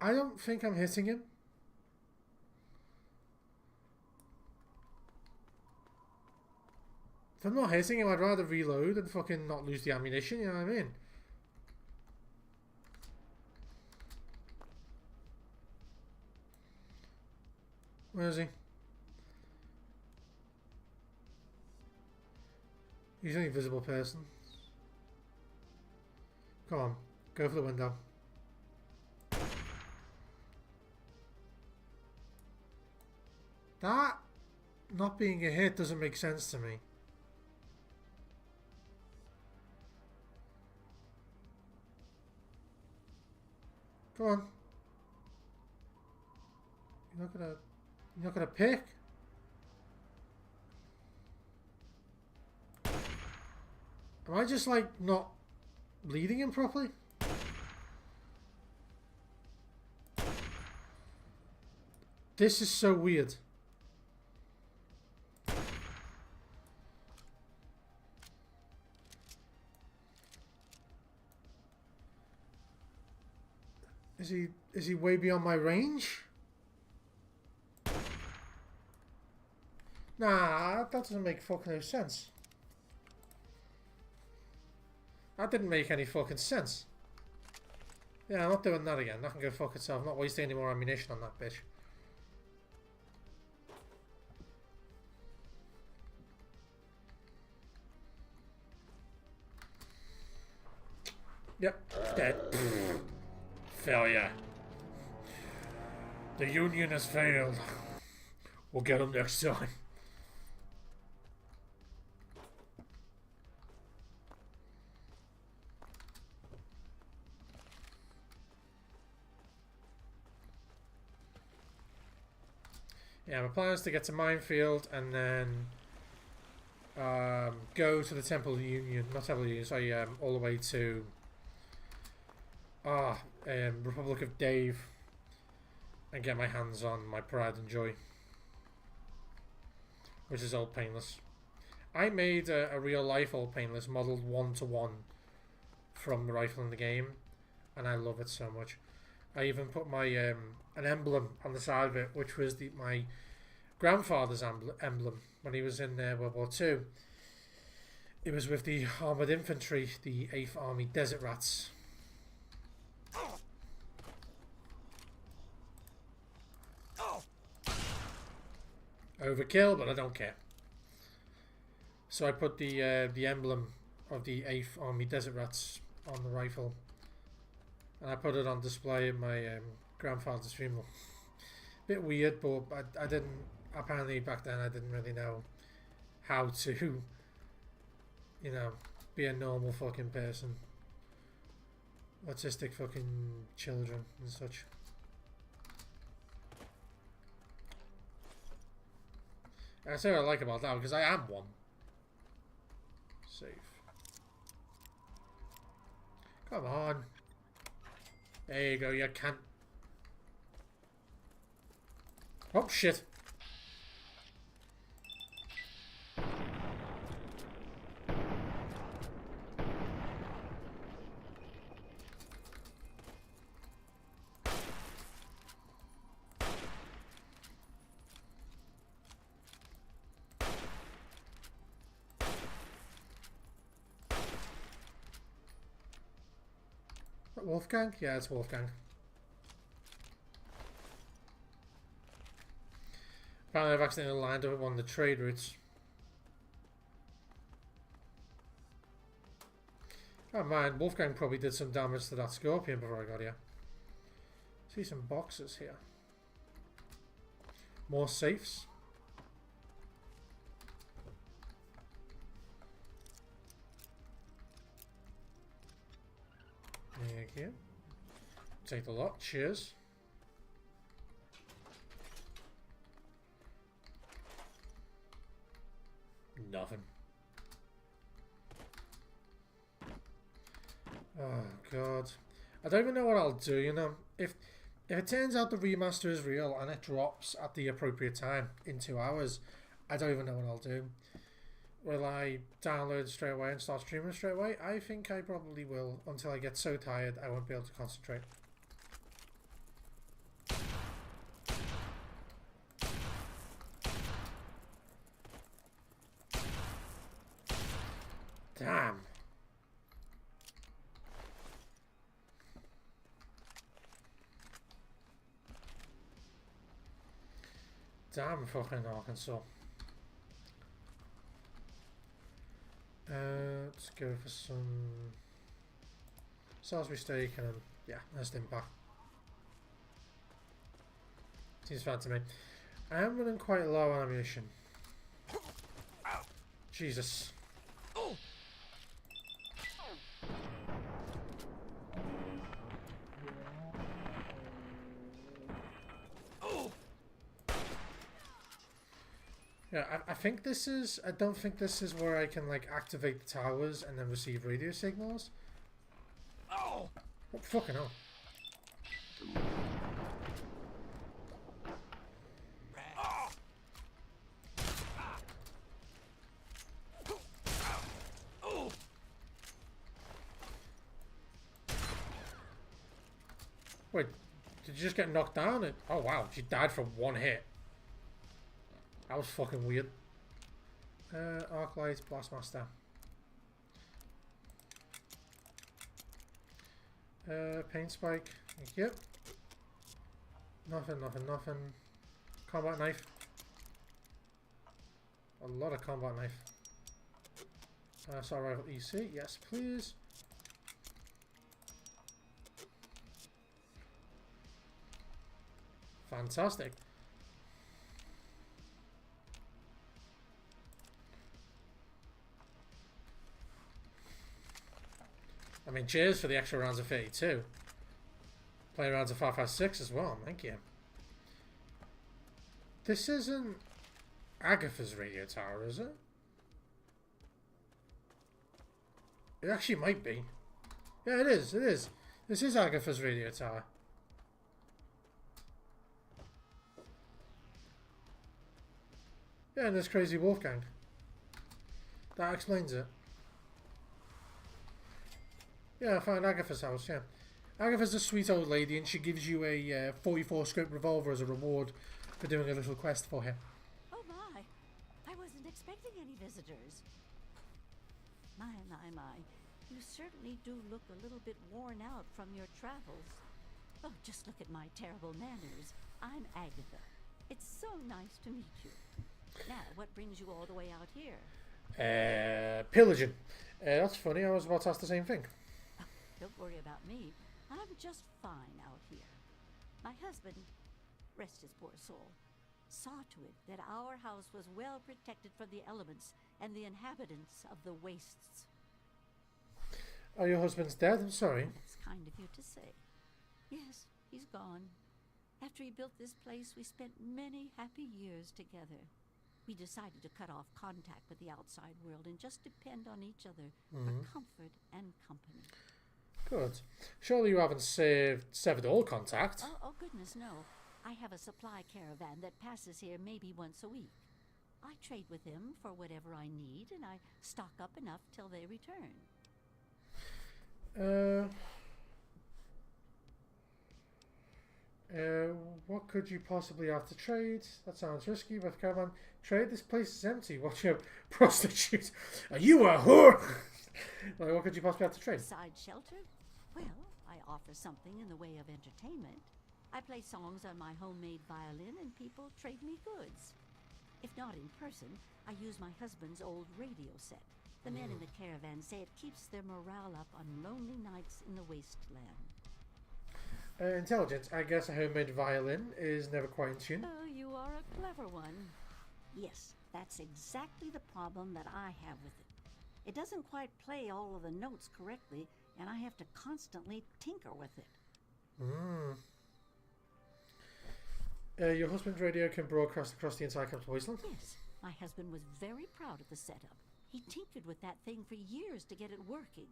A: I don't think I'm hitting him. If I'm not hitting him, I'd rather reload and fucking not lose the ammunition, you know what I mean? Where is he? He's an invisible person. Come on, go for the window. That not being a hit doesn't make sense to me. Come on. You're not gonna pick? Am I just like not leading him properly? This is so weird. Is he way beyond my range? Nah, that doesn't make fucking no sense. That didn't make any fucking sense. Yeah, I'm not doing that again. That can go fuck itself. I'm not wasting any more ammunition on that bitch. Yep, dead. Failure. The Union has failed. We'll get them next time. Yeah, my plan is to get to Minefield and then go to the Temple of the Union, not Temple of the Union, sorry, all the way to Republic of Dave and get my hands on my Pride and Joy, which is Old Painless. I made a real life Old Painless modelled 1-to-1 from the rifle in the game, and I love it so much. I even put my an emblem on the side of it, which was my grandfather's emblem when he was in World War II. It was with the Armoured Infantry, the 8th Army Desert Rats. Overkill, but I don't care. So I put the emblem of the 8th Army Desert Rats on the rifle, and I put it on display in my grandfather's funeral. Bit weird, but I didn't. Apparently, back then I didn't really know how to, you know, be a normal fucking person. Autistic fucking children and such. I say what I like about that because I am one. Safe. Come on. There you go, you can't. Oh shit. Wolfgang? Yeah, it's Wolfgang. Apparently I've accidentally lined up one of the trade routes. Oh man, Wolfgang probably did some damage to that scorpion before I got here. See some boxes here. More safes. Thank you. Take the lot. Cheers. Nothing. Oh god. I don't even know what I'll do, you know. If it turns out the remaster is real and it drops at the appropriate time in 2 hours, I don't even know what I'll do. Will I download it straight away and start streaming straight away? I think I probably will, until I get so tired I won't be able to concentrate. Damn. Damn fucking Arkansas. Let's go for some Salisbury steak and yeah, nice impact. Seems fine to me. I am running quite low on ammunition. Jesus. Yeah, I think this is. I don't think this is where I can like activate the towers and then receive radio signals. Oh, fucking hell! Wait, did you just get knocked down? Oh wow, she died from one hit. That was fucking weird. Arc light, blastmaster. Paint spike. Thank you. Nothing. Combat knife. A lot of combat knife. Assault rifle EC. Yes, please. Fantastic. I mean, cheers for the extra rounds of 32. Play rounds of 556 as well, thank you. This isn't Agatha's radio tower, is it? It actually might be. Yeah, it is, This is Agatha's radio tower. Yeah, and there's Crazy Wolfgang. That explains it. Yeah, I found Agatha's house, yeah. Agatha's a sweet old lady and she gives you a 44 scope revolver as a reward for doing a little quest for her.
O: Oh my, I wasn't expecting any visitors. My. You certainly do look a little bit worn out from your travels. Oh, just look at my terrible manners. I'm Agatha. It's so nice to meet you. Now, what brings you all the way out here?
A: Pillaging. That's funny, I was about to ask the same thing.
O: Oh, don't worry about me. I'm just fine out here. My husband, rest his poor soul, saw to it that our house was well protected from the elements and the inhabitants of the wastes.
A: Oh, your husband's dead? I'm sorry.
O: That's kind of you to say. Yes, he's gone. After he built this place, we spent many happy years together. We decided to cut off contact with the outside world and just depend on each other for comfort and company.
A: Good. Surely you haven't severed all contact.
O: Oh, goodness, no. I have a supply caravan that passes here maybe once a week. I trade with them for whatever I need, and I stock up enough till they return.
A: What could you possibly have to trade? That sounds risky, but come on. Trade, this place is empty. Watch your prostitute. Are you a whore? Like, what could you possibly have to trade?
O: Besides shelter? Well, I offer something in the way of entertainment. I play songs on my homemade violin and people trade me goods. If not in person, I use my husband's old radio set. The men in the caravan say it keeps their morale up on lonely nights in the wasteland.
A: Intelligence. I guess a homemade violin is never quite in tune.
O: Oh, you are a clever one. Yes, that's exactly the problem that I have with it. It doesn't quite play all of the notes correctly, and I have to constantly tinker with it.
A: Your husband's radio can broadcast across the entire capital wasteland?
O: Yes, my husband was very proud of the setup. He tinkered with that thing for years to get it working.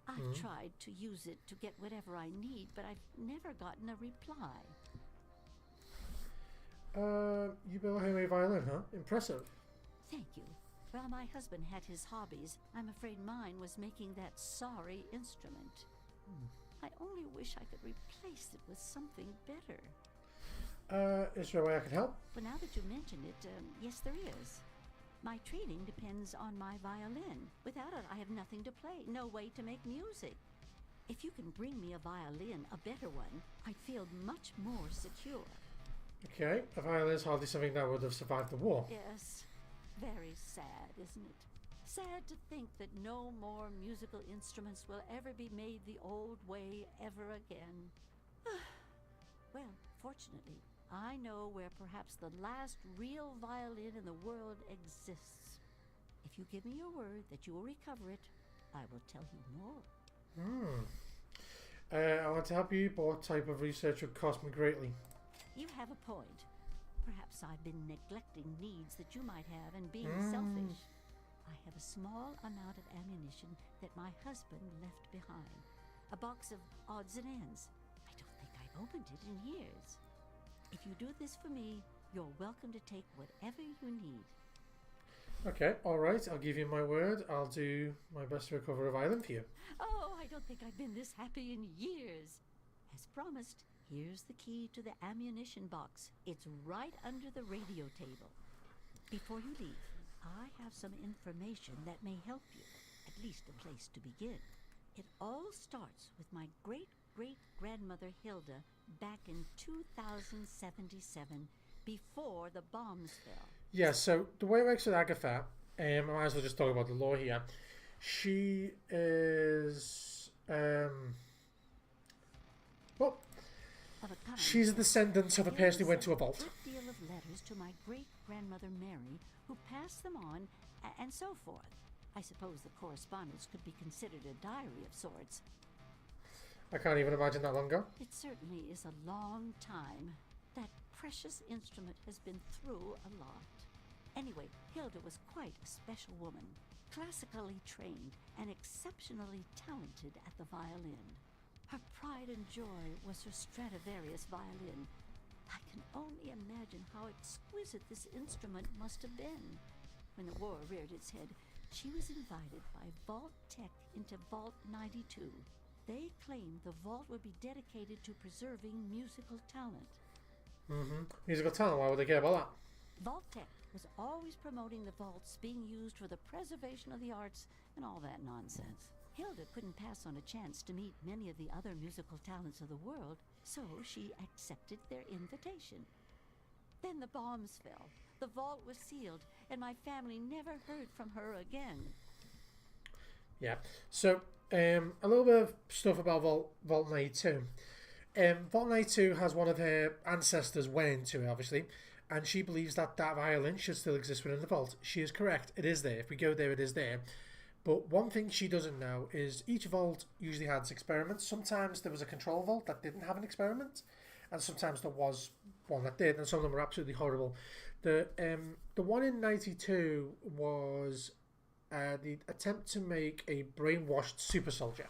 O: I've tried to use it to get whatever I need, but I've never gotten a reply.
A: You built a homemade violin, huh? Impressive.
O: Thank you. Well, my husband had his hobbies. I'm afraid mine was making that sorry instrument. I only wish I could replace it with something better.
A: Is there a way I can help?
O: But now that you mention it, yes there is. My trading depends on my violin. Without it, I have nothing to play, no way to make music. If you can bring me a violin, a better one, I'd feel much more secure.
A: Okay, a violin is hardly something that would have survived the war.
O: Yes, very sad, isn't it? Sad to think that no more musical instruments will ever be made the old way ever again. Well, fortunately, I know where perhaps the last real violin in the world exists. If you give me your word that you will recover it, I will tell you more.
A: I want to help you, but what type of research would cost me greatly?
O: You have a point. Perhaps I've been neglecting needs that you might have and being selfish. I have a small amount of ammunition that my husband left behind. A box of odds and ends. I don't think I've opened it in years. If you do this for me, you're welcome to take whatever you need.
A: Okay, alright, I'll give you my word. I'll do my best to recover a violin for you.
O: Oh, I don't think I've been this happy in years. As promised, here's the key to the ammunition box. It's right under the radio table. Before you leave, I have some information that may help you, at least a place to begin. It all starts with my great-great-grandmother Hilda back in 2077, before the bombs fell.
A: Yeah, so the way it works with Agatha, I might as well just talk about the law here. She is, well, she's a descendant of a person who went to a vault.
O: A good deal of letters to my great-grandmother Mary, who passed them on, and so forth. I suppose the correspondence could be considered a diary of sorts.
A: I can't even imagine that long ago.
O: It certainly is a long time. That precious instrument has been through a lot. Anyway, Hilda was quite a special woman, classically trained and exceptionally talented at the violin. Her pride and joy was her Stradivarius violin. I can only imagine how exquisite this instrument must have been. When the war reared its head, she was invited by Vault Tech into Vault 92. They claimed the vault would be dedicated to preserving musical talent.
A: Musical talent, why would they care about that?
O: Vault Tech was always promoting the vaults being used for the preservation of the arts and all that nonsense. Hilda couldn't pass on a chance to meet many of the other musical talents of the world, so she accepted their invitation. Then the bombs fell, the vault was sealed, and my family never heard from her again.
A: Yeah, so a little bit of stuff about Vault 92. Vault 92 has one of her ancestors went into it, obviously, and she believes that that violin should still exist within the vault. She is correct, it is there. If we go there, it is there. But one thing she doesn't know is each vault usually has experiments. Sometimes there was a control vault that didn't have an experiment, and sometimes there was one that did, and some of them were absolutely horrible. The one in 92 was the attempt to make a brainwashed super soldier.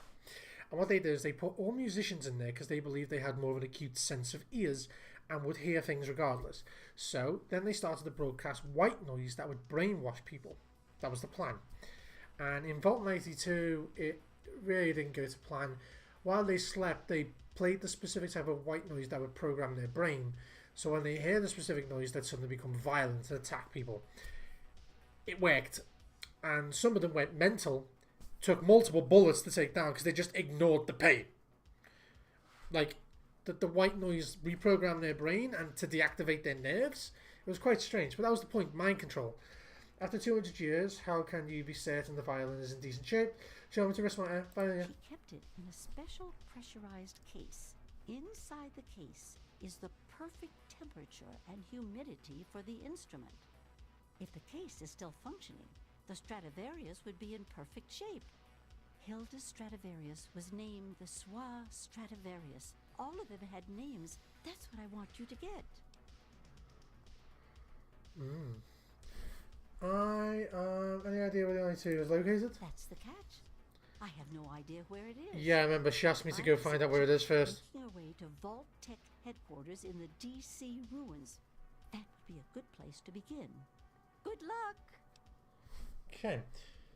A: And what they did is they put all musicians in there because they believed they had more of an acute sense of ears and would hear things regardless. So then they started to broadcast white noise that would brainwash people. That was the plan. And in Vault 92, it really didn't go to plan. While they slept, they played the specific type of white noise that would program their brain. So when they hear the specific noise, they'd suddenly become violent and attack people. It worked. And some of them went mental, took multiple bullets to take down because they just ignored the pain. Like, the white noise reprogrammed their brain and to deactivate their nerves. It was quite strange, but that was the point, mind control. After 200 years, how can you be certain the violin is in decent shape? Show me to rest my violin.
O: She kept it in a special pressurized case. Inside the case is the perfect temperature and humidity for the instrument. If the case is still functioning, the Stradivarius would be in perfect shape. Hilda's Stradivarius was named the Swa Stradivarius. All of them had names. That's what I want you to get.
A: Any idea where the 92 is located?
O: That's the catch. I have no idea where it is.
A: Yeah, I remember she asked me to go find out where it is first.
O: Making our way to Vault Tech headquarters in the DC ruins. That would be a good place to begin. Good luck!
A: Okay,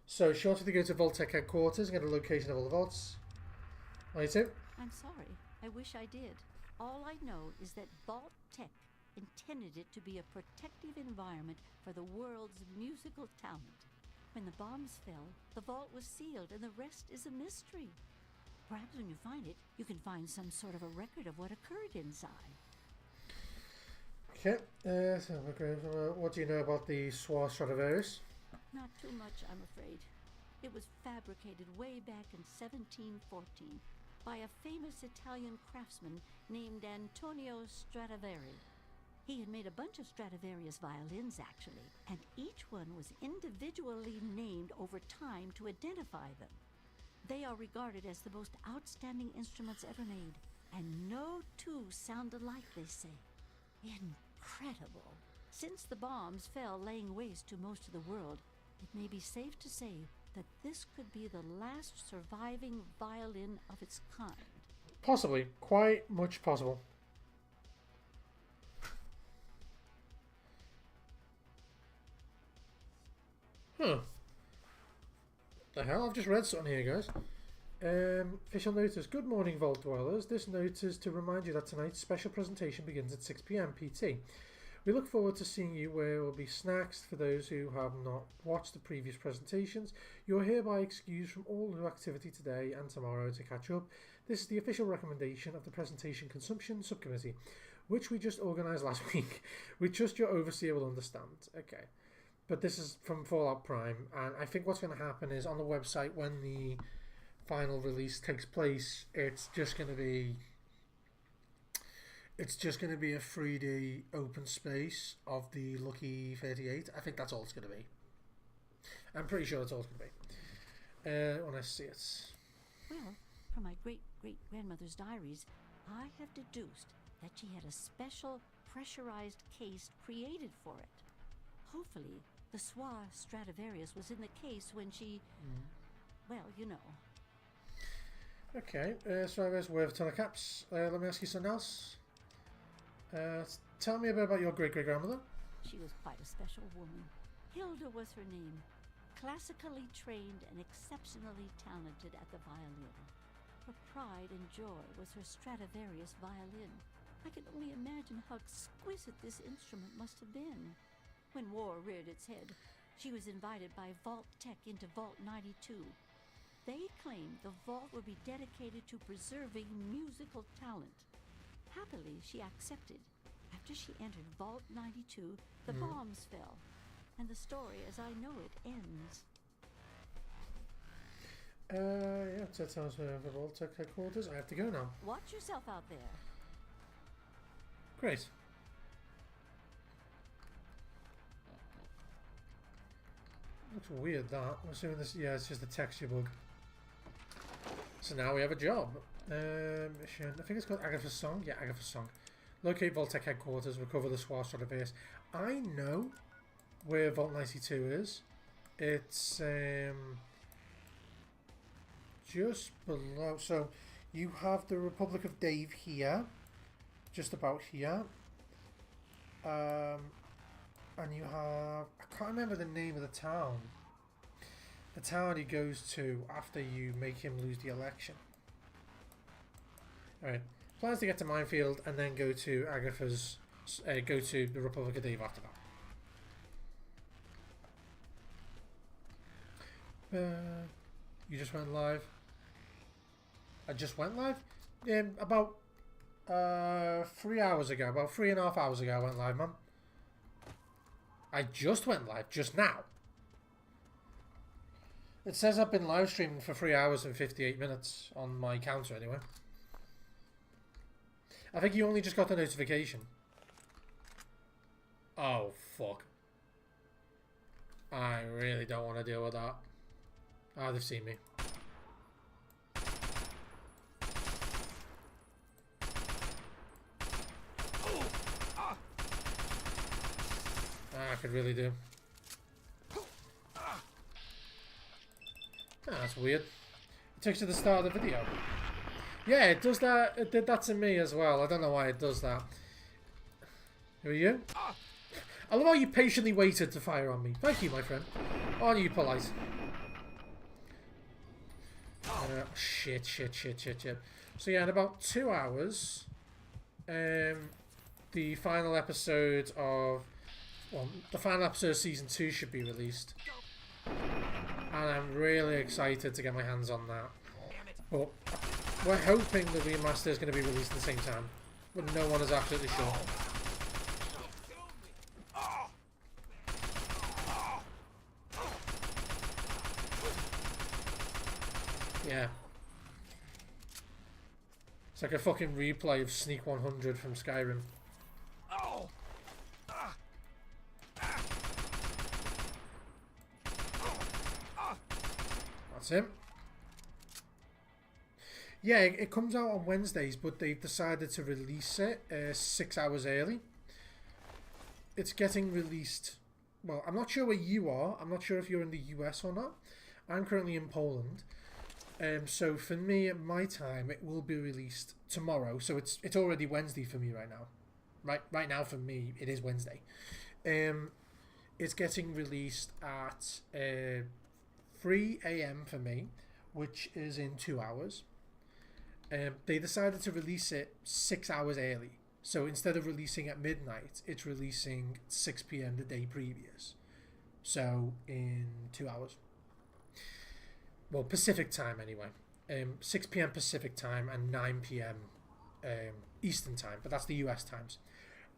A: so she wants me to go to Vault Tech headquarters and get a location of all the vaults. 92?
O: I'm sorry. I wish I did. All I know is that Vault Tech intended it to be a protective environment for the world's musical talent. When the bombs fell, the vault was sealed and the rest is a mystery. Perhaps when you find it, you can find some sort of a record of what occurred inside.
A: Okay, what do you know about the Swa Stradivarius?
O: Not too much, I'm afraid. It was fabricated way back in 1714 by a famous Italian craftsman named Antonio Stradivari. He had made a bunch of Stradivarius violins, actually, and each one was individually named over time to identify them. They are regarded as the most outstanding instruments ever made, and no two sound alike, they say. Incredible. Since the bombs fell laying waste to most of the world, it may be safe to say that this could be the last surviving violin of its kind.
A: Possibly. Quite much possible. The hell? I've just read something here, guys. Official notice. Good morning, Vault Dwellers. This note is to remind you that tonight's special presentation begins at 6 p.m. PT. We look forward to seeing you where there will be snacks for those who have not watched the previous presentations. You are hereby excused from all new activity today and tomorrow to catch up. This is the official recommendation of the Presentation Consumption Subcommittee, which we just organised last week. We trust your overseer will understand. Okay. But this is from Fallout Prime, and I think what's going to happen is on the website when the final release takes place, it's just going to be a 3D open space of the Lucky 38. I think that's all it's going to be. I'm pretty sure that's all it's going to be. When I see it.
O: Well, from my great-great-grandmother's diaries, I have deduced that she had a special pressurized case created for it. Hopefully, the Soir Stradivarius was in the case when she... Well, you know.
A: Okay, Stradivarius with telecaps. Let me ask you something else. Tell me a bit about your great-great-grandmother.
O: She was quite a special woman. Hilda was her name. Classically trained and exceptionally talented at the violin. Her pride and joy was her Stradivarius violin. I can only imagine how exquisite this instrument must have been. When war reared its head, she was invited by Vault Tech into Vault 92. They claimed the vault would be dedicated to preserving musical talent. Happily, she accepted. After she entered Vault 92, the bombs fell, and the story as I know it ends.
A: Yeah, that sounds for Vault Tech headquarters. I have to go now.
O: Watch yourself out there.
A: Great. Looks weird, that. I'm assuming this... Yeah, it's just a texture bug. So now we have a job. Mission... I think it's called Agatha's Song. Yeah, Agatha's Song. Locate Vault-Tec headquarters. Recover the Soir Stradivarius. I know where Vault 92 is. It's... just below. So, you have the Republic of Dave here. Just about here. And you have... I can't remember the name of the town. The town he goes to after you make him lose the election. Alright. Plans to get to Minefield and then go to Agatha's... go to the Republic of Dave after that. You just went live. I just went live? About 3 hours ago. About 3.5 hours ago I went live, man. I just went live, just now. It says I've been live streaming for 3 hours and 58 minutes on my counter anyway. I think you only just got the notification. Oh, fuck. I really don't want to deal with that. Ah, they've seen me. I could really do. Oh, that's weird. It takes you to the start of the video. Yeah, it does that. It did that to me as well. I don't know why it does that. Who are you? I love how you patiently waited to fire on me. Thank you, my friend. Aren't you polite? Shit. So yeah, in about 2 hours, the final episode of... Well, the final episode of Season 2 should be released. And I'm really excited to get my hands on that. But we're hoping the remaster is going to be released at the same time. But no one is absolutely sure. Yeah. It's like a fucking replay of Sneak 100 from Skyrim. That's him. Yeah, it comes out on Wednesdays, but they've decided to release it 6 hours early. It's getting released... Well, I'm not sure where you are. I'm not sure if you're in the US or not. I'm currently in Poland. So for me, at my time, it will be released tomorrow. So it's already Wednesday for me right now. Right now for me, it is Wednesday. It's getting released at 3 AM for me, which is in 2 hours. They decided to release it 6 hours early. So instead of releasing at midnight, it's releasing 6 p.m. the day previous. So in 2 hours. Well, Pacific time anyway. 6 p.m. Pacific time and 9 p.m. Eastern time, but that's the US times.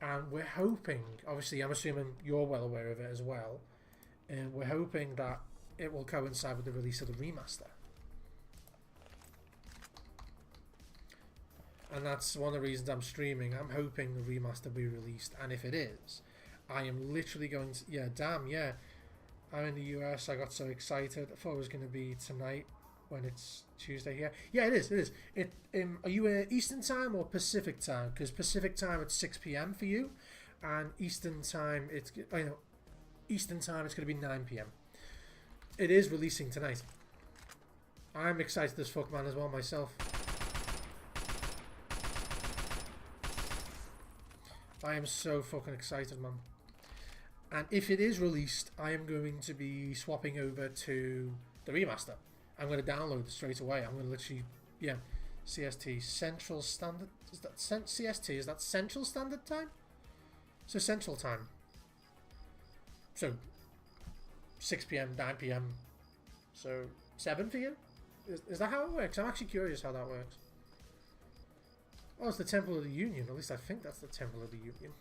A: And we're hoping, obviously I'm assuming you're well aware of it as well, and we're hoping that it will coincide with the release of the remaster. And that's one of the reasons I'm streaming. I'm hoping the remaster will be released, and if it is, I am literally going to... Yeah, damn, yeah. I'm in the US, I got so excited. I thought it was going to be tonight when it's Tuesday here. Yeah, it is. Are you Eastern time or Pacific time? Because Pacific time it's 6 p.m. for you, and Eastern time it's Eastern time it's going to be 9 p.m. It is releasing tonight. I'm excited as fuck, man, as well myself. I am so fucking excited, man. And if it is released, I am going to be swapping over to the remaster. I'm going to download it straight away. I'm going to literally, yeah, CST, Central Standard, is that CST, is that Central Standard Time? So Central Time. So 6 p.m, 9 p.m, so 7 for you? Is that how it works? I'm actually curious how that works. Oh, it's the Temple of the Union. At least I think that's the Temple of the Union.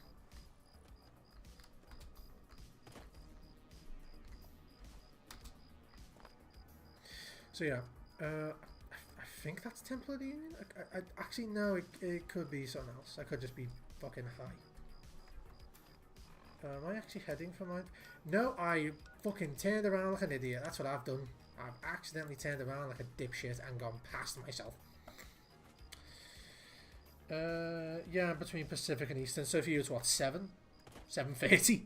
A: So yeah, I think that's Temple of the Union. I actually no, it could be something else. I could just be fucking high. Am I actually heading for mine? No, I fucking turned around like an idiot. That's what I've done. I've accidentally turned around like a dipshit and gone past myself. Yeah, between Pacific and Eastern. So for you it's what, 7:30?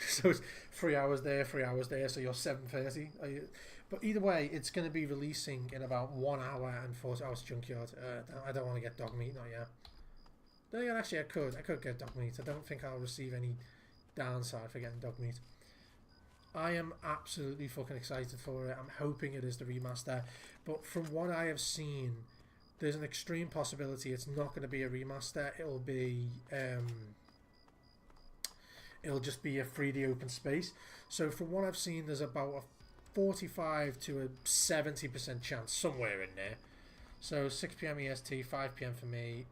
A: So it's 3 hours there, 3 hours there, so you're 7:30. But either way, it's going to be releasing in about 1 hour and 40 hours. Junkyard. I don't want to get dog meat, not yet. Then again, actually I could get dog meat. I don't think I'll receive any downside for getting dog meat. I am absolutely fucking excited for it. I'm hoping it is the remaster, but from what I have seen, there's an extreme possibility it's not going to be a remaster. It'll be it'll just be a 3D open space. So from what I've seen, there's about a 45 to a 70% chance somewhere in there. So 6 p.m. EST, 5 p.m. for me.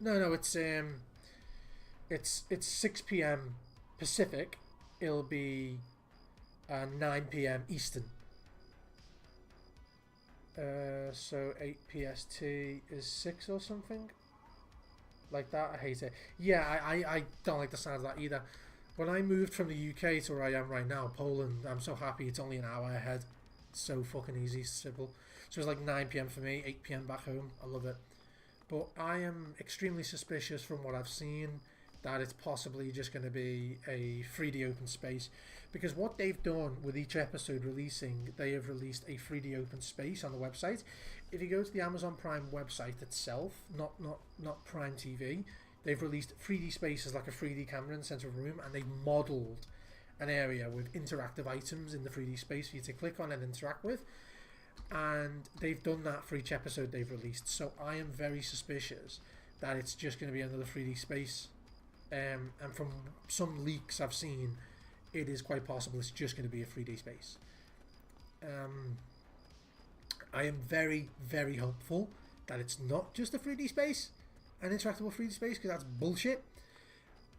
A: No, it's 6 p.m. Pacific. It'll be 9 p.m. Eastern. So 8 PST is 6 or something like that. I hate it. Yeah, I don't like the sound of that either. When I moved from the UK to where I am right now, Poland, I'm so happy it's only an hour ahead. It's so fucking easy, simple. So it's like 9 p.m. for me, 8 p.m. back home. I love it. But I am extremely suspicious from what I've seen that it's possibly just going to be a 3D open space, because what they've done with each episode releasing, they have released a 3D open space on the website. If you go to the Amazon Prime website itself, not Prime TV, they've released 3D spaces like a 3D camera in the center of a room, and they've modeled an area with interactive items in the 3D space for you to click on and interact with. And they've done that for each episode they've released. So I am very suspicious that it's just going to be another 3D space. And from some leaks I've seen, it is quite possible it's just going to be a 3D space. I am very, very hopeful that it's not just a 3D space, an interactable 3D space, because that's bullshit.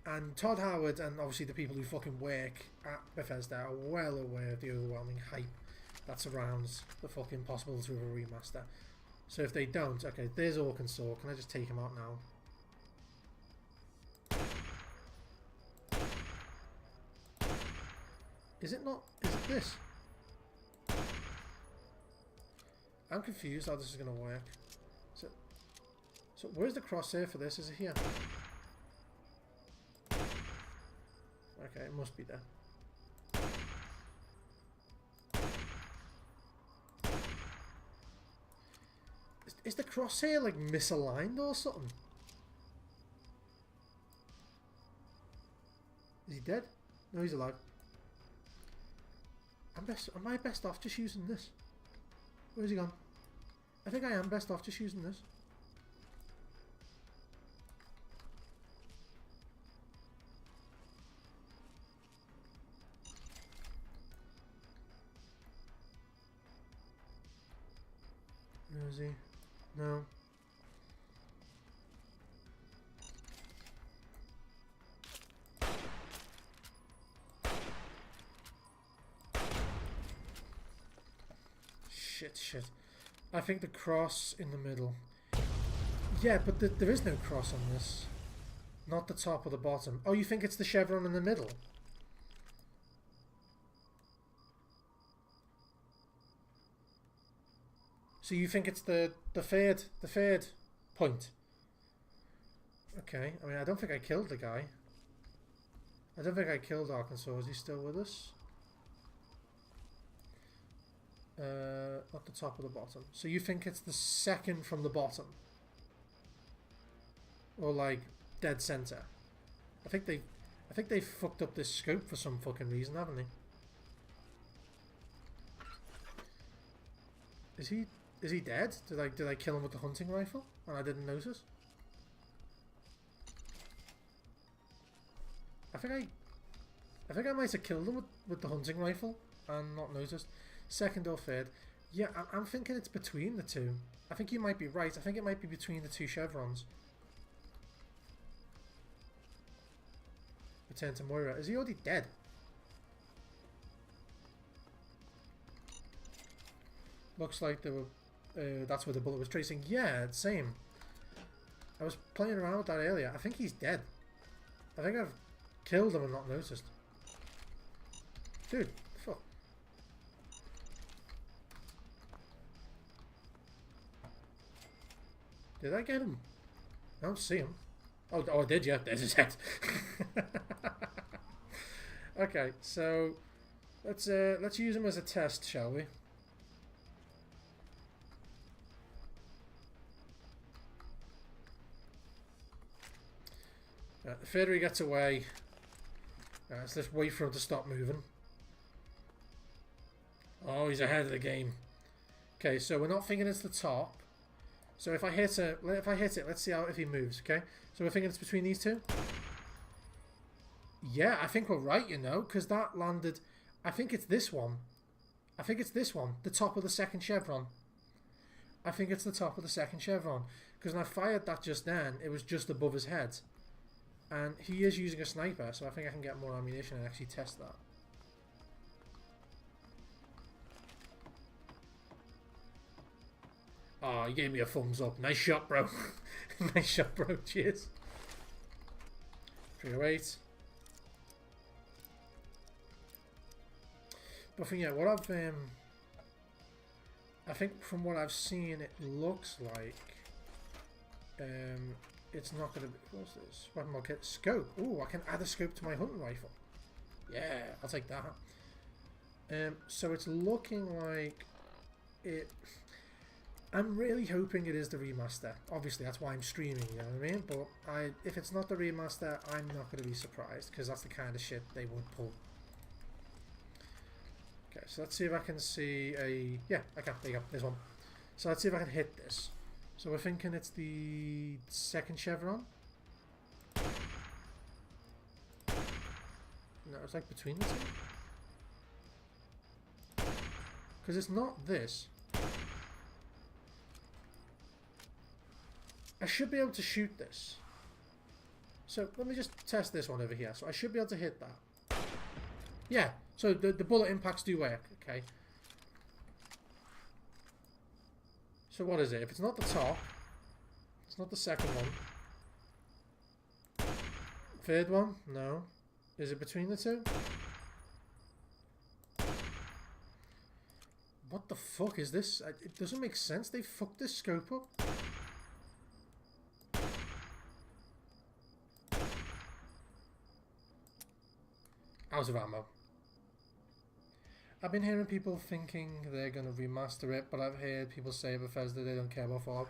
A: And Todd Howard and obviously the people who fucking work at Bethesda are well aware of the overwhelming hype that surrounds the fucking possibility of a remaster. So if they don't, okay, there's Arkansas. Can I just take him out now? Is it not? Is it this? I'm confused how this is going to work. So where's the crosshair for this? Is it here? Okay, it must be there. Is the crosshair like misaligned or something? Is he dead? No, he's alive. Am I best off just using this? Where's he gone? I think I am best off just using this. Where is he? No. Shit. I think the cross in the middle. Yeah, but there is no cross on this. Not the top or the bottom. Oh, you think it's the chevron in the middle? So you think it's the third point? Okay. I mean, I don't think I killed the guy. I don't think I killed Arkansas. Is he still with us? At the top or the bottom. So you think it's the second from the bottom? Or like dead center? I think they fucked up this scope for some fucking reason, haven't they? Is he dead? Did I kill him with the hunting rifle and I didn't notice? I think I might have killed him with the hunting rifle and not noticed. Second or third. Yeah, I'm thinking it's between the two. I think you might be right. I think it might be between the two chevrons. Return to Moira. Is he already dead? Looks like they were. That's where the bullet was tracing. Yeah, same. I was playing around with that earlier. I think he's dead. I think I've killed him and not noticed. Dude, fuck. Did I get him? I don't see him. Oh, I did, yeah. There's his head. Okay, so let's use him as a test, shall we? The further he gets away, let's just wait for him to stop moving. Oh, he's ahead of the game. Okay, so we're not thinking it's the top. So if I hit it, let's see if he moves. Okay, so we're thinking it's between these two. Yeah, I think we're right, you know, because that landed. I think it's this one. I think it's this one, the top of the second chevron. I think it's the top of the second chevron, because when I fired that just then, it was just above his head. And he is using a sniper, so I think I can get more ammunition and actually test that. Oh, you gave me a thumbs up. Nice shot, bro. Nice shot, bro. Cheers. 308. But yeah, what I think from what I've seen, it looks like it's not going to be. What's this? Weapon mod kit. Scope. Ooh, I can add a scope to my hunting rifle. Yeah, I'll take that. So it's looking like it. I'm really hoping it is the remaster. Obviously, that's why I'm streaming, you know what I mean? But if it's not the remaster, I'm not going to be surprised, because that's the kind of shit they would pull. Okay, so let's see if I can see a... Yeah, I can. There you go. There's one. So let's see if I can hit this. So we're thinking it's the second chevron. No, it's like between the two. Because it's not this. I should be able to shoot this. So let me just test this one over here. So I should be able to hit that. Yeah, so the bullet impacts do work, okay. So what is it? If it's not the top, it's not the second one. Third one? No. Is it between the two? What the fuck is this? It doesn't make sense. They fucked this scope up. Out of ammo. I've been hearing people thinking they're going to remaster it, but I've heard people say Bethesda they don't care about Fallout.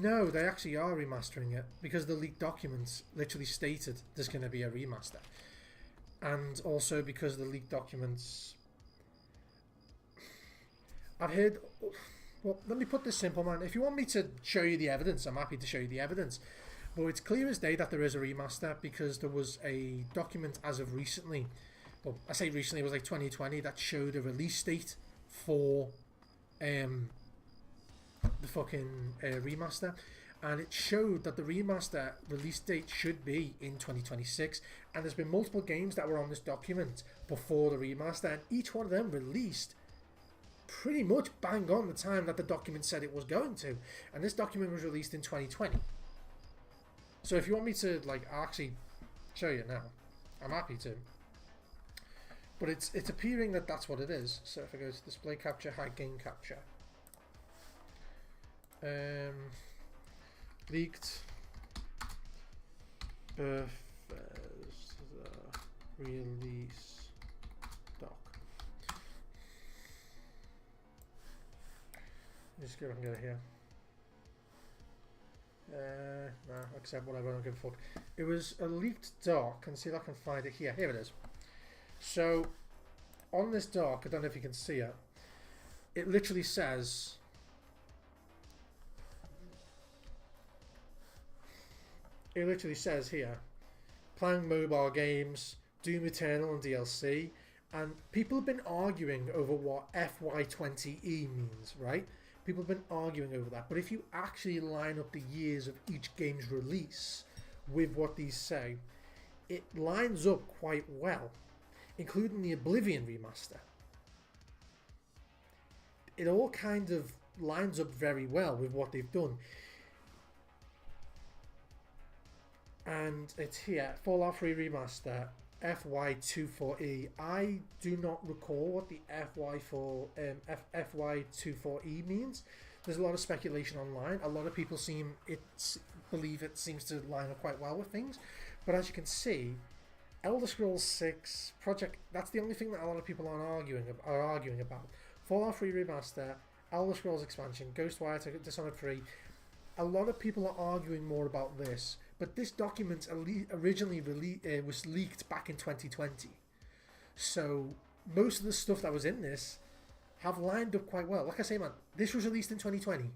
A: No, they actually are remastering it, because the leaked documents literally stated there's going to be a remaster. And also because the leaked documents... I've heard... Well, let me put this simple, man. If you want me to show you the evidence, I'm happy to show you the evidence. But it's clear as day that there is a remaster, because there was a document as of recently, well, I say recently, it was like 2020, that showed a release date for the fucking remaster. And it showed that the remaster release date should be in 2026. And there's been multiple games that were on this document before the remaster, and each one of them released pretty much bang on the time that the document said it was going to. And this document was released in 2020. So if you want me to like actually show you now, I'm happy to. But it's appearing that that's what it is. So if I go to display capture, hide game capture, leaked Bethesda release doc. Just go and get it here. Nah, accept whatever, I don't give a fuck. It was a leaked doc, and see if I can find it here. Here it is. So, on this doc, I don't know if you can see it, it literally says... It literally says here, playing mobile games, Doom Eternal and DLC, and people have been arguing over what FY20E means, right? People have been arguing over that, but if you actually line up the years of each game's release with what these say, it lines up quite well, including the Oblivion remaster. It all kind of lines up very well with what they've done. And it's here, Fallout 3 remaster, FY24E. I do not recall what the FY24E means. There's a lot of speculation online. A lot of people believe it seems to line up quite well with things. But as you can see, Elder Scrolls 6 Project, that's the only thing that a lot of people are arguing about. Fallout 3 remaster, Elder Scrolls expansion, Ghostwire to Dishonored 3. A lot of people are arguing more about this. But this document originally was leaked back in 2020. So most of the stuff that was in this have lined up quite well. Like I say, man, this was released in 2020.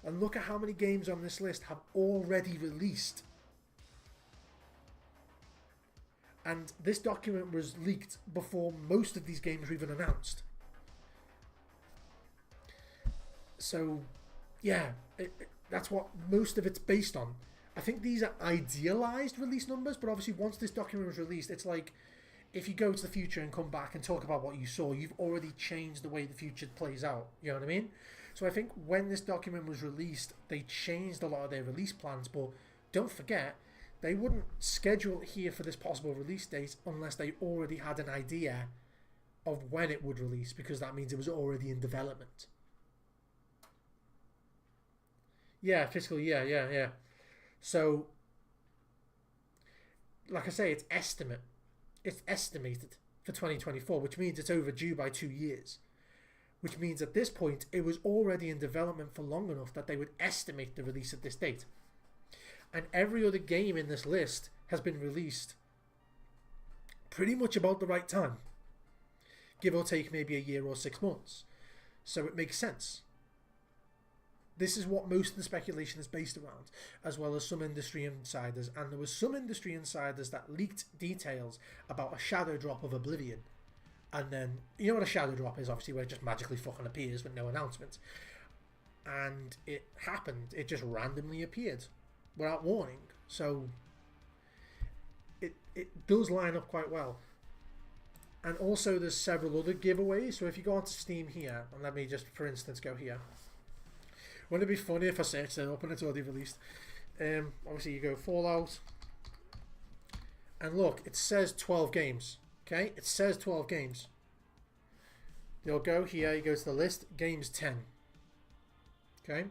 A: And look at how many games on this list have already released. And this document was leaked before most of these games were even announced. So, yeah, that's what most of it's based on. I think these are idealized release numbers, but obviously once this document was released, it's like if you go to the future and come back and talk about what you saw, you've already changed the way the future plays out. You know what I mean? So I think when this document was released, they changed a lot of their release plans, but don't forget, they wouldn't schedule it here for this possible release date unless they already had an idea of when it would release, because that means it was already in development. Yeah, fiscal year, yeah. So, like I say, it's estimated for 2024, which means it's overdue by 2 years. Which means at this point, it was already in development for long enough that they would estimate the release at this date. And every other game in this list has been released pretty much about the right time. Give or take maybe a year or 6 months. So it makes sense. This is what most of the speculation is based around, as well as some industry insiders. And there was some industry insiders that leaked details about a shadow drop of Oblivion. And then, you know what a shadow drop is, obviously, where it just magically fucking appears with no announcement. And it happened. It just randomly appeared without warning. So it does line up quite well. And also there's several other giveaways. So if you go onto Steam here, and let me just, for instance, go here. Wouldn't it be funny if I searched it up and it's already released? Obviously you go Fallout. And look, it says 12 games. Okay? It says 12 games. You'll go here, you go to the list, games 10. Okay?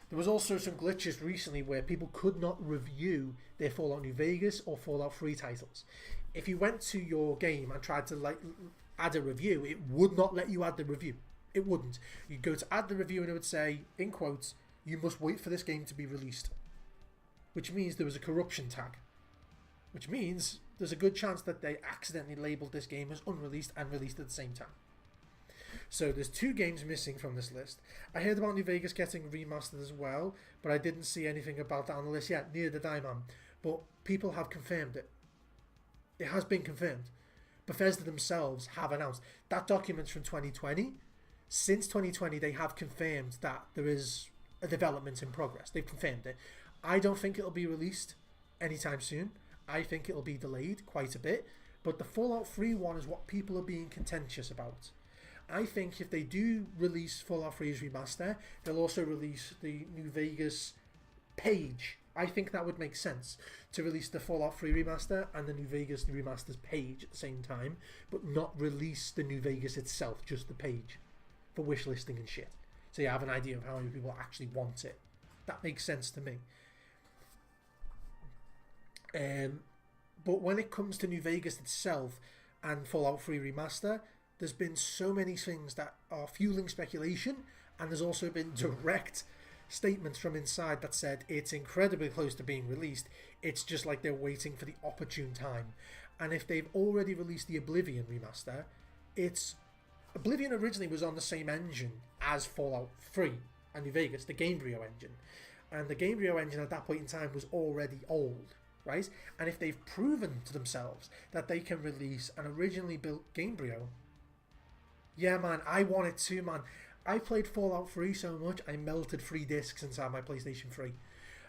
A: There was also some glitches recently where people could not review their Fallout New Vegas or Fallout 3 titles. If you went to your game and tried to add a review, it would not let you add the review. It wouldn't. You'd go to add the review and it would say, in quotes, you must wait for this game to be released. Which means there was a corruption tag. Which means there's a good chance that they accidentally labelled this game as unreleased and released at the same time. So there's 2 games missing from this list. I heard about New Vegas getting remastered as well, but I didn't see anything about that on the list yet. Neither did I, man. But people have confirmed it. It has been confirmed. Bethesda themselves have announced. That document's from 2020. Since 2020, they have confirmed that there is a development in progress. They've confirmed it. I don't think it'll be released anytime soon. I think it'll be delayed quite a bit. But the Fallout 3 one is what people are being contentious about. I think if they do release Fallout 3's remaster, they'll also release the New Vegas page. I think that would make sense to release the Fallout 3 remaster and the New Vegas remasters page at the same time, but not release the New Vegas itself, just the page for wish listing and shit. So you have an idea of how many people actually want it. That makes sense to me. But when it comes to New Vegas itself and Fallout 3 remaster, there's been so many things that are fueling speculation, and there's also been direct statements from inside that said it's incredibly close to being released. It's just like they're waiting for the opportune time. And if they've already released the Oblivion remaster, Oblivion originally was on the same engine as Fallout 3 and New Vegas, the Gamebryo engine. And the Gamebryo engine at that point in time was already old, right? And if they've proven to themselves that they can release an originally built Gamebryo, yeah, man, I want it too, man. I played Fallout 3 so much, I melted 3 discs inside my PlayStation 3.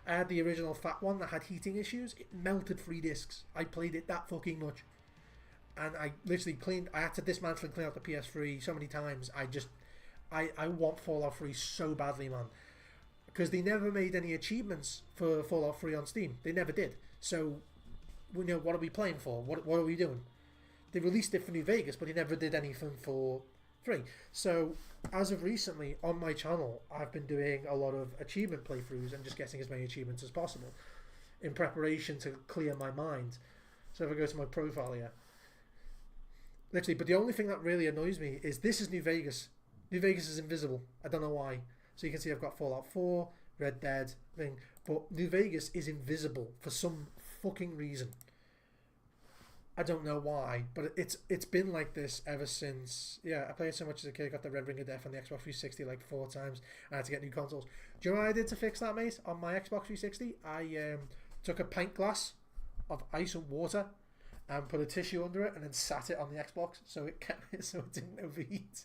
A: I had the original fat one that had heating issues. It melted 3 discs. I played it that fucking much. And I literally I had to dismantle and clean out the PS3 so many times. I want Fallout 3 so badly, man. Because they never made any achievements for Fallout 3 on Steam. They never did. So, what are we playing for? What are we doing? They released it for New Vegas, but they never did anything for 3. So, as of recently, on my channel, I've been doing a lot of achievement playthroughs and just getting as many achievements as possible in preparation to clear my mind. So if I go to my profile here, literally, but the only thing that really annoys me is this is New Vegas. New Vegas is invisible. I don't know why. So you can see I've got Fallout 4, Red Dead thing, but New Vegas is invisible for some fucking reason. I don't know why, but it's been like this ever since. Yeah, I played so much as a kid. I got the Red Ring of Death on the Xbox 360 like 4 times. I had to get new consoles. Do you know what I did to fix that, mate? On my Xbox 360, I took a pint glass of ice and water and put a tissue under it and then sat it on the Xbox so it didn't overheat.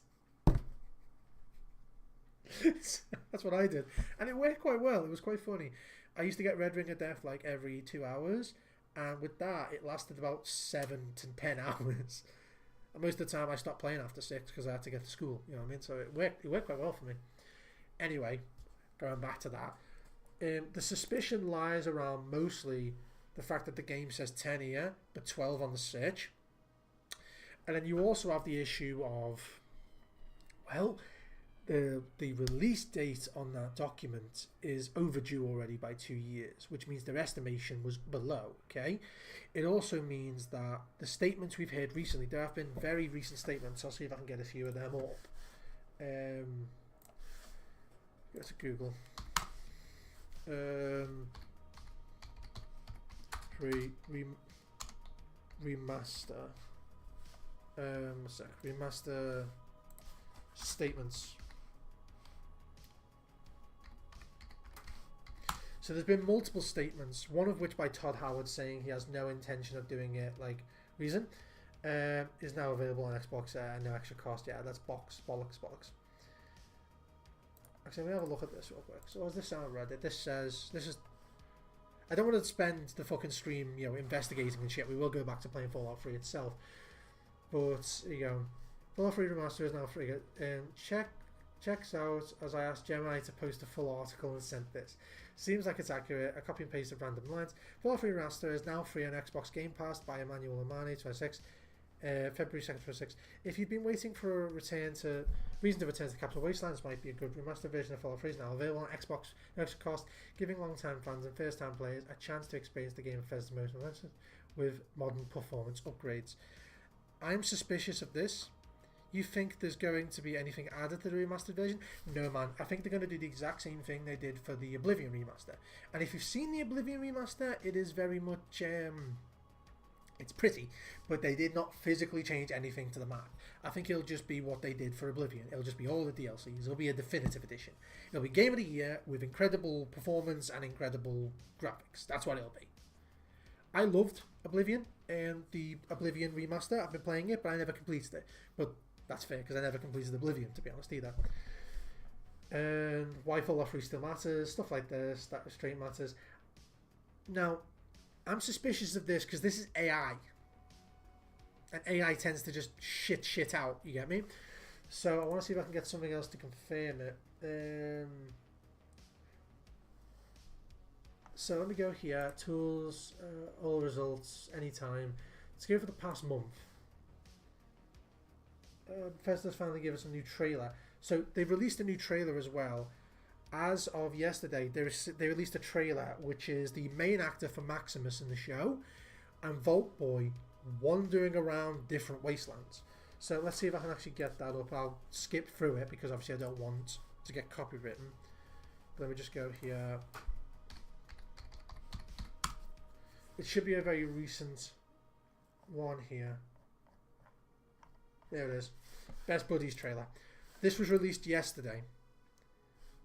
A: That's what I did, and it worked quite well. It was quite funny. I used to get Red Ring of Death like every 2 hours, and with that it lasted about 7 to 10 hours. And most of the time I stopped playing after 6 because I had to get to school, you know what I mean? So it worked quite well for me. Anyway, going back to that, the suspicion lies around mostly the fact that the game says 10 here but 12 on the search. And then you also have the issue of, well, the release date on that document is overdue already by 2 years, which means their estimation was below, okay? It also means that the statements we've heard recently, there have been very recent statements. I'll see if I can get a few of them up. Go to Google. Remaster. Remaster statements. So there's been multiple statements, one of which by Todd Howard saying he has no intention of doing it, like, reason, is now available on Xbox at no extra cost. Yeah, that's bollocks. Actually, let me have a look at this real quick. So as this sound Reddit, this says, I don't want to spend the fucking stream, investigating and shit. We will go back to playing Fallout 3 itself. But, here you go. Fallout 3 Remaster is now free. Checks out as I asked Gemini to post a full article and sent this. Seems like it's accurate. A copy and paste of random lines. Fallout 3 Remaster is now free on Xbox Game Pass by Emmanuel Amani, 26, February 2nd, 26. If you've been waiting for reason to return to Capital Wastelands, might be a good remaster version of Fallout 3 is now available on Xbox no extra cost, giving long-time fans and first-time players a chance to experience the game of Bethesda's most with modern performance upgrades. I'm suspicious of this. You think there's going to be anything added to the remastered version? No, man. I think they're going to do the exact same thing they did for the Oblivion remaster. And if you've seen the Oblivion remaster, it is very much It's pretty, but they did not physically change anything to the map. I think it'll just be what they did for Oblivion. It'll just be all the DLCs. It'll be a definitive edition. It'll be Game of the Year with incredible performance and incredible graphics. That's what it'll be. I loved Oblivion and the Oblivion remaster. I've been playing it, but I never completed it. But that's fair, because I never completed Oblivion, to be honest, either. And why Fallout 3 still matters, stuff like this, that restraint matters. Now, I'm suspicious of this because this is AI. And AI tends to just shit out, you get me? So I want to see if I can get something else to confirm it. So let me go here, tools, all results, anytime. Let's go for the past month. Bethesda's finally gave us a new trailer. So they've released a new trailer as well. As of yesterday, they released a trailer which is the main actor for Maximus in the show and Vault Boy wandering around different wastelands. So let's see if I can actually get that up. I'll skip through it because obviously I don't want to get copywritten. Let me just go here. It should be a very recent one here. There it is. Best Buddies trailer. This was released yesterday.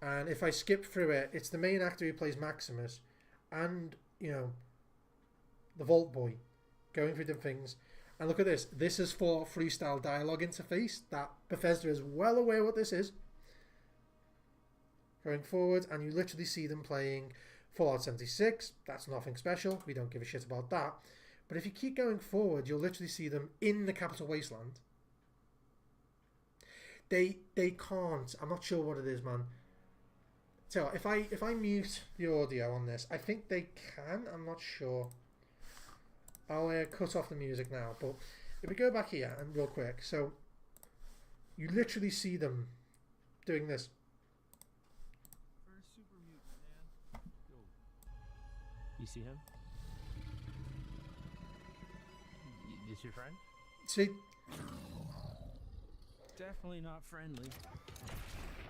A: And if I skip through it, it's the main actor who plays Maximus and, you know, the Vault Boy going through different things. And look at this. This is for freestyle dialogue interface. That Bethesda is well aware what this is. Going forward, and you literally see them playing Fallout 76. That's nothing special. We don't give a shit about that. But if you keep going forward, you'll literally see them in the Capital Wasteland. They can't. I'm not sure what it is, man. So if I mute the audio on this, I think they can. I'm not sure. I'll cut off the music now. But if we go back here and real quick, so you literally see them doing this.
L: You see him? Is your friend?
A: See?
L: Definitely not friendly.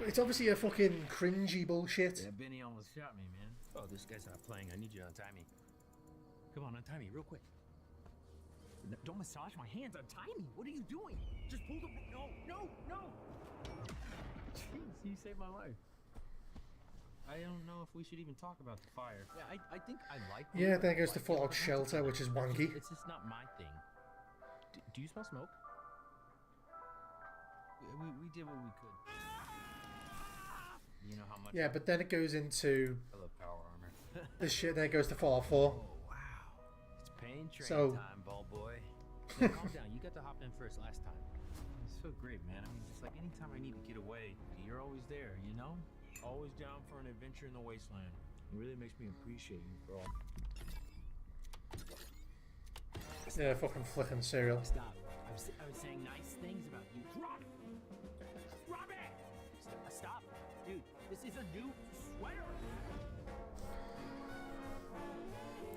A: It's obviously a fucking cringy bullshit.
L: Yeah, Benny almost shot me, man. Oh, this guy's not playing. I need you to untie me. Come on, untie me real quick. No, don't massage my hands. Untie me. What are you doing? Just pull the... No. Jeez, you saved my life. I don't know if we should even talk about the fire. Yeah, I think I like...
A: Yeah, there goes the Fallout Shelter, which is wanky.
L: It's just not my thing. Do you smell smoke? We did what we could. You know how much...
A: Yeah, but then it goes into...
L: I love power armor.
A: This shit, then it goes to Fallout 4.
L: Oh, wow. It's pain train time, ball boy. Now, calm down. You got to hop in first last time. It's so great, man. I mean, it's like anytime I need to get away, you're always there, you know? Always down for an adventure in the wasteland. It really makes me appreciate you for all...
A: Yeah, fucking flicking cereal.
L: Stop. I was saying nice things about you. Drop it! Drop it! Stop. Dude, this is a new sweater.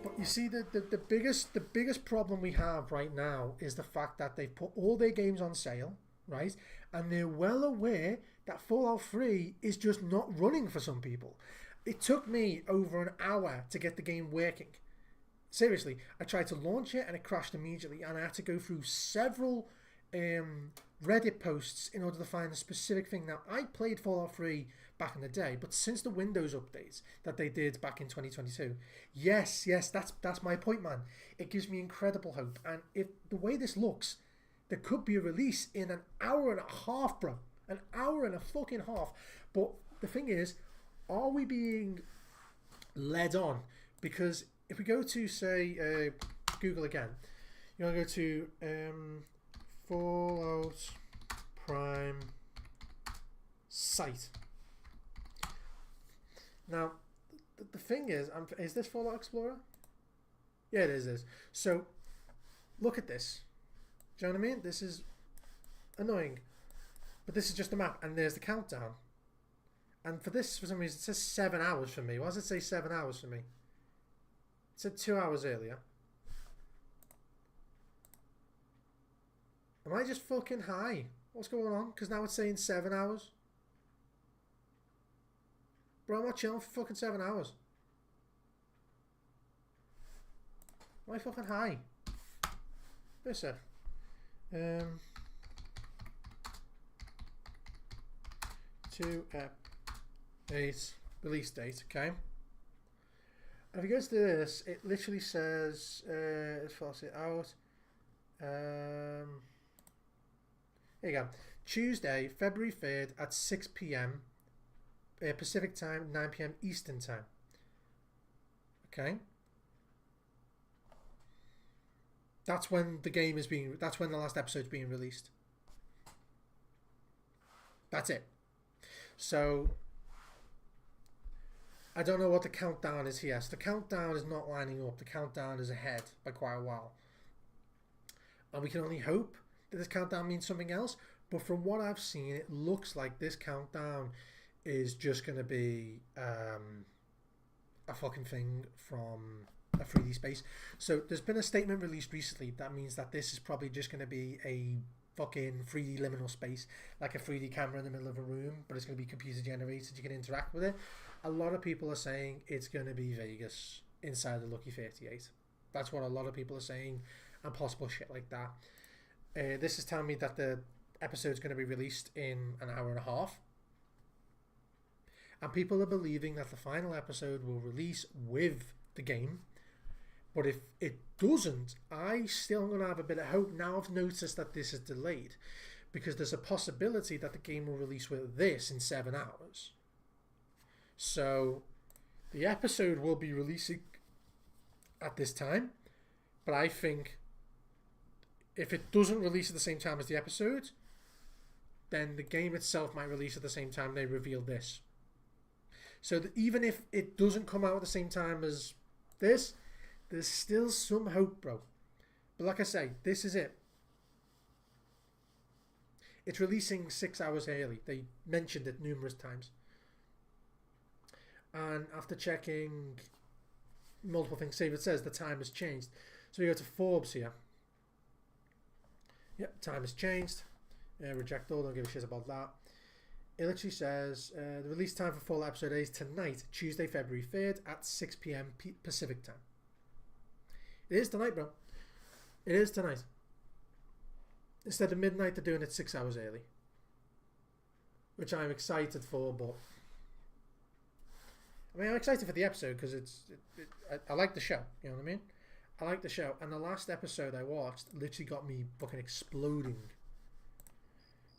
A: But you see, the biggest problem we have right now is the fact that they've put all their games on sale, right? And they're well aware that Fallout 3 is just not running for some people. It took me over an hour to get the game working. Seriously, I tried to launch it and it crashed immediately, and I had to go through several Reddit posts in order to find a specific thing. Now, I played Fallout 3 back in the day, but since the Windows updates that they did back in 2022, yes, that's my point, man. It gives me incredible hope, and if the way this looks, there could be a release in an hour and a half, bro. An hour and a fucking half. But the thing is, are we being led on? Because if we go to, say, Google again, you want to go to Fallout Prime site. Now, the thing is this Fallout Explorer? Yeah, it is. So, look at this. Do you know what I mean? This is annoying. But this is just the map, and there's the countdown. And for this, for some reason, it says 7 hours for me. Why does it say 7 hours for me? It said 2 hours earlier. Am I just fucking high? What's going on? Because now it's saying 7 hours. Bro, I'm not chilling for fucking 7 hours. Am I fucking high? This it. 2.8 release date. Okay. And if you go to this, it literally says force it out. Here you go. Tuesday, February 3rd at 6 p.m. Pacific time, 9 p.m. Eastern time. Okay. That's when the game is being. That's when the last episode's being released. That's it. So I don't know what the countdown is here. So the countdown is not lining up. The countdown is ahead by quite a while. And we can only hope that this countdown means something else. But from what I've seen, it looks like this countdown is just going to be a fucking thing from a 3D space. So there's been a statement released recently that means that this is probably just going to be a fucking 3D liminal space, like a 3D camera in the middle of a room, but it's going to be computer generated. You can interact with it. A lot of people are saying it's going to be Vegas inside the Lucky 38. That's what a lot of people are saying, and possible shit like that. This is telling me that the episode's going to be released in an hour and a half. And people are believing that the final episode will release with the game. But if it doesn't, I still going to have a bit of hope. Now I've noticed that this is delayed, because there's a possibility that the game will release with this in 7 hours. So the episode will be releasing at this time, but I think if it doesn't release at the same time as the episode, then the game itself might release at the same time they reveal this. So that even if it doesn't come out at the same time as this, there's still some hope, bro. But like I say, this is it. It's releasing 6 hours early. They mentioned it numerous times. And after checking multiple things, save it says the time has changed. So you go to Forbes here. Yep, time has changed. Reject all, don't give a shit about that. It literally says the release time for full episode A is tonight, Tuesday, February 3rd at 6 p.m. Pacific time. It is tonight, bro. It is tonight. Instead of midnight, they're doing it 6 hours early. Which I'm excited for, but... I mean, I'm excited for the episode because I like the show, you know what I mean? I like the show. And the last episode I watched literally got me fucking exploding.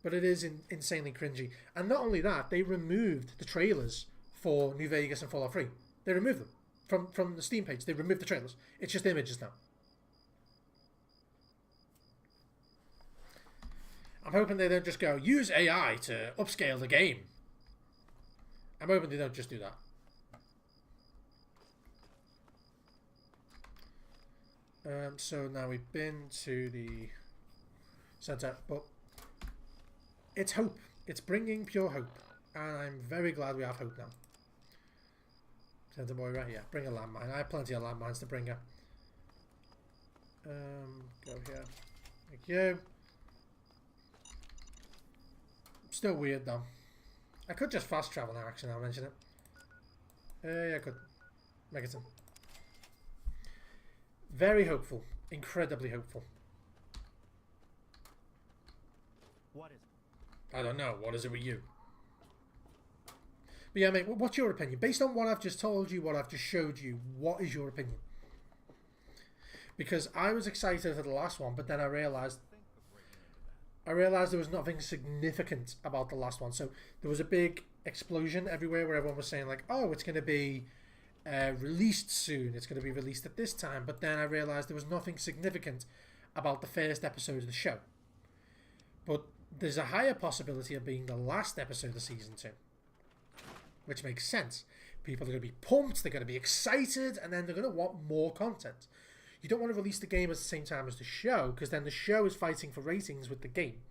A: But it is insanely cringy. And not only that, they removed the trailers for New Vegas and Fallout 3. They removed them from the Steam page. They removed the trailers. It's just images now. I'm hoping they don't just go, use AI to upscale the game. I'm hoping they don't just do that. So now we've been to the center, but it's hope. It's bringing pure hope, and I'm very glad we have hope now. Center boy right here. Bring a landmine. I have plenty of landmines to bring her. Go here. Thank you. Still weird though. I could just fast travel now. Actually, I'll mention it. Yeah, I could. Megaton. Very hopeful. Incredibly hopeful.
E: What is it?
A: I don't know. What is it with you? But yeah, mate, what's your opinion? Based on what I've just told you, what I've just showed you, what is your opinion? Because I was excited for the last one, but then I realised there was nothing significant about the last one. So there was a big explosion everywhere where everyone was saying like, oh, it's going to be released soon. It's going to be released at this time. But then I realised there was nothing significant about the first episode of the show. But there's a higher possibility of being the last episode of season 2. Which makes sense. People are going to be pumped, they're going to be excited, and then they're going to want more content. You don't want to release the game at the same time as the show, because then the show is fighting for ratings with the game.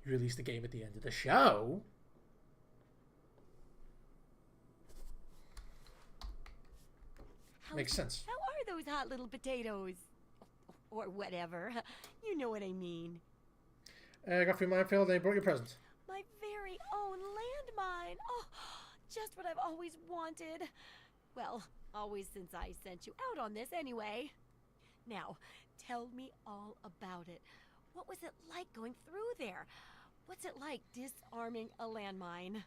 A: You release the game at the end of the show. Makes sense.
F: How are those hot little potatoes? Or whatever. You know what I mean.
A: I got through minefield and I brought you a present.
F: My very own landmine. Oh, just what I've always wanted. Well, always since I sent you out on this anyway. Now, tell me all about it. What was it like going through there? What's it like disarming a landmine?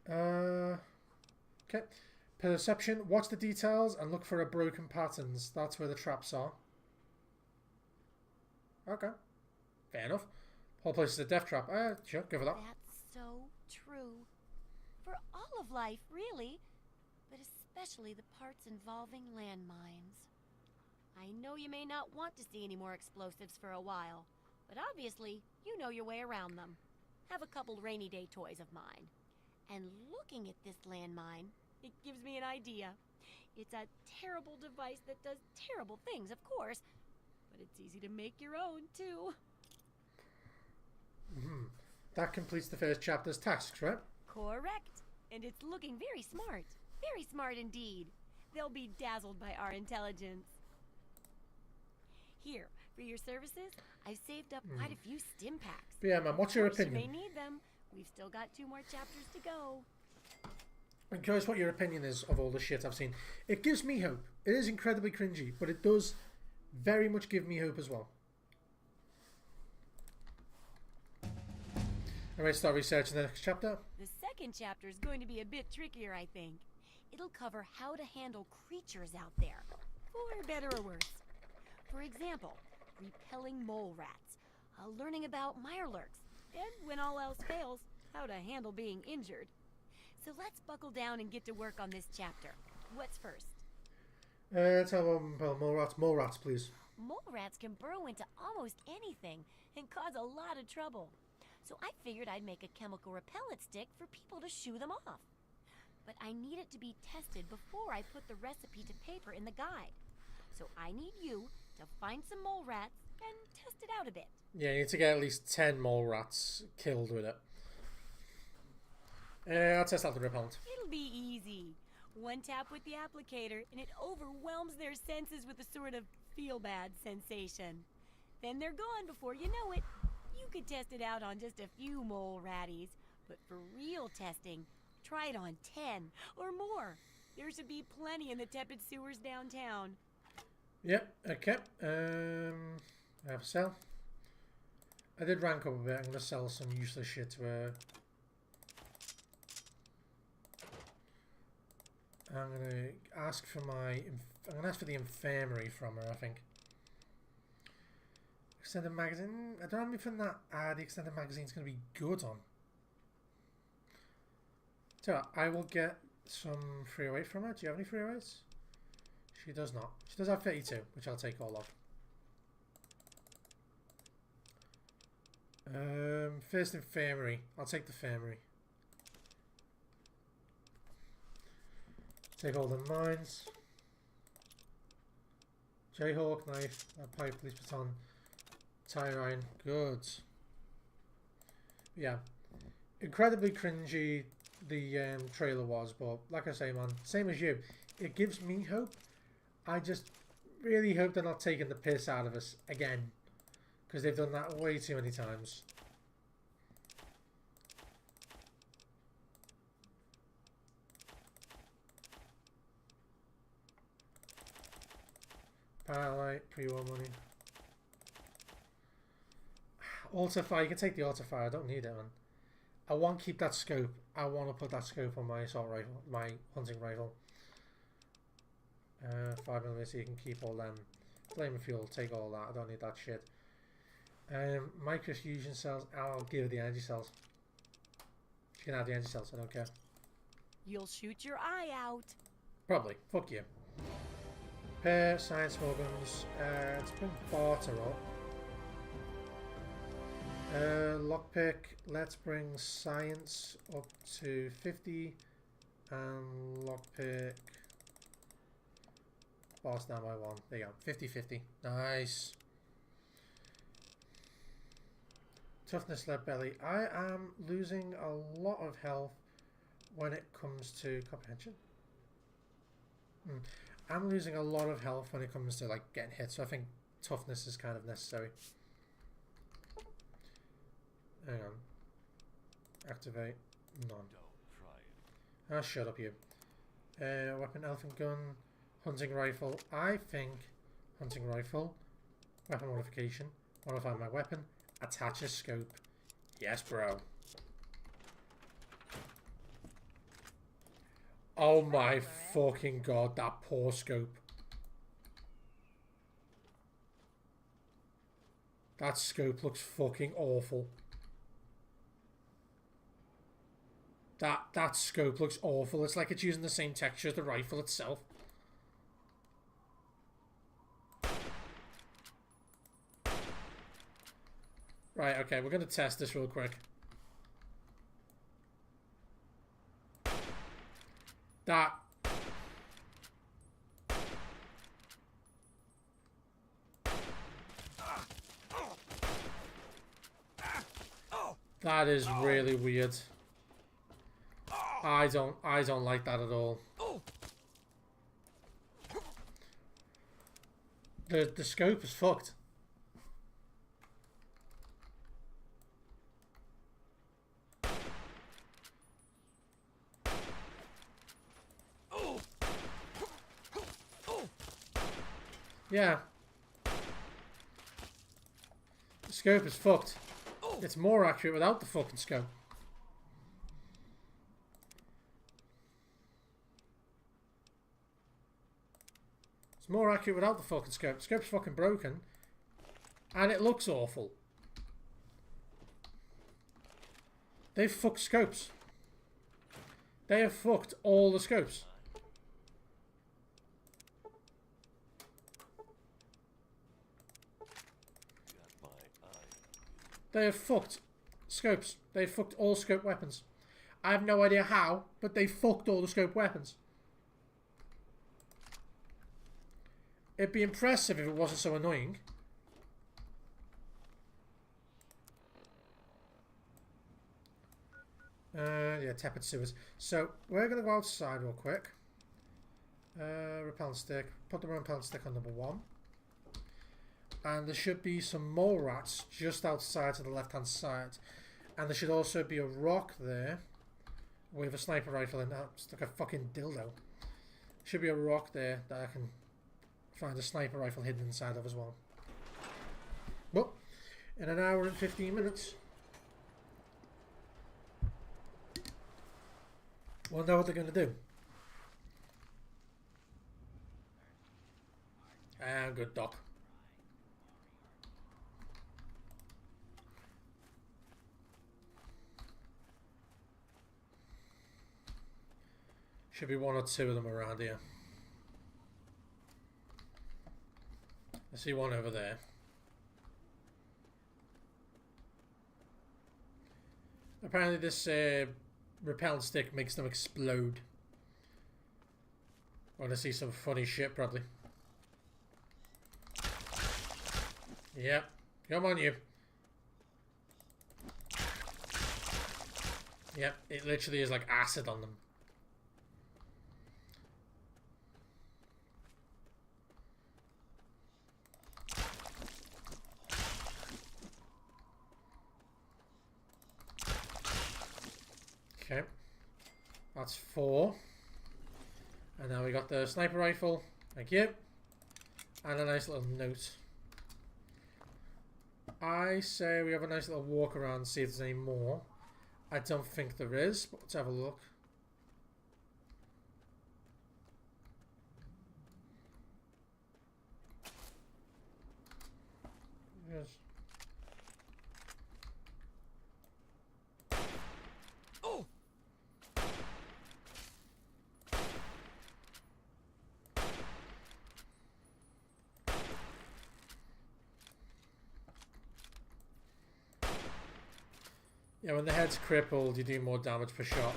A: Okay. Perception. Watch the details and look for broken patterns. That's where the traps are. Okay. Fair enough. Whole place is a death trap. Sure, go for that.
F: That's so true. For all of life, really. But especially the parts involving landmines. I know you may not want to see any more explosives for a while, but obviously, you know your way around them. Have a couple rainy day toys of mine. And looking at this landmine, it gives me an idea. It's a terrible device that does terrible things, of course, but it's easy to make your own, too.
A: That completes the first chapter's tasks, right?
F: Correct. And it's looking very smart. Very smart indeed. They'll be dazzled by our intelligence. Here, for your services, I've saved up quite a few stim packs.
A: But yeah, man, what's your opinion?
F: You may need them. We've still got 2 more chapters to go.
A: I'm curious what your opinion is of all the shit I've seen. It gives me hope. It is incredibly cringy, but it does very much give me hope as well. I'm going to start researching the next chapter.
F: The second chapter is going to be a bit trickier, I think. It'll cover how to handle creatures out there, for better or worse. For example, repelling mole rats, learning about mirelurks, and when all else fails, how to handle being injured. So let's buckle down and get to work on this chapter. What's first?
A: Let's have mole rats. Mole rats, please.
F: Mole rats can burrow into almost anything and cause a lot of trouble. So I figured I'd make a chemical repellent stick for people to shoo them off. But I need it to be tested before I put the recipe to paper in the guide. So I need you to find some mole rats and test it out a bit.
A: Yeah, you need to get at least 10 mole rats killed with it. I'll test out the repellent.
F: It'll be easy. One tap with the applicator and it overwhelms their senses with a sort of feel-bad sensation. Then they're gone before you know it. You could test it out on just a few mole ratties, but for real testing, try it on 10 or more. There should be plenty in the tepid sewers downtown.
A: Yep, okay. I have a sell. I did rank up a bit. I'm going to sell some useless shit to her. I'm going to ask for I'm going to ask for the infirmary from her, I think. Extended magazine. I don't have anything that the extended magazine's going to be good on. So I will get some 308 from her. Do you have any 308s? She does not. She does have 32, which I'll take all of. First infirmary. I'll take the infirmary. Take all the mines. Jayhawk, knife, pipe, police baton, tire iron. Good. Yeah. Incredibly cringy the trailer was, but like I say, man, same as you. It gives me hope. I just really hope they're not taking the piss out of us again, because they've done that way too many times. Powerlight, pre-war money. Auto fire, you can take the auto fire, I don't need it, man. I want to keep that scope. I want to put that scope on my assault rifle, my hunting rifle. 5mm, so you can keep all them. Flame and fuel, take all that. I don't need that shit. Microfusion cells, I'll give her the energy cells. She can have the energy cells, I don't care.
F: You'll shoot your eye out.
A: Probably. Fuck you. Pair, science organs. Let's bring barter up. Lockpick. Let's bring science up to 50. And lockpick. Boss down by 1. There you go. 50-50. Nice. Toughness, lead belly. I am losing a lot of health when it comes to comprehension. I'm losing a lot of health when it comes to like getting hit, so I think toughness is kind of necessary. Hang on. Activate. None.
N: Don't try it.
A: Ah, shut up, you. Weapon, elephant gun, hunting rifle. I think hunting rifle. Weapon modification. Modify my weapon. Attach a scope. Yes, bro. Oh my fucking god, that poor scope. That scope looks fucking awful. That scope looks awful. It's like it's using the same texture as the rifle itself. Right, okay, we're going to test this real quick. That is really weird. I don't like that at all. The scope is fucked. Yeah. The scope is fucked. It's more accurate without the fucking scope. It's more accurate without the fucking scope. The scope's fucking broken. And it looks awful. They've fucked scopes. They have fucked all the scopes. They have fucked scopes. They have fucked all scope weapons. I have no idea how, but they fucked all the scope weapons. It'd be impressive if it wasn't so annoying. Yeah, tepid sewers. So, we're going to go outside real quick. Repellent stick. Put the repellent stick on number 1. And there should be some mole rats just outside to the left-hand side. And there should also be a rock there with a sniper rifle in that. It's like a fucking dildo. Should be a rock there that I can find a sniper rifle hidden inside of as well. But in an hour and 15 minutes, we'll know what they're going to do. And good doc. Should be 1 or 2 of them around here. I see one over there. Apparently this repellent stick makes them explode. Want to see some funny shit probably. Yep. Come on you. Yep. It literally is like acid on them. Okay, that's 4. And now we got the sniper rifle. Thank you. And a nice little note. I say we have a nice little walk around, see if there's any more. I don't think there is, but let's have a look. Yes. Yeah, when the head's crippled, you do more damage per shot.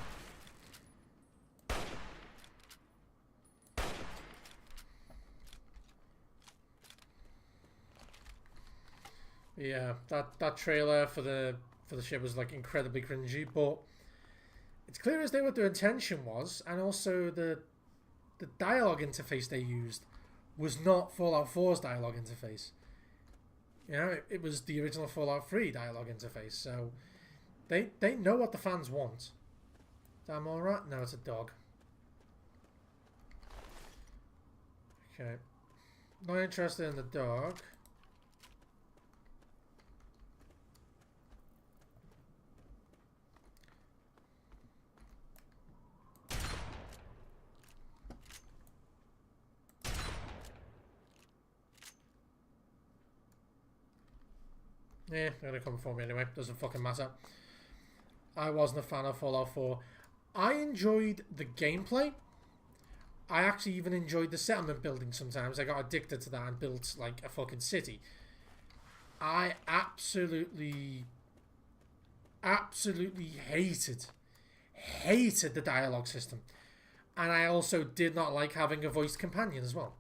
A: Yeah, that trailer for the ship was like incredibly cringy, but it's clear as day what their intention was, and also the dialogue interface they used was not Fallout 4's dialogue interface. You know, it was the original Fallout 3 dialogue interface, so they know what the fans want. Damn alright? No, it's a dog. Okay. Not interested in the dog. Yeah, they're gonna come for me anyway. Doesn't fucking matter. I wasn't a fan of Fallout 4. I enjoyed the gameplay. I actually even enjoyed the settlement building sometimes. I got addicted to that and built like a fucking city. I absolutely hated the dialogue system. And I also did not like having a voiced companion as well.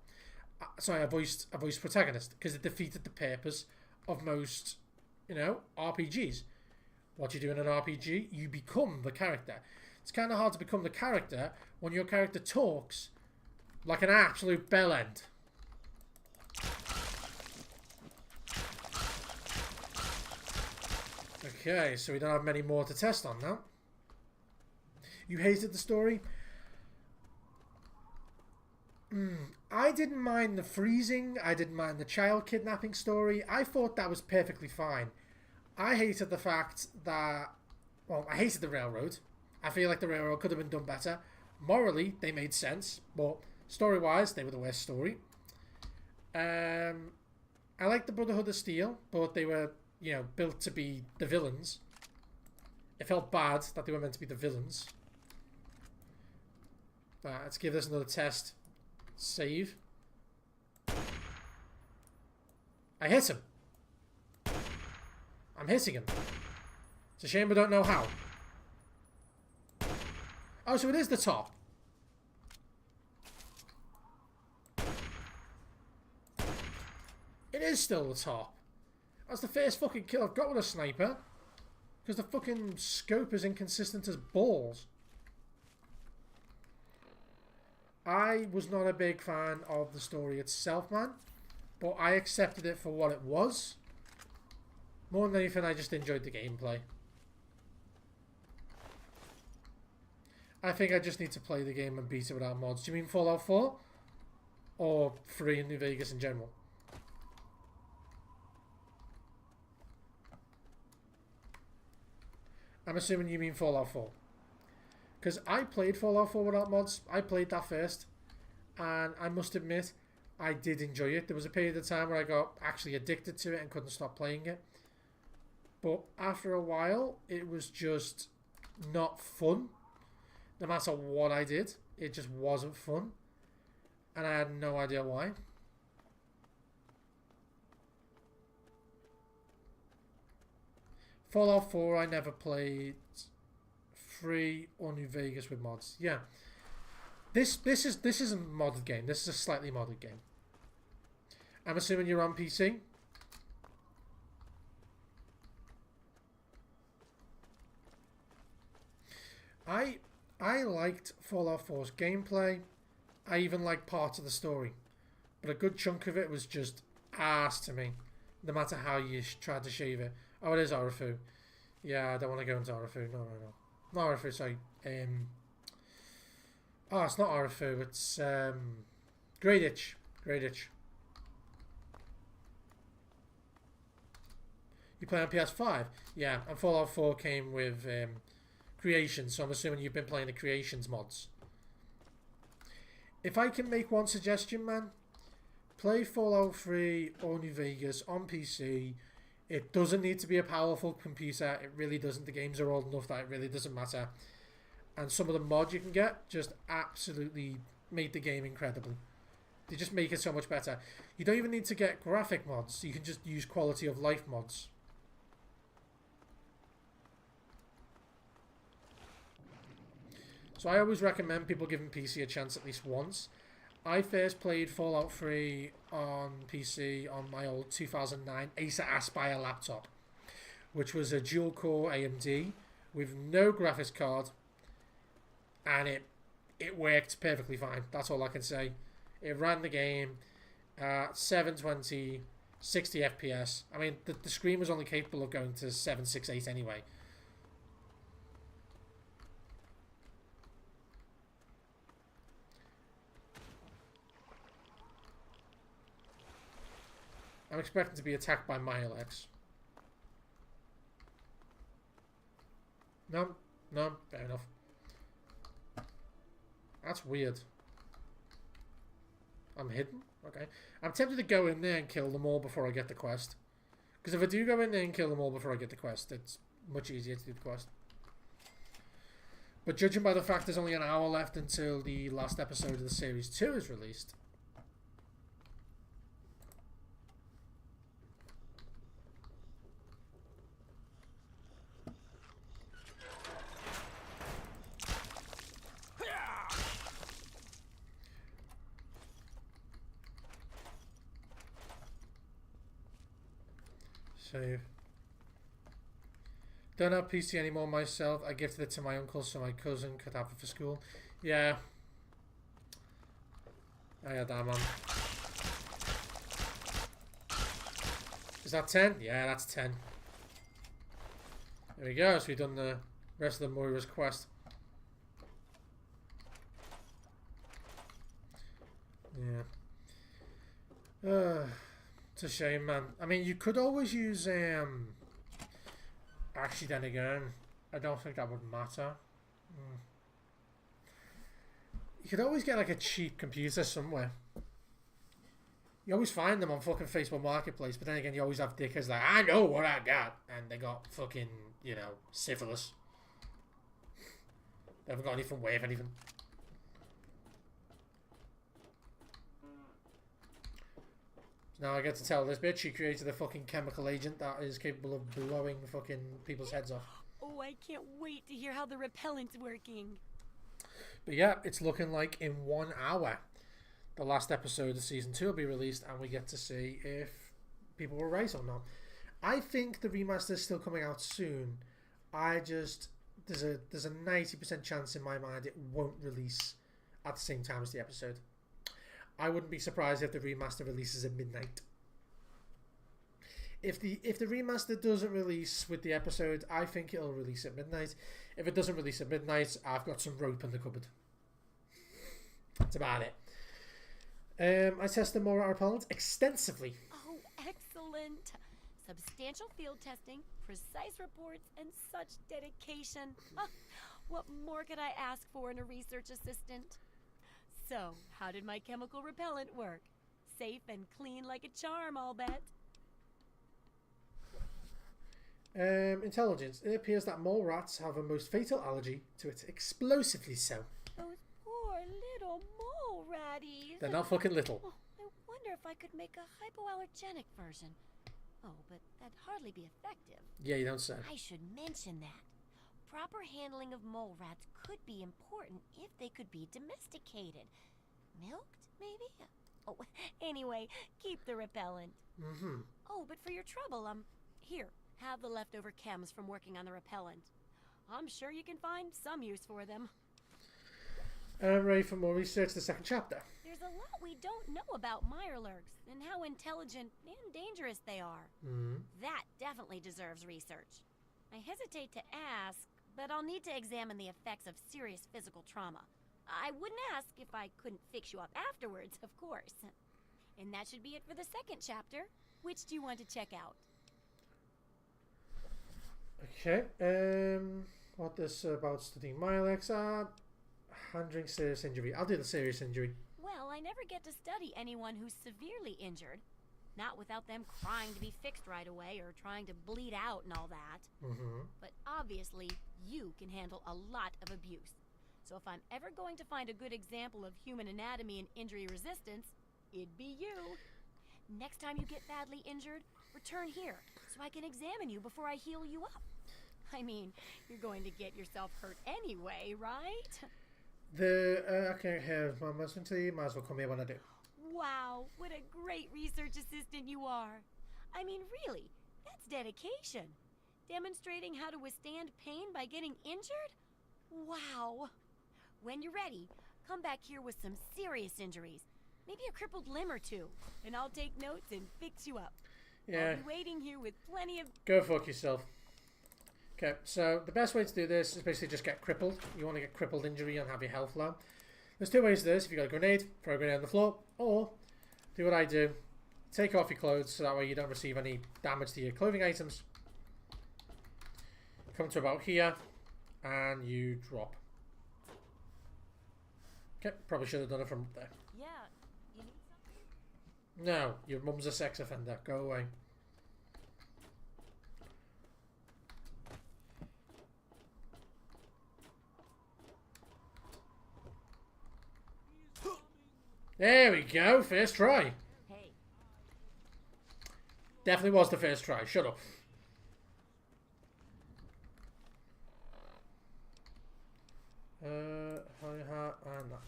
A: Sorry, a voiced protagonist, because it defeated the purpose of most, you know, RPGs. What you do in an RPG, you become the character. It's kind of hard to become the character when your character talks like an absolute bellend. Okay, so we don't have many more to test on now. You hated the story? I didn't mind the freezing. I didn't mind the child kidnapping story. I thought that was perfectly fine. I hated the fact that... Well, I hated the railroad. I feel like the railroad could have been done better. Morally, they made sense. But story-wise, they were the worst story. I liked the Brotherhood of Steel, but they were, you know, built to be the villains. It felt bad that they were meant to be the villains. Let's give this another test. Save. I hit him. I'm hitting him. It's a shame we don't know how. Oh, so it is the top. It is still the top. That's the first fucking kill I've got with a sniper. Because the fucking scope is inconsistent as balls. I was not a big fan of the story itself, man. But I accepted it for what it was. More than anything, I just enjoyed the gameplay. I think I just need to play the game and beat it without mods. Do you mean Fallout 4? Or 3 in New Vegas in general? I'm assuming you mean Fallout 4. Because I played Fallout 4 without mods. I played that first. And I must admit, I did enjoy it. There was a period of time where I got actually addicted to it and couldn't stop playing it. But after a while, it was just not fun. No matter what I did, it just wasn't fun. And I had no idea why. Fallout 4 I never played. 3 or New Vegas with mods. Yeah. This isn't a modded game. This is a slightly modded game. I'm assuming you're on PC. I liked Fallout 4's gameplay. I even liked parts of the story. But a good chunk of it was just ass to me. No matter how you tried to shave it. Oh, it is Arafu. Yeah, I don't want to go into Arafu. No. Not Arafu, sorry. Oh, it's not Arafu. It's Greyditch. Greyditch. You play on PS5? Yeah, and Fallout 4 came with Creations, so I'm assuming you've been playing the Creations mods. If I can make one suggestion, man, play Fallout 3 or New Vegas on PC. It doesn't need to be a powerful computer. It really doesn't. The games are old enough that it really doesn't matter. And some of the mods you can get just absolutely make the game incredible. They just make it so much better. You don't even need to get graphic mods. You can just use quality of life mods. So I always recommend people giving PC a chance at least once. I first played Fallout 3 on PC on my old 2009 Acer Aspire laptop, which was a dual-core AMD with no graphics card, and it worked perfectly fine. That's all I can say. It ran the game at 720, 60 FPS. I mean, the screen was only capable of going to 768 anyway. I'm expecting to be attacked by Mirelex. No, no, fair enough. That's weird. I'm hidden? Okay. I'm tempted to go in there and kill them all before I get the quest. Because if I do go in there and kill them all before I get the quest, it's much easier to do the quest. But judging by the fact there's only an hour left until the last episode of the Series 2 is released. Save. Don't have PC anymore myself. I gifted it to my uncle so my cousin could have it for school. Yeah. I had that, man. Is that 10? Yeah, that's 10. There we go. So we've done the rest of the Moira's quest. Yeah. It's a shame, man. I mean, you could always use, actually, then again, I don't think that would matter. You could always get, like, a cheap computer somewhere. You always find them on fucking Facebook Marketplace, but then again, you always have dickers like, I know what I got, and they got fucking, you know, syphilis. They haven't got anything with anything. Now I get to tell this bitch she created a fucking chemical agent that is capable of blowing fucking people's heads off.
F: Oh, I can't wait to hear how the repellent's working.
A: But yeah, it's looking like in 1 hour the last episode of season 2 will be released and we get to see if people were right or not. I think the remaster is still coming out soon. There's a 90% chance in my mind it won't release at the same time as the episode. I wouldn't be surprised if the remaster releases at midnight. If the remaster doesn't release with the episode, I think it'll release at midnight. If it doesn't release at midnight, I've got some rope in the cupboard. That's about it. I tested Mora repellent extensively.
F: Oh, excellent. Substantial field testing, precise reports, and such dedication. What more could I ask for in a research assistant? So, how did my chemical repellent work? Safe and clean like a charm, I'll bet.
A: Intelligence. It appears that mole rats have a most fatal allergy to it. Explosively so.
F: Those poor little mole ratties.
A: They're not fucking little.
F: Oh, I wonder if I could make a hypoallergenic version. Oh, but that'd hardly be effective.
A: Yeah, you don't say.
F: I should mention that. Proper handling of mole rats could be important if they could be domesticated. Milked, maybe? Oh, anyway, keep the repellent.
A: Mm-hmm.
F: Oh, but for your trouble, here, have the leftover chems from working on the repellent. I'm sure you can find some use for them.
A: I'm ready for more research the second chapter.
F: There's a lot we don't know about Mirelurks and how intelligent and dangerous they are. That definitely deserves research. I hesitate to ask, but I'll need to examine the effects of serious physical trauma. I wouldn't ask if I couldn't fix you up afterwards, of course. And that should be it for the second chapter. Which do you want to check out?
A: Okay, what is about studying Milex? Handling serious injury. I'll do the serious injury.
F: Well, I never get to study anyone who's severely injured. Not without them crying to be fixed right away or trying to bleed out and all that. But obviously, you can handle a lot of abuse. So if I'm ever going to find a good example of human anatomy and injury resistance, it'd be you. Next time you get badly injured, return here so I can examine you before I heal you up. I mean, you're going to get yourself hurt anyway, right?
A: Okay, here's my message to you. Might as well come here when I do.
F: Wow, what a great research assistant you are. I mean, really, that's dedication. Demonstrating how to withstand pain by getting injured? Wow. When you're ready, come back here with some serious injuries. Maybe a crippled limb or two, and I'll take notes and fix you up.
A: Yeah.
F: I'll be waiting here with plenty of...
A: Go fuck yourself. Okay, so the best way to do this is basically just get crippled. You want to get crippled injury and have your health low. There's two ways to do this. If you got a grenade, throw a grenade on the floor, or do what I do, take off your clothes so that way you don't receive any damage to your clothing items. Come to about here, and you drop. Okay, probably should have done it from up there.
F: Yeah, you need something?
A: No, your mum's a sex offender. Go away. There we go, first try.
F: Hey.
A: Definitely was the first try. Shut up. Hi-hat and that.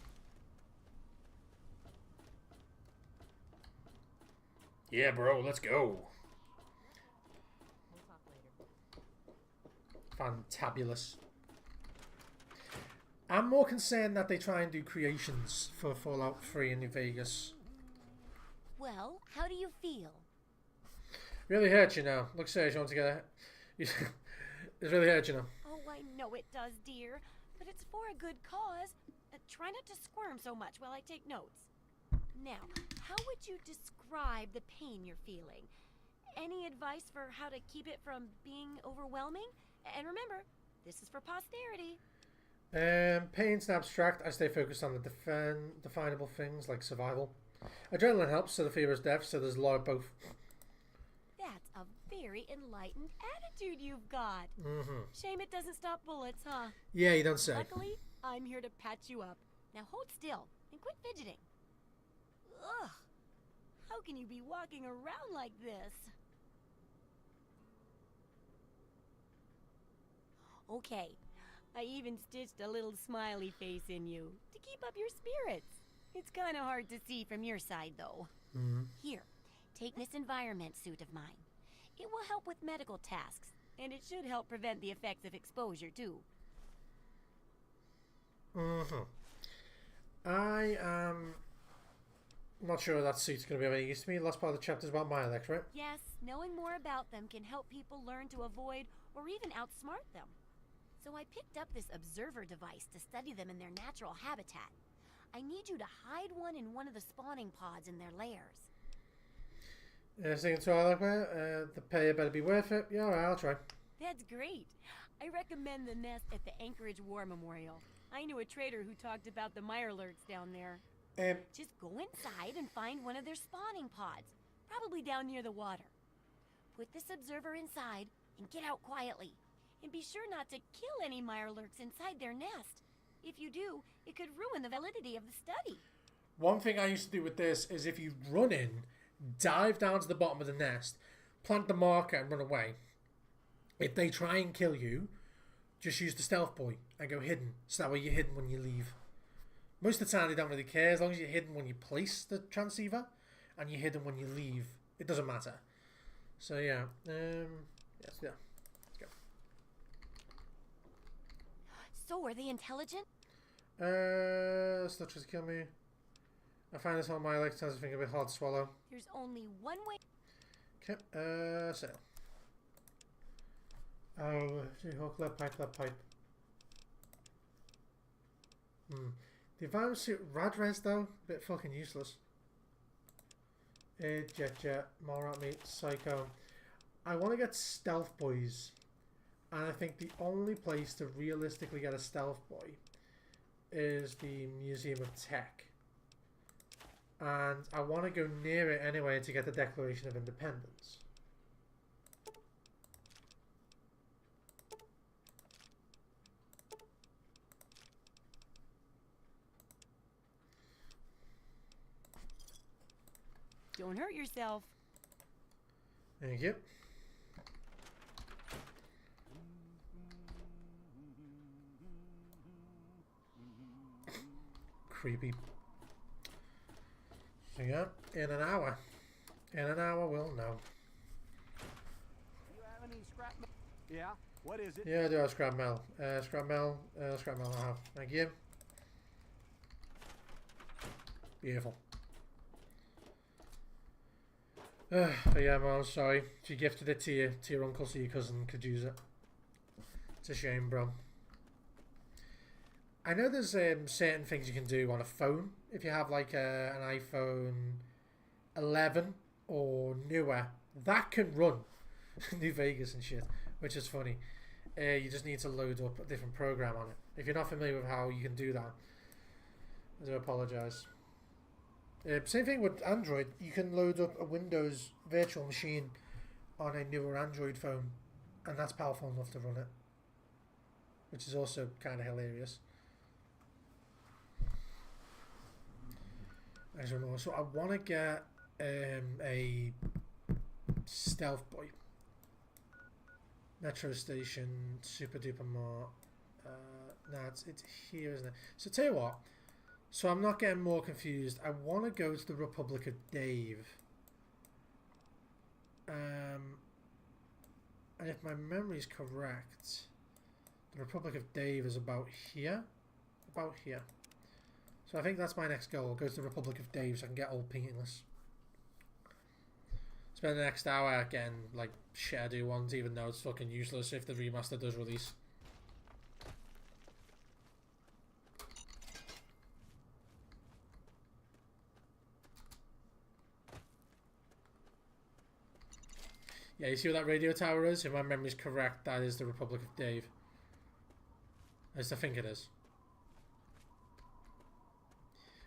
A: Yeah, bro, let's go.
F: We'll talk later.
A: Fantabulous. I'm more concerned that they try and do creations for Fallout 3 in New Vegas.
F: Well, how do you feel?
A: Really hurts you now. Look, serious, you want to get a... It's really hurt you now.
F: Oh, I know it does, dear. But it's for a good cause. Try not to squirm so much while I take notes. Now, how would you describe the pain you're feeling? Any advice for how to keep it from being overwhelming? And remember, this is for posterity.
A: Pain's abstract. I stay focused on the definable things like survival. Adrenaline helps, so the fear is death, so there's a lot of both.
F: That's a very enlightened attitude you've got. Shame it doesn't stop bullets, huh?
A: Yeah, you don't say.
F: Luckily, I'm here to patch you up. Now hold still and quit fidgeting. Ugh! How can you be walking around like this? Okay, I even stitched a little smiley face in you to keep up your spirits. It's kind of hard to see from your side, though. Here, take this environment suit of mine. It will help with medical tasks, and it should help prevent the effects of exposure, too.
A: I am not sure that suit's going to be of any use to me. Last part of the chapter is about Milex, right?
F: Yes, knowing more about them can help people learn to avoid or even outsmart them. So I picked up this observer device to study them in their natural habitat. I need you to hide one in one of the spawning pods in their lairs.
A: Singing to I like that. The pay better be worth it. Yeah, alright, I'll try.
F: That's great. I recommend the nest at the Anchorage War Memorial. I knew a trader who talked about the Mirelurks down there. Just go inside and find one of their spawning pods, probably down near the water. Put this observer inside and get out quietly. And be sure not to kill any Mirelurks inside their nest. If you do, it could ruin the validity of the study.
A: One thing I used to do with this is if you run in, dive down to the bottom of the nest, plant the marker and run away. If they try and kill you, just use the stealth boy and go hidden. So that way you're hidden when you leave. Most of the time they don't really care. As long as you're hidden when you place the transceiver and you're hidden when you leave, it doesn't matter. So yeah, yes, yeah. Let's go.
F: So, are they intelligent?
A: Still tries to kill me. I find this on my legs tends to think a bit hard to swallow.
F: There's only one way.
A: Okay, sail. Oh, hook, lead pipe, lead pipe. The environment suit Radres though, a bit fucking useless. Jet, more at me, Psycho. I want to get Stealth Boys. And I think the only place to realistically get a Stealth Boy is the Museum of Tech. And I want to go near it anyway to get the Declaration of Independence.
F: Don't hurt yourself.
A: Thank you. Creepy. So yeah, in an hour. In an hour we'll know.
K: You have any scrap metal? Yeah, what is it?
A: Yeah, I do have scrap metal. Scrap metal I have. Thank you. Beautiful. But yeah, Mom, sorry. She gifted it to your uncle so your cousin could use it. It's a shame, bro. I know there's certain things you can do on a phone. If you have like an iPhone 11 or newer, that can run New Vegas and shit, which is funny. You just need to load up a different program on it. If you're not familiar with how you can do that, I do apologise. Same thing with Android. You can load up a Windows virtual machine on a newer Android phone, and that's powerful enough to run it, which is also kind of hilarious. I don't know. So I want to get a Stealth Boy, Metro Station, Super Duper Mart. Nah, it's here, isn't it? So tell you what. So I'm not getting more confused. I want to go to the Republic of Dave. And if my memory is correct, the Republic of Dave is about here. About here. So I think that's my next goal. Go to the Republic of Dave so I can get Old Painless. Spend the next hour getting like shit I do ones, even though it's fucking useless if the remaster does release. Yeah, you see what that radio tower is? If my memory's correct, that is the Republic of Dave. At least I think it is.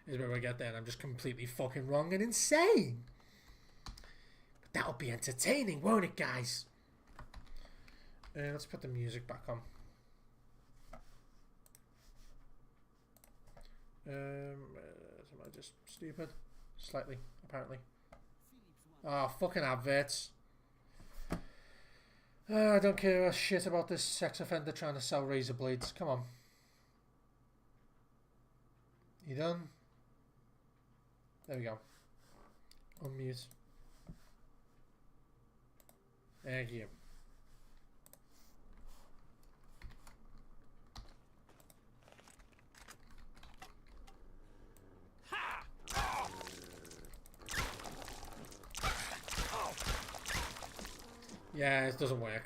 A: Is where we get there and I'm just completely fucking wrong and insane. But that'll be entertaining, won't it, guys? Let's put the music back on. Am I just stupid? Slightly, apparently. Oh, fucking adverts. I don't care a shit about this sex offender trying to sell razor blades. Come on. You done? There we go. Unmute. Thank you. Yeah, it doesn't work.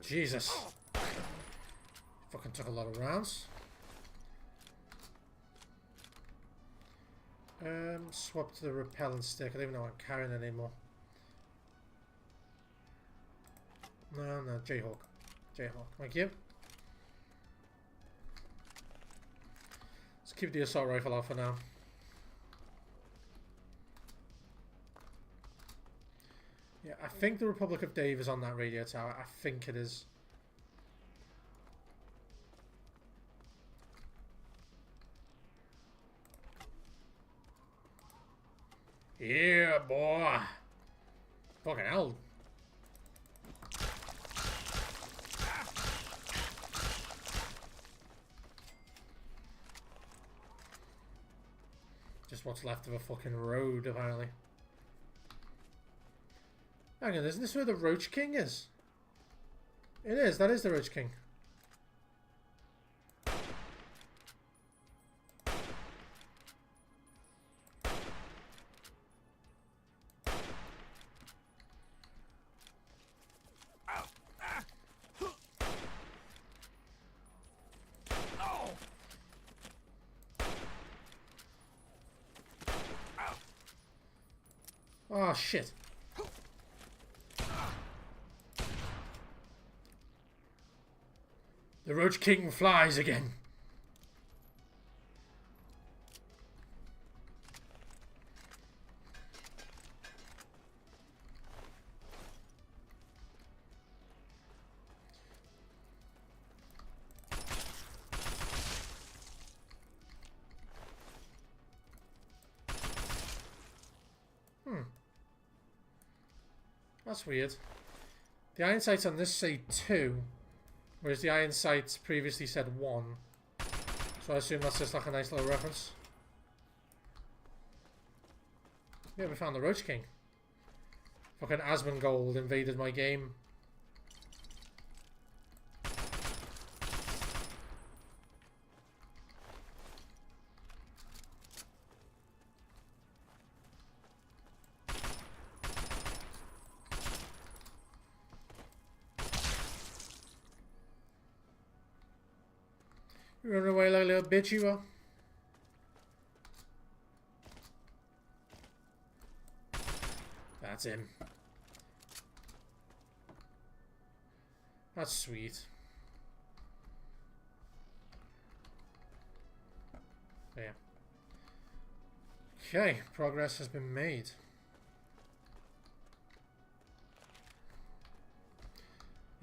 A: Jesus. Fucking took a lot of rounds. Swap to the repellent stick. I don't even know I'm carrying it anymore. No, Jayhawk. Jayhawk. Thank you. Let's keep the assault rifle off for now. Yeah, I think the Republic of Dave is on that radio tower. I think it is. Yeah, boy. Fucking hell. Just what's left of a fucking road, apparently. Hang on, isn't this where the Roach King is? It is, that is the Roach King. Oh shit. The Roach King flies again. That's weird. The iron sights on this say 2. Whereas the iron sights previously said 1. So I assume that's just like a nice little reference. Yeah, we found the Roach King. Fucking Asmongold invaded my game. You run away like a little bitch you are. That's him. That's sweet. Yeah. Okay, progress has been made.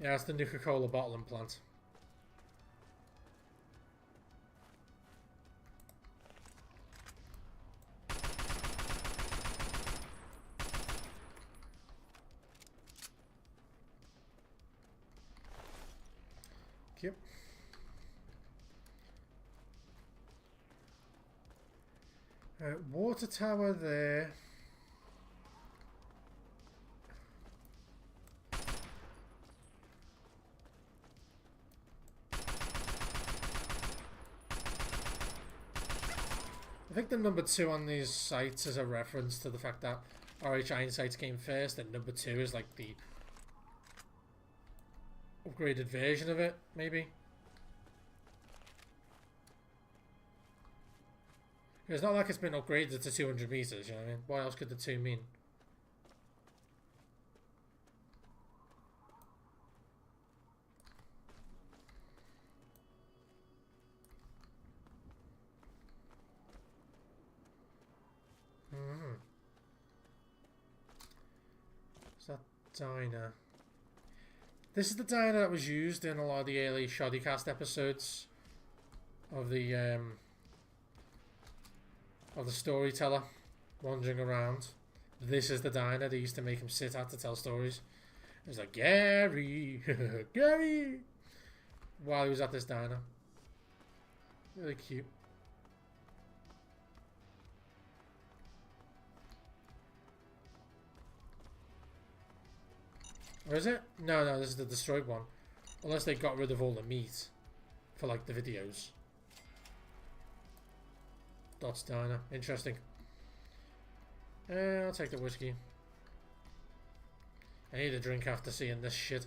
A: Yeah, it's the Nuka-Cola bottling plant. Yep. Water tower there. I think the number 2 on these sites is a reference to the fact that RH Ironsights came first and number 2 is like the upgraded version of it, maybe. It's not like it's been upgraded to 200 meters, you know what I mean? What else could the 2 mean? Is that diner? This is the diner that was used in a lot of the early Shoddycast episodes of the storyteller wandering around. This is the diner they used to make him sit at to tell stories. It was like, Gary, Gary, while he was at this diner. Really cute. Or is it? No, no, this is the destroyed one. Unless they got rid of all the meat for like the videos. Dot's Diner. Interesting. I'll take the whiskey. I need a drink after seeing this shit.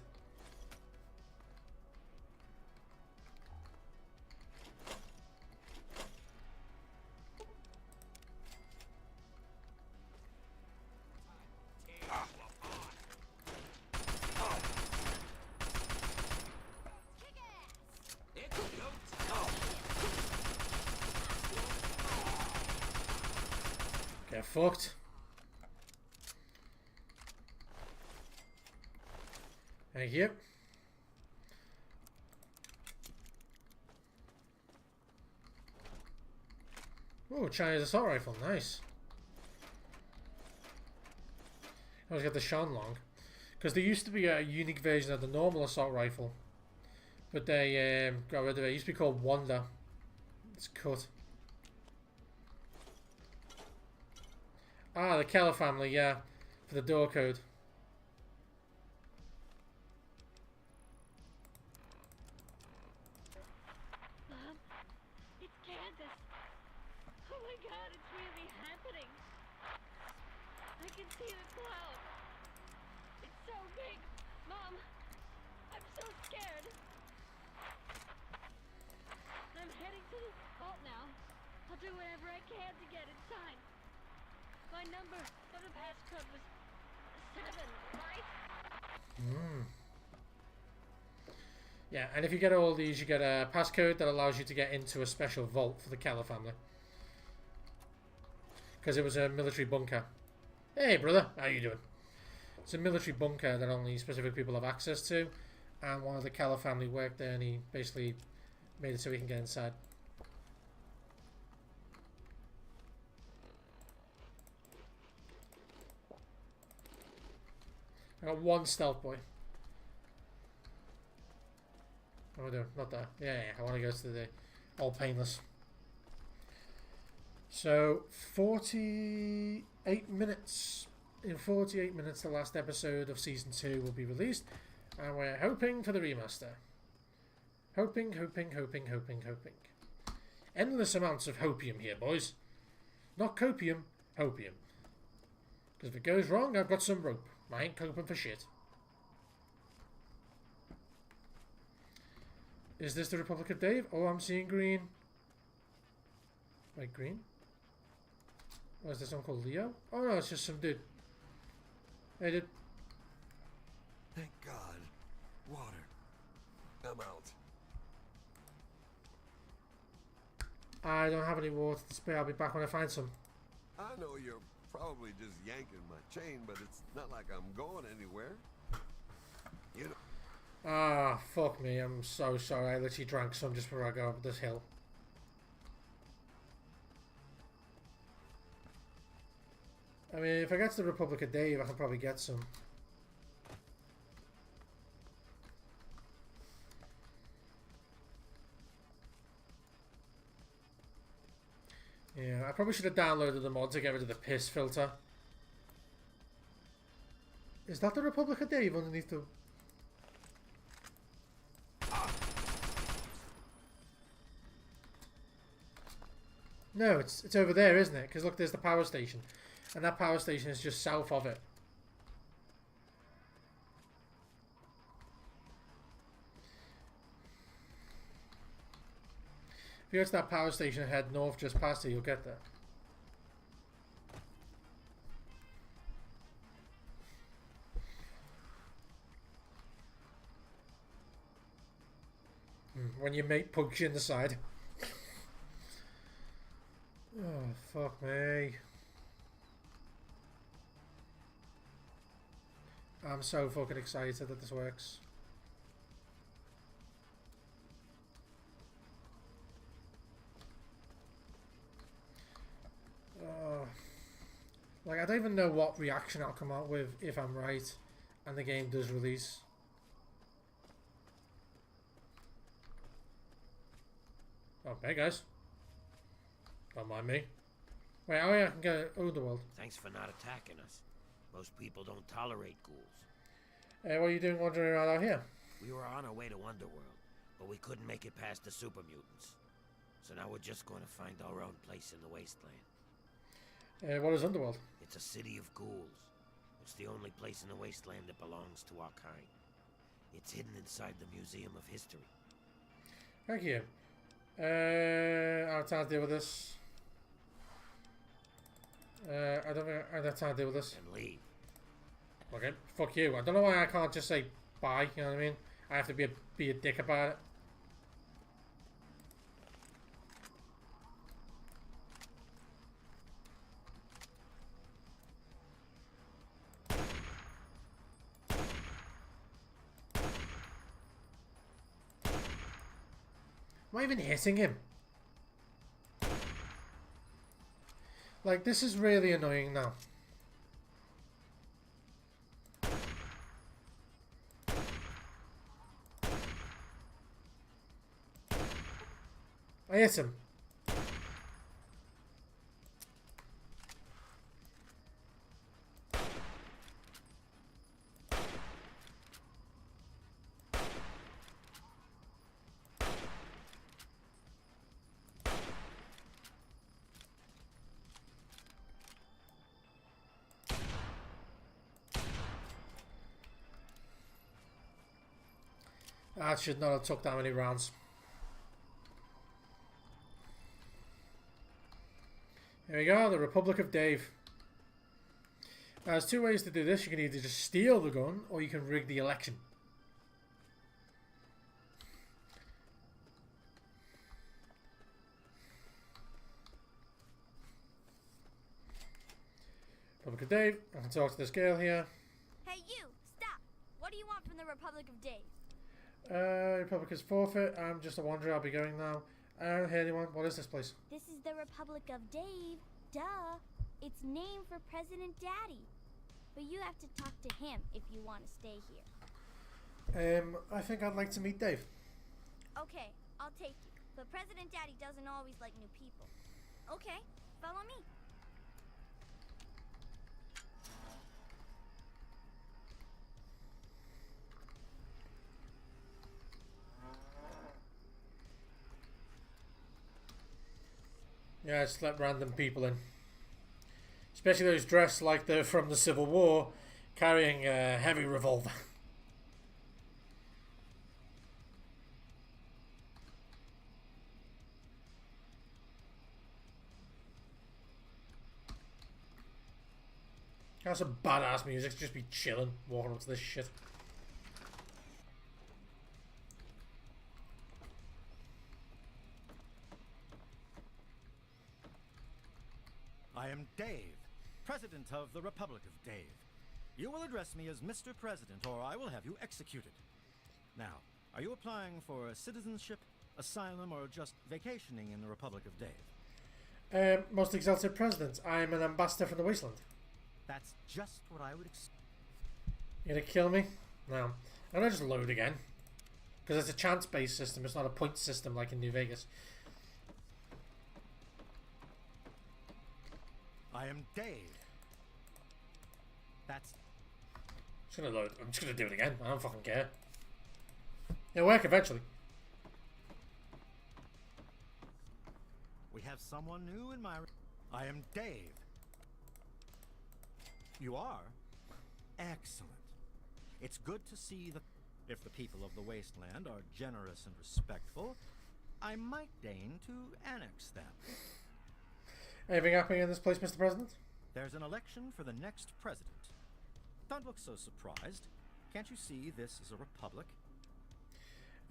A: Get fucked. Thank you. Oh, Chinese assault rifle, nice. I always got the Shanlong. Because there used to be a unique version of the normal assault rifle. But they got rid of it. It used to be called Wonder. It's cut. Ah, the Keller family, yeah. For the door code.
P: Mom, it's Candace. Oh my god, it's really happening. I can see the cloud. It's so big. Mom, I'm so scared. I'm heading to the vault now. I'll do whatever I can to get inside. My number for the passcode was 7, right?
A: Yeah, and if you get all these, you get a passcode that allows you to get into a special vault for the Keller family. Because it was a military bunker. Hey, brother, how you doing? It's a military bunker that only specific people have access to. And one of the Keller family worked there, and he basically made it so he can get inside. I got one stealth boy. Oh no, not that. Yeah, I want to go to the all painless. So 48 minutes. In 48 minutes, the last episode of season 2 will be released, and we're hoping for the remaster. Hoping, hoping, hoping, hoping, hoping. Endless amounts of hopium here, boys. Not copium, hopium. Because if it goes wrong, I've got some rope. I ain't coping for shit. Is this the Republic of Dave? Oh, I'm seeing green. Wait, green? Oh, is this one called Leo? Oh no, it's just some dude. Hey, dude.
H: Thank God. Water. I'm out.
A: I don't have any water to spare. I'll be back when I find some.
H: I know you're probably just yanking my chain, but it's not like I'm going anywhere. You know.
A: Ah, fuck me. I'm so sorry. I literally drank some just before I go up this hill. I mean, if I get to the Republic of Dave, I can probably get some. Yeah, I probably should have downloaded the mod to get rid of the piss filter. Is that the Republic of Dave underneath the... No, it's over there, isn't it? Because look, there's the power station. And that power station is just south of it. If you go to that power station and head north just past it, you'll get there. When your mate pugs you in the side. Oh, fuck me. I'm so fucking excited that this works. Like, I don't even know what reaction I'll come out with if I'm right and the game does release. Oh, hey guys. Don't mind me. Wait, oh yeah, I can get Underworld.
Q: Thanks for not attacking us. Most people don't tolerate ghouls.
A: Hey, what are you doing wandering around out here?
Q: We were on our way to Underworld, but we couldn't make it past the super mutants. So now we're just going to find our own place in the wasteland.
A: What is Underworld?
Q: It's a city of ghouls. It's the only place in the wasteland that belongs to our kind. It's hidden inside the Museum of History.
A: Thank you. I have time to deal with this. I don't think I have time to deal with this.
Q: And leave.
A: Okay, fuck you. I don't know why I can't just say bye, you know what I mean? I have to be a dick about it. Am I even hitting him? Like, this is really annoying now. I hit him. That should not have took that many rounds. Here we go, the Republic of Dave. Now, there's two ways to do this. You can either just steal the gun, or you can rig the election. Republic of Dave. I can talk to this girl here.
R: Hey you, stop! What do you want from the Republic of Dave?
A: Republic is forfeit. I'm just a wanderer. I'll be going now. I don't hear anyone. What is this place?
R: This is the Republic of Dave. Duh. It's named for President Daddy. But you have to talk to him if you want to stay here.
A: I think I'd like to meet Dave.
R: Okay, I'll take you. But President Daddy doesn't always like new people. Okay, follow me.
A: Yeah, just let random people in. Especially those dressed like they're from the Civil War, carrying a heavy revolver. That's some badass music. Just be chilling, walking up to this shit.
E: I am Dave, President of the Republic of Dave. You will address me as Mr. President, or I will have you executed. Now, are you applying for citizenship, asylum, or just vacationing in the Republic of Dave?
A: Most exalted President, I am an ambassador from the Wasteland.
E: That's just what I would expect.
A: You gonna kill me? No. I'm gonna just load again. Because it's a chance-based system, it's not a point system like in New Vegas.
E: I am Dave. That's...
A: Just gonna load. I'm just gonna do it again. I don't fucking care. It'll work eventually.
E: We have someone new in my... I am Dave. You are? Excellent. It's good to see that if the people of the Wasteland are generous and respectful, I might deign to annex them.
A: Anything happening in this place, Mr. President?
E: There's an election for the next president. Don't look so surprised. Can't you see this is a republic?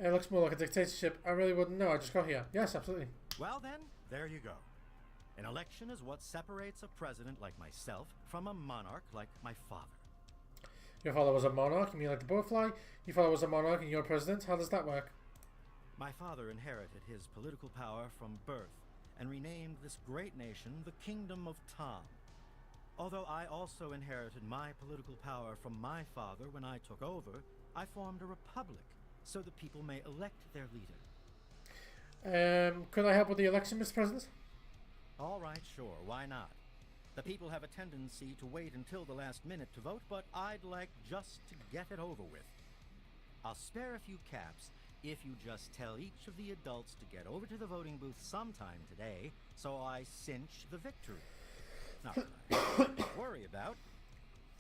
A: It looks more like a dictatorship. I really wouldn't know. I just got here. Yes, absolutely.
E: Well then, there you go. An election is what separates a president like myself from a monarch like my father.
A: Your father was a monarch? You mean like the butterfly? Your father was a monarch and you're president? How does that work?
E: My father inherited his political power from birth and renamed this great nation the Kingdom of Tom. Although I also inherited my political power from my father when I took over, I formed a republic so that people may elect their leader.
A: Could I help with the election, Mr. President?
E: All right, sure, why not? The people have a tendency to wait until the last minute to vote, but I'd like just to get it over with. I'll spare a few caps if you just tell each of the adults to get over to the voting booth sometime today, so I cinch the victory. Nothing I have to worry about.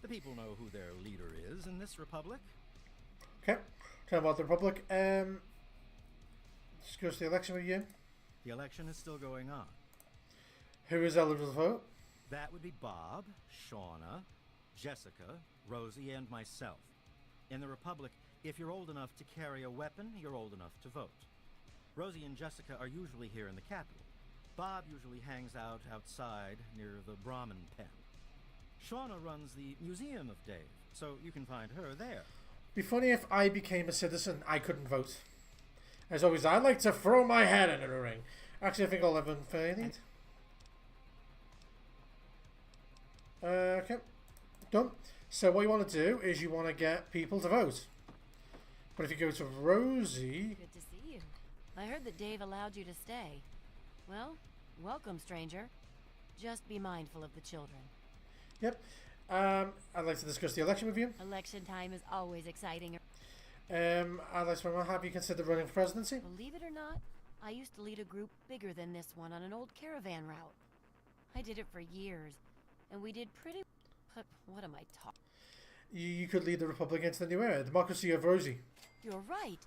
E: The people know who their leader is in this republic.
A: Okay, tell about the republic. Just goes to the election with you.
E: The election is still going on.
A: Who is eligible to vote?
E: That would be Bob, Shauna, Jessica, Rosie, and myself. In the Republic, if you're old enough to carry a weapon, you're old enough to vote. Rosie and Jessica are usually here in the capital. Bob usually hangs out outside near the Brahmin pen. Shauna runs the Museum of Dave, so you can find her there.
A: Be funny if I became a citizen, I couldn't vote. As always, I like to throw my head into the ring. Actually, I think I'll have one for anything. Okay, done. So what you want to do is you want to get people to vote. But if you go to Rosie...
F: Good to see you. I heard that Dave allowed you to stay. Well, welcome, stranger. Just be mindful of the children.
A: Yep. I'd like to discuss the election with you.
F: Election time is always exciting.
A: I'd like to know, have you considered running for presidency?
F: Believe it or not, I used to lead a group bigger than this one on an old caravan route. I did it for years, and we did pretty... But what am I talking?
A: You could lead the Republic into the new era, democracy of Rosie.
F: You're right.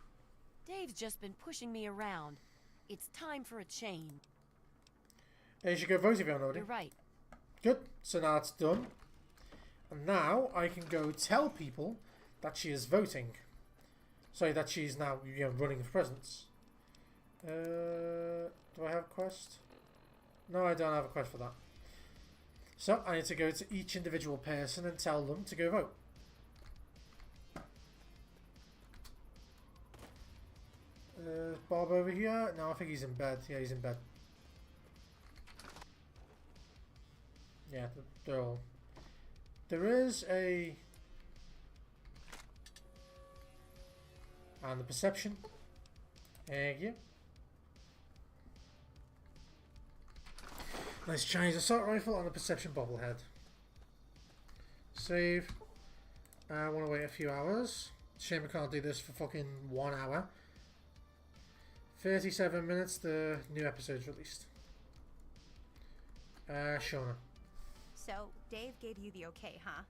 F: Dave's just been pushing me around. It's time for a change.
A: You should go vote if you haven't already.
F: You're right.
A: Good. So now it's done. And now I can go tell people that she is voting. Sorry, that she's now running for president. Do I have a quest? No, I don't have a quest for that. So I need to go to each individual person and tell them to go vote. Bob over here? No, I think he's in bed. Yeah, he's in bed. Yeah, they're all... There is a... And the perception. Thank you. Nice Chinese assault rifle and a perception bobblehead. Save. I want to wait a few hours. Shame I can't do this for fucking 1 hour. 37 minutes, the new episode's released. Shauna.
S: So, Dave gave you the okay, huh?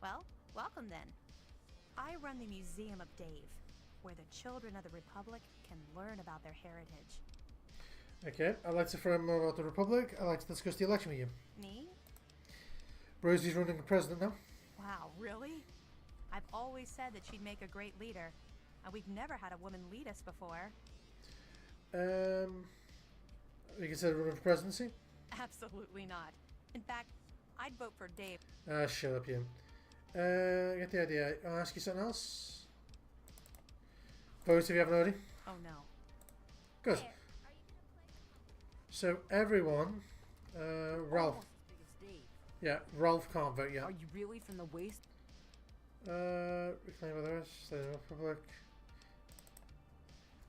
S: Well, welcome then. I run the Museum of Dave, where the children of the Republic can learn about their heritage.
A: Okay, I'd like to learn more about the Republic. I'd like to discuss the election with you.
S: Me?
A: Rosie's running for president now.
S: Wow, really? I've always said that she'd make a great leader. And we've never had a woman lead us before.
A: You consider running for presidency?
S: Absolutely not. In fact, I'd vote for Dave.
A: Shut up, you. Get the idea. I'll ask you something else. Vote if you haven't already.
S: Oh no.
A: Good. So everyone, Ralph. Yeah, Ralph can't vote yet.
G: Are you really from the waste?
A: Reclaim others. Stay in the Republic.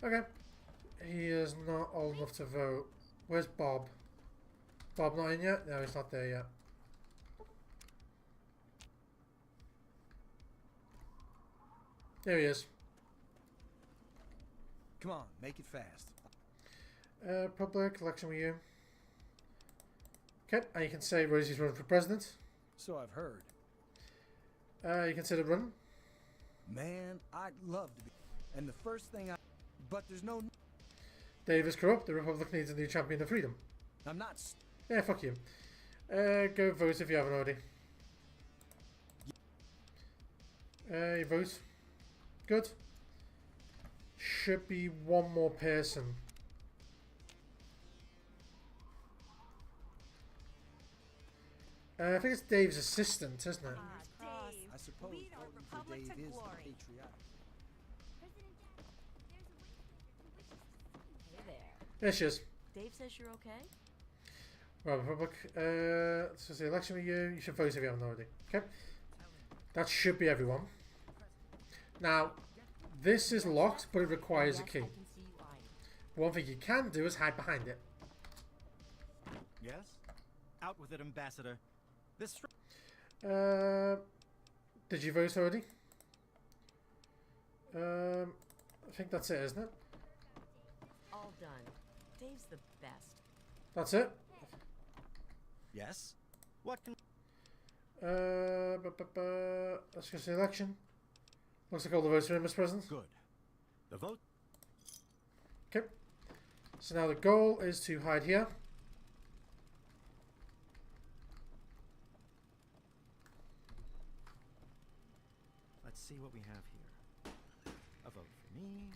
A: Okay. He is not old enough to vote. Where's Bob? Bob not in yet? No, he's not there yet. There he is.
J: Come on, make it fast.
A: Public election with you. Okay, and you can say Rosie's running for president.
J: So I've heard.
A: You consider running?
J: Man, I'd love to be. And the first thing but there's no...
A: Dave is corrupt. The Republic needs a new champion of freedom.
J: I'm not...
A: Yeah, fuck you. Go vote if you haven't already. You vote. Good. Should be one more person. I think it's Dave's assistant, isn't it?
S: Dave,
J: I suppose
S: lead our
J: voting for
S: republic
J: Dave
S: to
J: is
S: glory.
J: patriotic.
G: Hey there.
A: There she is.
G: Dave says you're okay?
A: Well, Republic. Let's just say election with you. You should vote if you haven't already. Okay. That should be everyone. Now, this is locked, but it requires a key. One thing you can do is hide behind it.
E: Yes? Out with it, Ambassador. This...
A: Did you vote already? I think that's it, isn't it?
G: All done. Dave's the best.
A: That's it?
E: Yes? What can...
A: Let's go to the election. Looks like all the votes are in, Mr. President.
E: Good. The vote...
A: Okay. So now the goal is to hide here.
E: Let's see what we have here. A vote for me.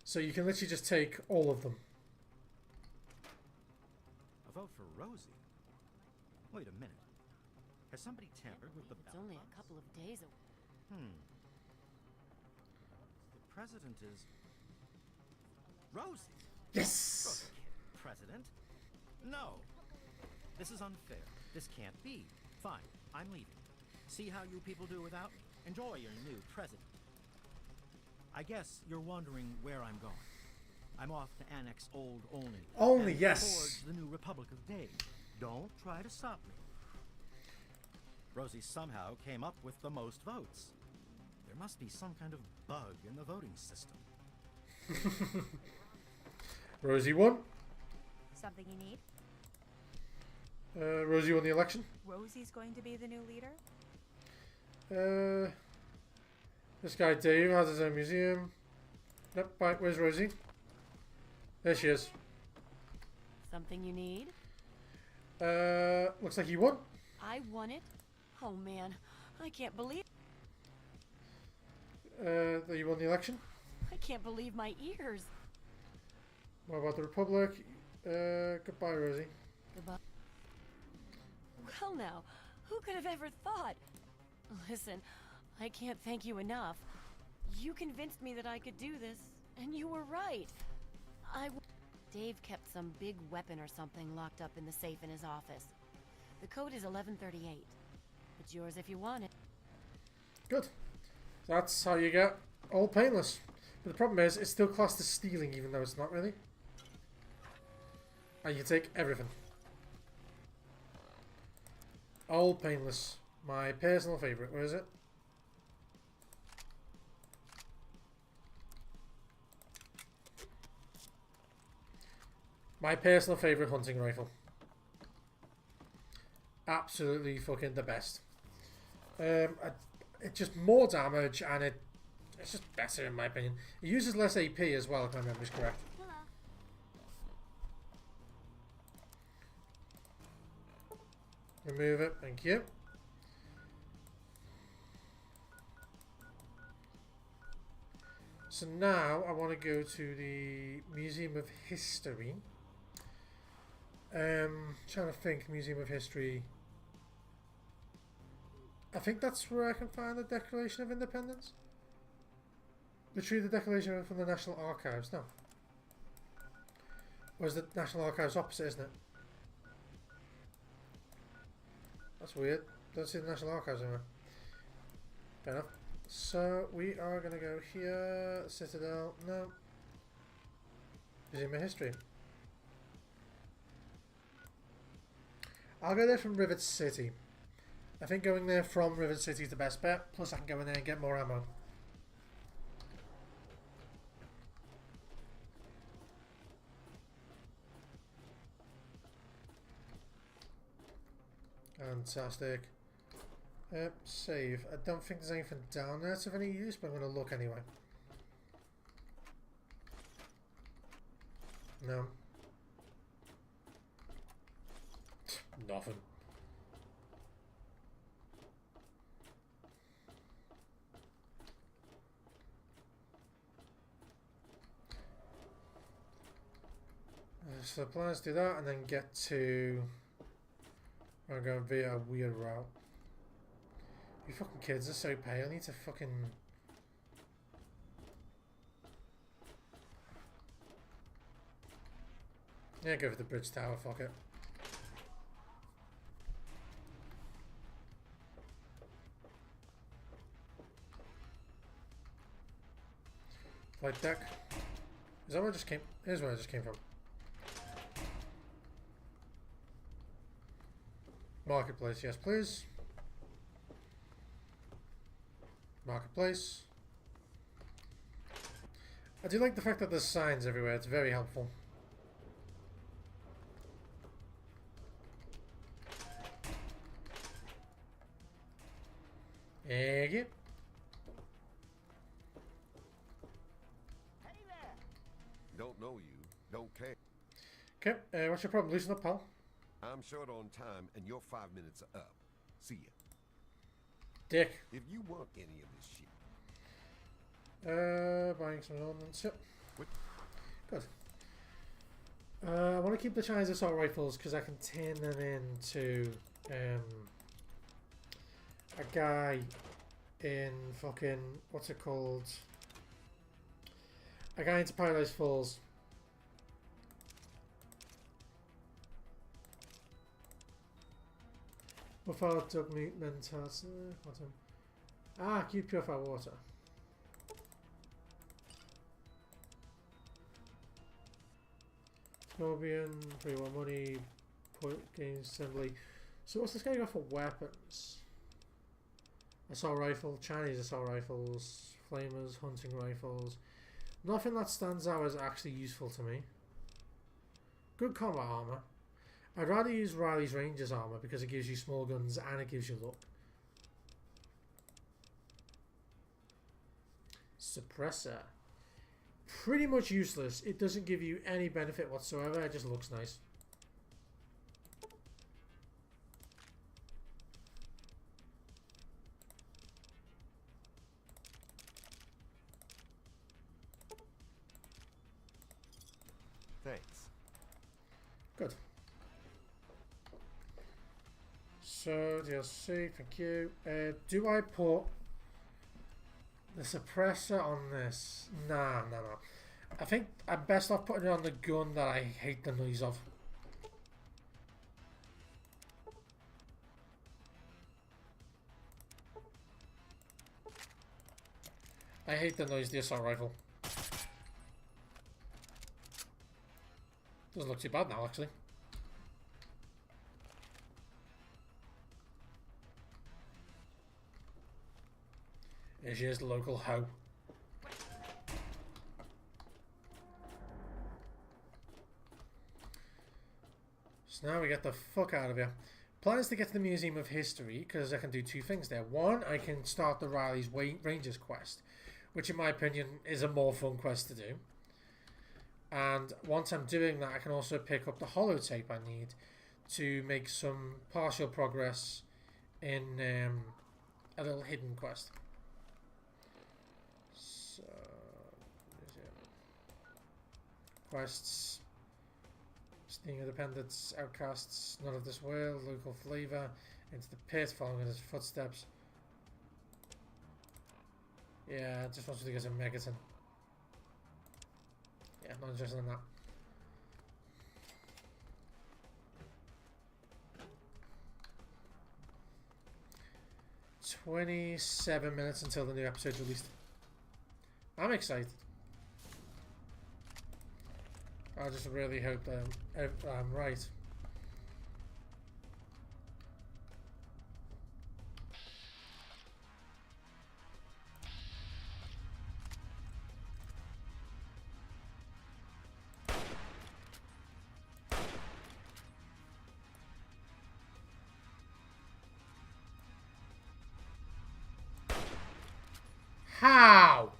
A: So you can literally just take all of them.
E: A vote for Rosie. Wait a minute. Has somebody tampered with the
F: It's
E: ballot
F: only
E: box?
F: a couple of days away.
E: The president is... Rosie!
A: Yes!
E: Rosie can't be president. No! This is unfair. This can't be. Fine, I'm leaving. See how you people do without me. Enjoy your new president. I guess you're wondering where I'm going. I'm off to annex Old Olney.
A: Olney,
E: and
A: yes.
E: Towards the new Republic of Dave. Don't try to stop me. Rosie somehow came up with the most votes. There must be some kind of bug in the voting system.
A: Rosie won.
S: Something you need?
A: Rosie won the election.
S: Rosie's going to be the new leader?
A: This guy Dave has his own museum. Nope, right, where's Rosie? There she is.
F: Something you need?
A: Looks like he won.
F: I won it? Oh man, I can't believe...
A: That you won the election.
F: I can't believe my ears.
A: What about the Republic? Goodbye, Rosie.
F: Goodbye. Well now, who could have ever thought? Listen, I can't thank you enough. You convinced me that I could do this, and you were right. Dave kept some big weapon or something locked up in the safe in his office. The code is 1138. It's yours if you want it.
A: Good. That's how you get all painless. But the problem is, it's still classed as stealing, even though it's not really. And you can take everything. All painless. My personal favourite. Where is it? My personal favourite hunting rifle. Absolutely fucking the best. It's just more damage and it's just better in my opinion. It uses less AP as well, if my memory's correct. Remove it, thank you. So now I want to go to the Museum of History. Trying to think, Museum of History. I think that's where I can find the Declaration of Independence. Retrieve the Declaration from the National Archives. No. Or is the National Archives opposite, isn't it? That's weird. Don't see the National Archives anywhere. Fair enough. So we are going to go here. Citadel. No. Museum of History. I'll go there from Rivet City. I think going there from Rivet City is the best bet. Plus I can go in there and get more ammo. Fantastic. Save. I don't think there's anything down there that's of any use, but I'm going to look anyway. No. Nothing. So let's do that and then get to... I'm going via a weird route. You fucking kids are so pale. I need to fucking... Yeah, go for the bridge tower, fuck it. Flight deck. Is that where I just came? Here's where I just came from. Marketplace, yes please. Marketplace. I do like the fact that there's signs everywhere, it's very helpful. Thank you.
H: Hey there. Don't know you, don't care.
A: Okay, what's your problem? Loosen up, pal.
H: I'm short on time, and your 5 minutes are up. See ya.
A: Dick.
H: If you want any of this shit.
A: Buying some ordnance. Yep. Good. I want to keep the Chinese assault rifles because I can turn them into a guy in fucking what's it called? A guy into Paradise Falls. Without dog meat, mentats, keep purify water. Scorpion, 3-1 money, point gain assembly. So what's this guy got for weapons? Assault rifle, Chinese assault rifles, flamers, hunting rifles. Nothing that stands out as actually useful to me. Good combat armor. I'd rather use Riley's Ranger's armor because it gives you small guns and it gives you luck. Suppressor. Pretty much useless. It doesn't give you any benefit whatsoever. It just looks nice.
H: Thanks.
A: Good. So, DLC, thank you. Do I put the suppressor on this? Nah. I think I'm best off putting it on the gun that I hate the noise of. I hate the noise of the assault rifle. Doesn't look too bad now, actually. Here she is, the local hoe. So now we get the fuck out of here. Plan is to get to the Museum of History, because I can do two things there. One, I can start the Riley's Rangers quest, which in my opinion is a more fun quest to do. And once I'm doing that, I can also pick up the holotape I need to make some partial progress in a little hidden quest. So, quests, sneaking independents, outcasts, none of this world, local flavor, into the pit, following in his footsteps. Yeah, I just want you to get some Megaton. Yeah, not interested in that. $27 until the new episode's released. I'm excited. I just really hope that I'm right. How?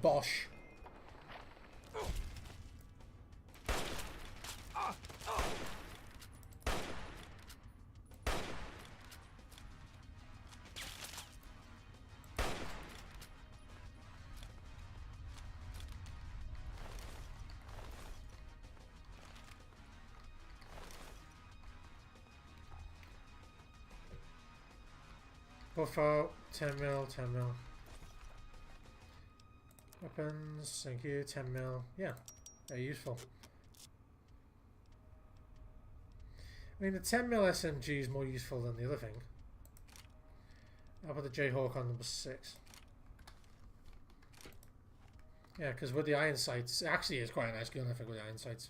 A: Bosh. Buffer, 10 mil, 10 mil. Weapons, thank you, 10 mil. Yeah, very useful. I mean, the 10 mil SMG is more useful than the other thing. I'll put the Jayhawk on number 6. Yeah, because with the iron sights, it actually is quite a nice gun, I think, with the iron sights.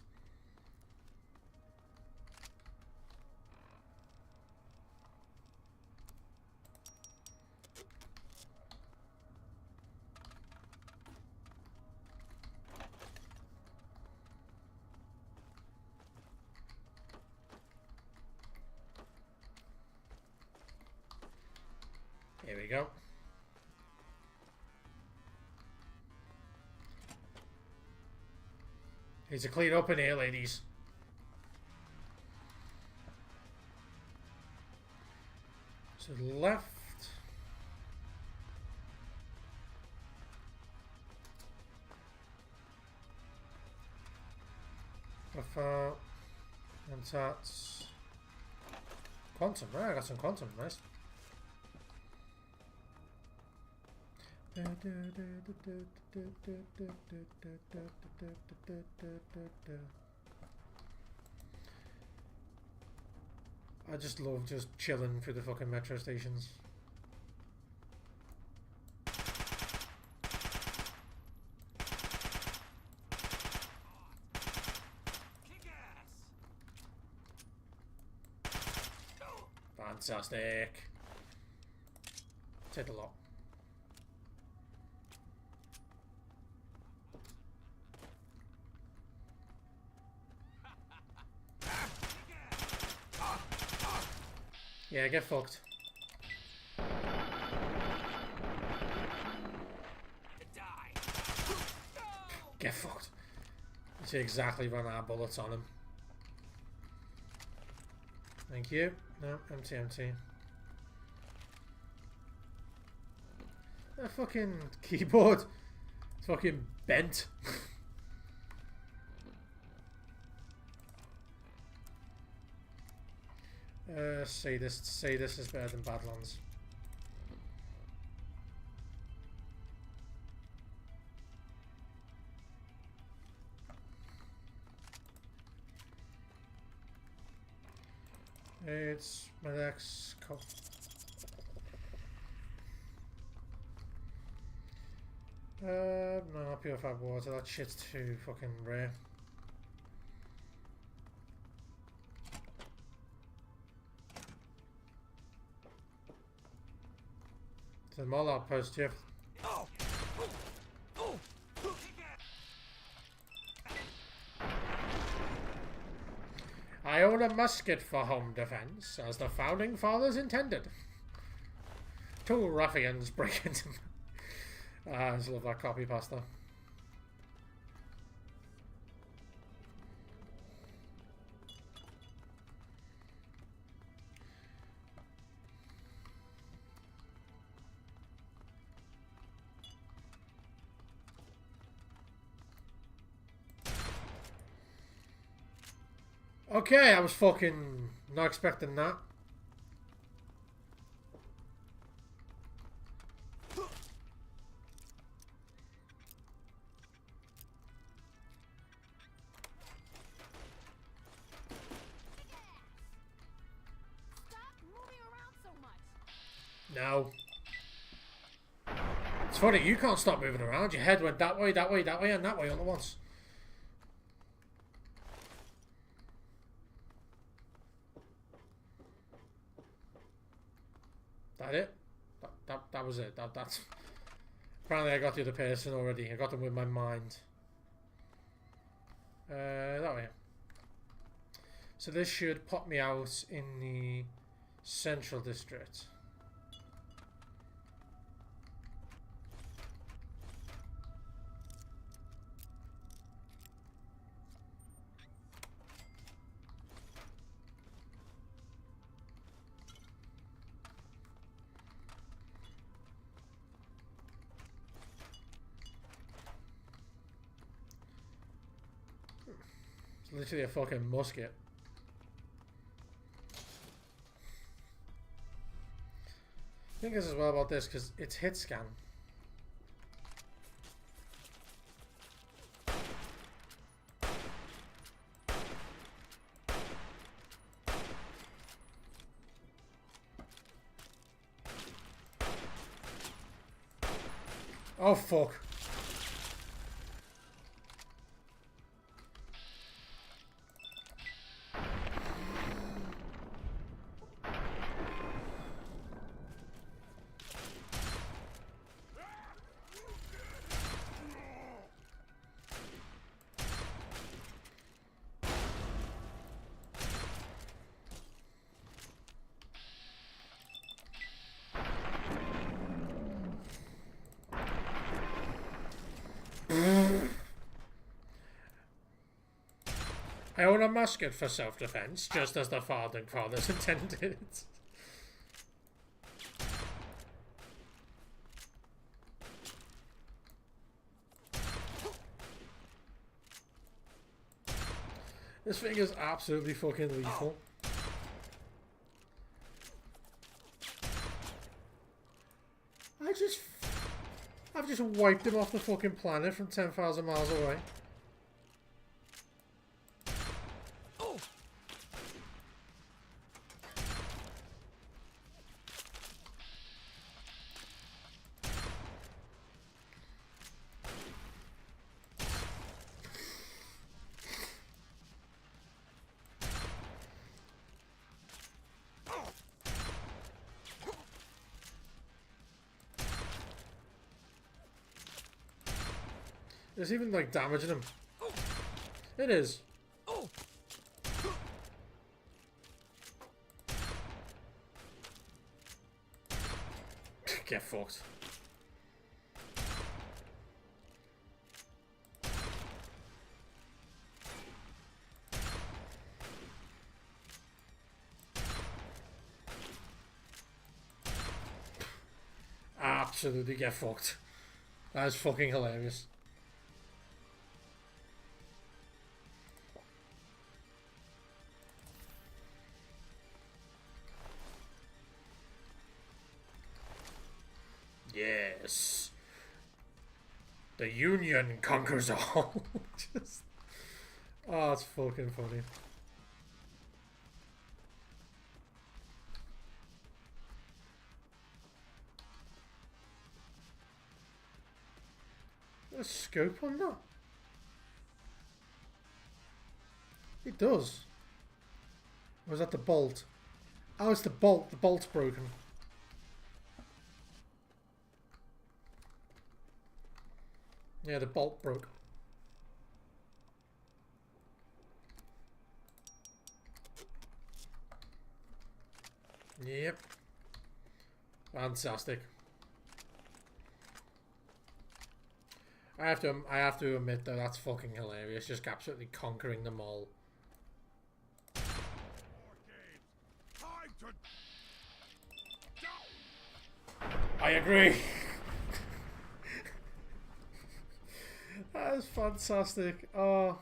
A: Here we go. Need to clean up in here, ladies. So left. Buffer. And that's quantum. Right, I got some quantum. Nice. I just love just chilling through the fucking metro stations. Fantastic. Take a lot. Yeah, get fucked. Get fucked. You see exactly run out of bullets on him. Thank you. No, empty, empty. That fucking keyboard. It's fucking bent. Say this is better than Badlands. It's my next call. No, purified water, that shit's too fucking rare. The mall outpost, Jeff. own a musket for home defense, as the founding fathers intended. Two ruffians break into... I just love that copy pasta. Okay, I was fucking not expecting that. No. It's funny, you can't stop moving around. Your head went that way, that way, that way, and that way all at once. That it? That was it. That's... Apparently I got the other person already. I got them with my mind. That way. So this should pop me out in the central district. It's literally a fucking musket. I think this is well about this because it's hit scan. Oh fuck. I own a musket for self-defense, just as the founding fathers intended. This thing is absolutely fucking lethal. I've just wiped him off the fucking planet from 10,000 miles away. It's even like damaging him. It is. Get fucked. Absolutely get fucked. That is fucking hilarious. Yes. The Union conquers all. Just... Oh, it's fucking funny. A scope on that? It does. Or is that the bolt? Oh, it's the bolt. The bolt's broken. Yeah, the bolt broke. Yep. Fantastic. I have to admit though, that's fucking hilarious. Just absolutely conquering them all. I agree. That is fantastic. Oh.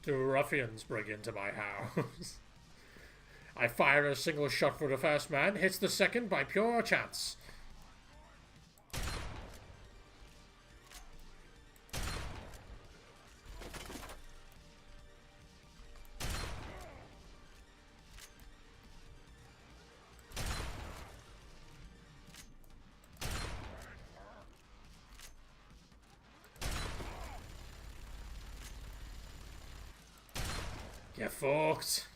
A: Two ruffians break into my house. I fire a single shot for the first man, hits the second by pure chance. Get fucked.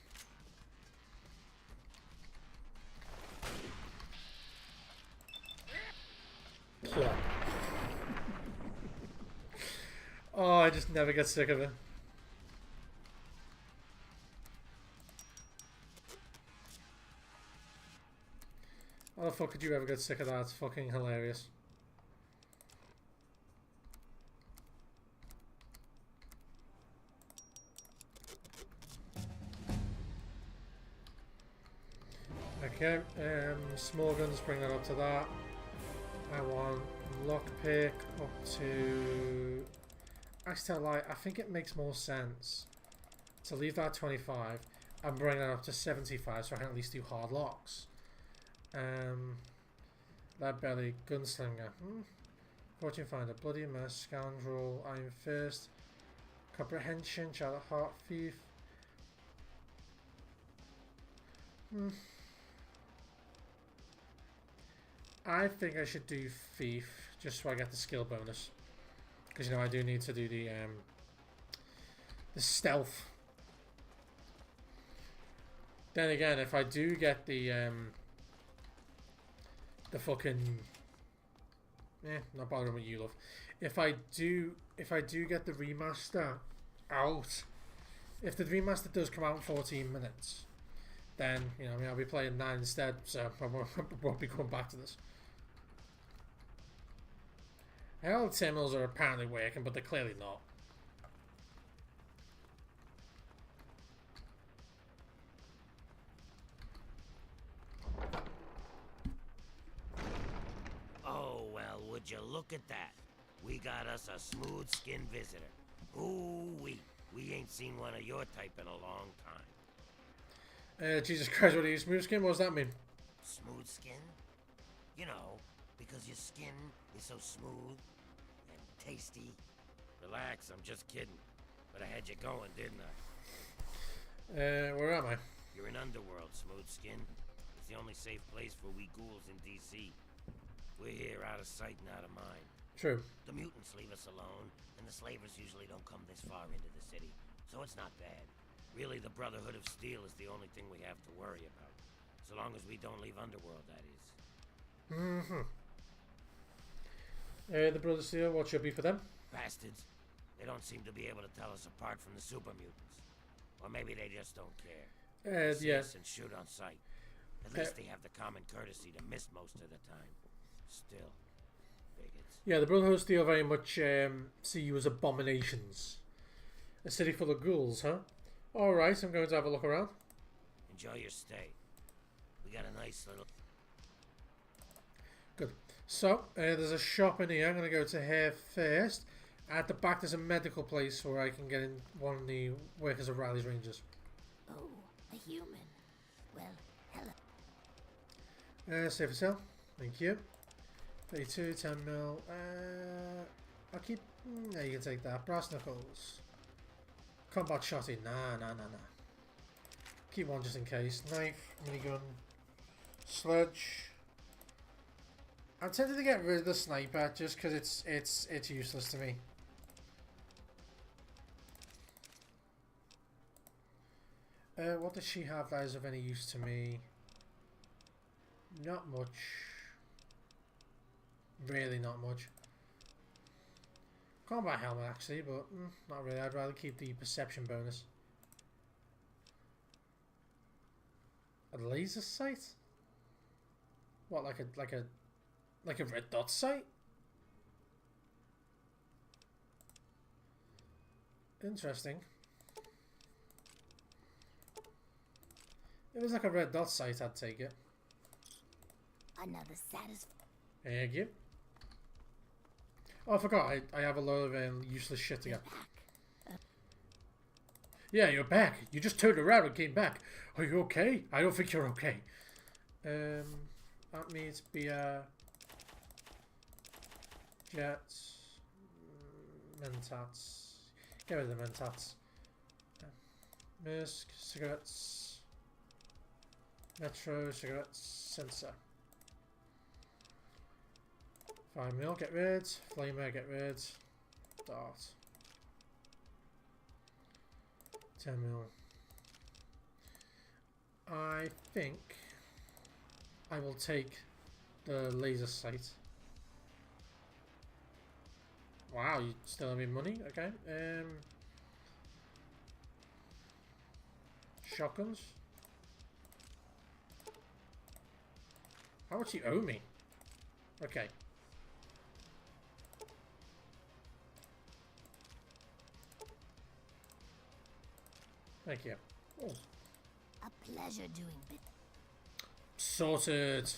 A: Oh, I just never get sick of it. How the fuck could you ever get sick of that? It's fucking hilarious. Okay, small guns, bring that up to that. I want lockpick up to... Actually, I think it makes more sense to leave that 25 and bring that up to 75 so I can at least do hard locks. Lead belly, gunslinger. Fortune finder, bloody mess, scoundrel, iron fist, comprehension, child heart thief. I think I should do thief just so I get the skill bonus, because you know I do need to do the stealth. Then again, if I do get the fucking not bothering with you, love. If I do get the remaster out, if the remaster does come out in 14 minutes, then you know I'll be playing 9 instead, so I won't be going back to this. Hell, the terminals are apparently working, but they're clearly not.
Q: Oh, well, would you look at that? We got us a smooth-skinned visitor. Ooh-wee. We ain't seen one of your type in a long time.
A: Jesus Christ, what are you, smooth skin? What does that mean?
Q: Smooth skin? You know, because your skin is so smooth and tasty. Relax, I'm just kidding. But I had you going, didn't I?
A: Where am I?
Q: You're in Underworld, Smooth Skin. It's the only safe place for we ghouls in D.C. We're here out of sight and out of mind.
A: True.
Q: The mutants leave us alone, and the slavers usually don't come this far into the city, so it's not bad. Really, the Brotherhood of Steel is the only thing we have to worry about. So long as we don't leave Underworld, that is.
A: The Brothers of Steel, what should be for them?
Q: Bastards. They don't seem to be able to tell us apart from the super mutants. Or maybe they just don't care. See
A: Yeah.
Q: us and shoot on sight. At least they have the common courtesy to miss most of the time. Still, bigots.
A: Yeah, the Brotherhood of Steel very much see you as abominations. A city full of ghouls, huh? Alright, I'm going to have a look around.
Q: Enjoy your stay. We got a nice little...
A: Good. So, there's a shop in here. I'm going to go to here first. At the back there's a medical place where I can get in one of the workers of Riley's Rangers.
R: Oh, a human. Well, hello.
A: Save for sale. Thank you. 32, 10 mil. I'll keep... No, you can take that. Brass knuckles. Combat shotty. Nah. Keep one just in case. Knife, minigun, sledge. I'm tempted to get rid of the sniper just because it's useless to me. What does she have that is of any use to me? Not much. Really not much. Combat helmet, actually, but not really. I'd rather keep the perception bonus. A laser sight? What, like a red dot sight? Interesting. If it was like a red dot sight, I'd take it.
F: Another satisfying.
A: Thank you. Oh, I forgot. I have a load of useless shit to get. Yeah, you're back. You just turned around and came back. Are you okay? I don't think you're okay. That needs to be jets, mentats. Get rid of the mentats. Misk, cigarettes, metro, cigarettes, sensor. Fire mill, get rid. Flamer, get rid. Dart. 10 mil. I think I will take the laser sight. Wow, you still have me money? Okay. Shotguns. How much you owe me? Okay. Thank you. Oh.
F: A pleasure doing business.
A: Sorted.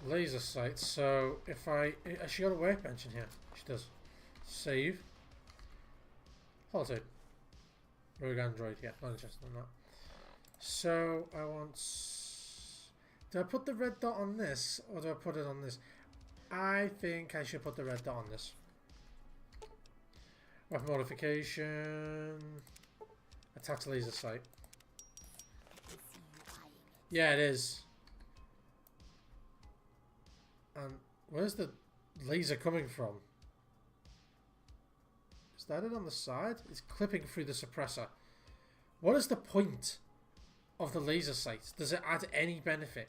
A: Laser sight. So if has she got a workbench in here? She does. Save. Hold it. Rogue Android. Yeah, not interested in that. So I want. Do I put the red dot on this or do I put it on this? I think I should put the red dot on this. Weapon modification. Attacks laser sight. Yeah, it is. And where's the laser coming from? Is that it on the side? It's clipping through the suppressor. What is the point of the laser sight? Does it add any benefit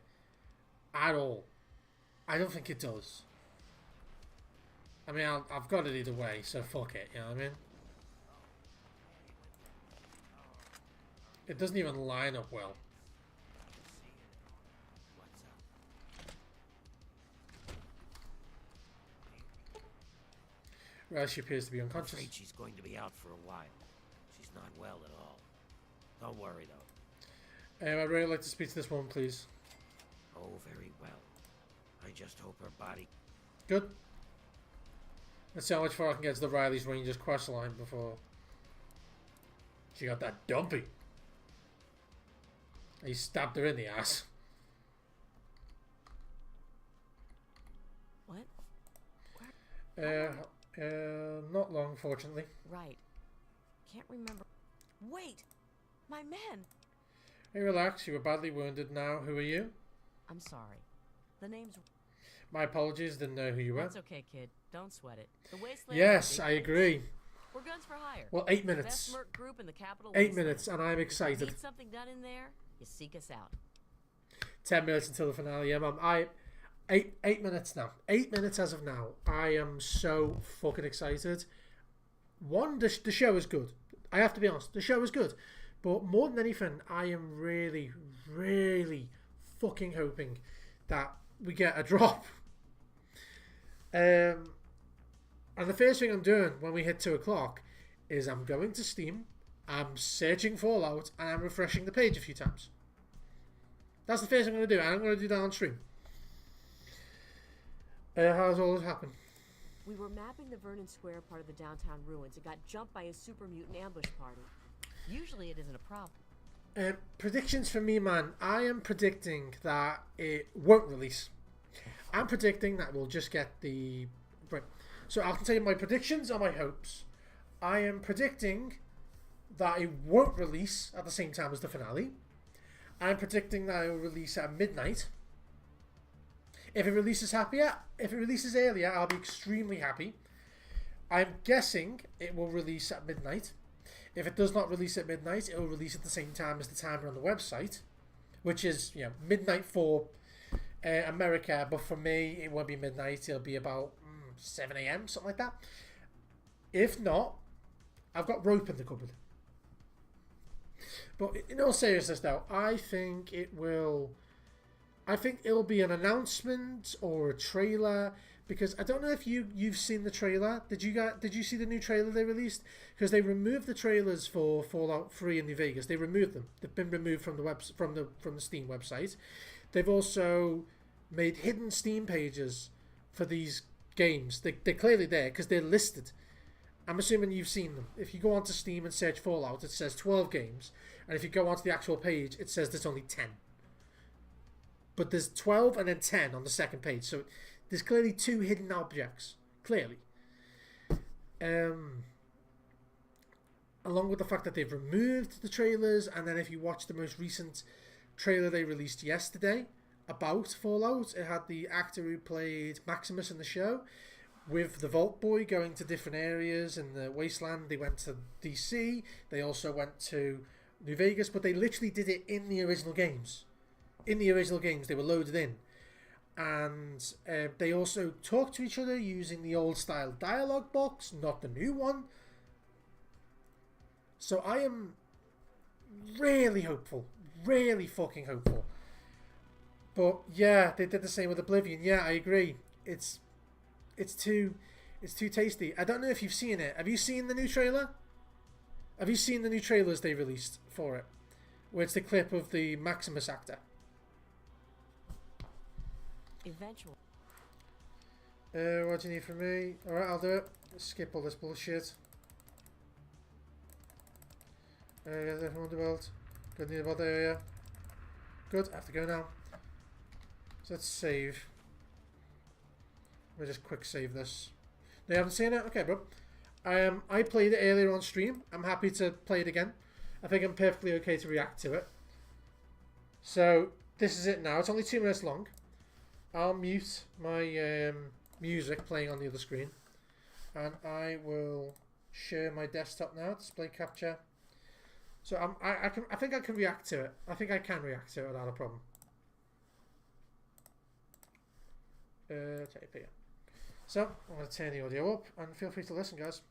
A: at all? I don't think it does. I mean, I've got it either way, so fuck it, you know what I mean? It doesn't even line up well. Well, she appears to be unconscious.
Q: I'm afraid she's going to be out for a while. She's not well at all. Don't worry, though.
A: I'd really like to speak to this woman, please.
Q: Oh, very well. I just hope her body...
A: Good. Let's see how much far I can get to the Riley's Rangers quest line before she got that dumpy. He stabbed her in the ass.
G: What?
A: Not long, fortunately.
G: Right. Can't remember. Wait! My men!
A: Hey, relax. You were badly wounded now. Who are you?
G: I'm sorry. The name's...
A: My apologies. Didn't know who you were.
G: That's okay, kid. Don't sweat it. The wasteland...
A: Yes, I agree.
G: We're guns for hire.
A: Well, 8
G: The
A: minutes.
G: best merc group in the capital
A: 8
G: wasteland.
A: minutes, and I'm excited.
G: If you need something done in there, you seek us out.
A: 10 minutes until the finale. Yeah, Mum. 8 minutes now. 8 minutes as of now. I am so fucking excited. One, the show is good. I have to be honest. The show is good. But more than anything, I am really, really fucking hoping that we get a drop. And the first thing I'm doing when we hit 2 o'clock is I'm going to Steam, I'm searching Fallout, and I'm refreshing the page a few times. That's the first thing I'm going to do, and I'm going to do that on stream. How does all this happen?
G: We were mapping the Vernon Square part of the downtown ruins and got jumped by a super mutant ambush party. Usually it isn't a problem.
A: Predictions for me, man. I am predicting that it won't release. I'm predicting that we'll just get the... Right. So I'll tell you my predictions or my hopes. I am predicting that it won't release at the same time as the finale. I'm predicting that it will release at midnight. If it releases earlier, I'll be extremely happy. I'm guessing it will release at midnight. If it does not release at midnight, it will release at the same time as the timer on the website, which is midnight for America. But for me, it won't be midnight. It'll be about 7 a.m., something like that. If not, I've got rope in the cupboard. But in all seriousness, though, I think it'll be an announcement or a trailer, because I don't know if you've seen the trailer. Did you see the new trailer they released? Because they removed the trailers for Fallout 3 in New Vegas. They removed them. They've been removed from the Steam website. They've also made hidden Steam pages for these games. They're clearly there because they're listed. I'm assuming you've seen them. If you go onto Steam and search Fallout, it says 12 games. And if you go onto the actual page, it says there's only 10. But there's 12 and then 10 on the second page. So there's clearly 2 hidden objects. Clearly. Along with the fact that they've removed the trailers. And then if you watch the most recent trailer they released yesterday about Fallout, it had the actor who played Maximus in the show with the Vault Boy going to different areas in the wasteland. They went to DC. They also went to New Vegas. But they literally did it in the original games. In the original games, they were loaded in. And they also talk to each other using the old style dialogue box, not the new one. So I am really hopeful. Really fucking hopeful. But yeah, they did the same with Oblivion. Yeah, I agree. It's too tasty. I don't know if you've seen it. Have you seen the new trailer? Have you seen the new trailers they released for it? Where it's the clip of the Maximus actor.
G: Eventually.
A: What do you need from me? Alright, I'll do it. Skip all this bullshit. Everyone the world. Good news about the area. Good, I have to go now. So let's save. Let me just quick save this. No, you haven't seen it? Okay, bro. I played it earlier on stream. I'm happy to play it again. I think I'm perfectly okay to react to it. So, this is it now. It's only 2 minutes long. I'll mute my music playing on the other screen. And I will share my desktop now. Display capture. So I think I can react to it. I think I can react to it without a problem. Tape here. So, I'm going to turn the audio up and feel free to listen, guys.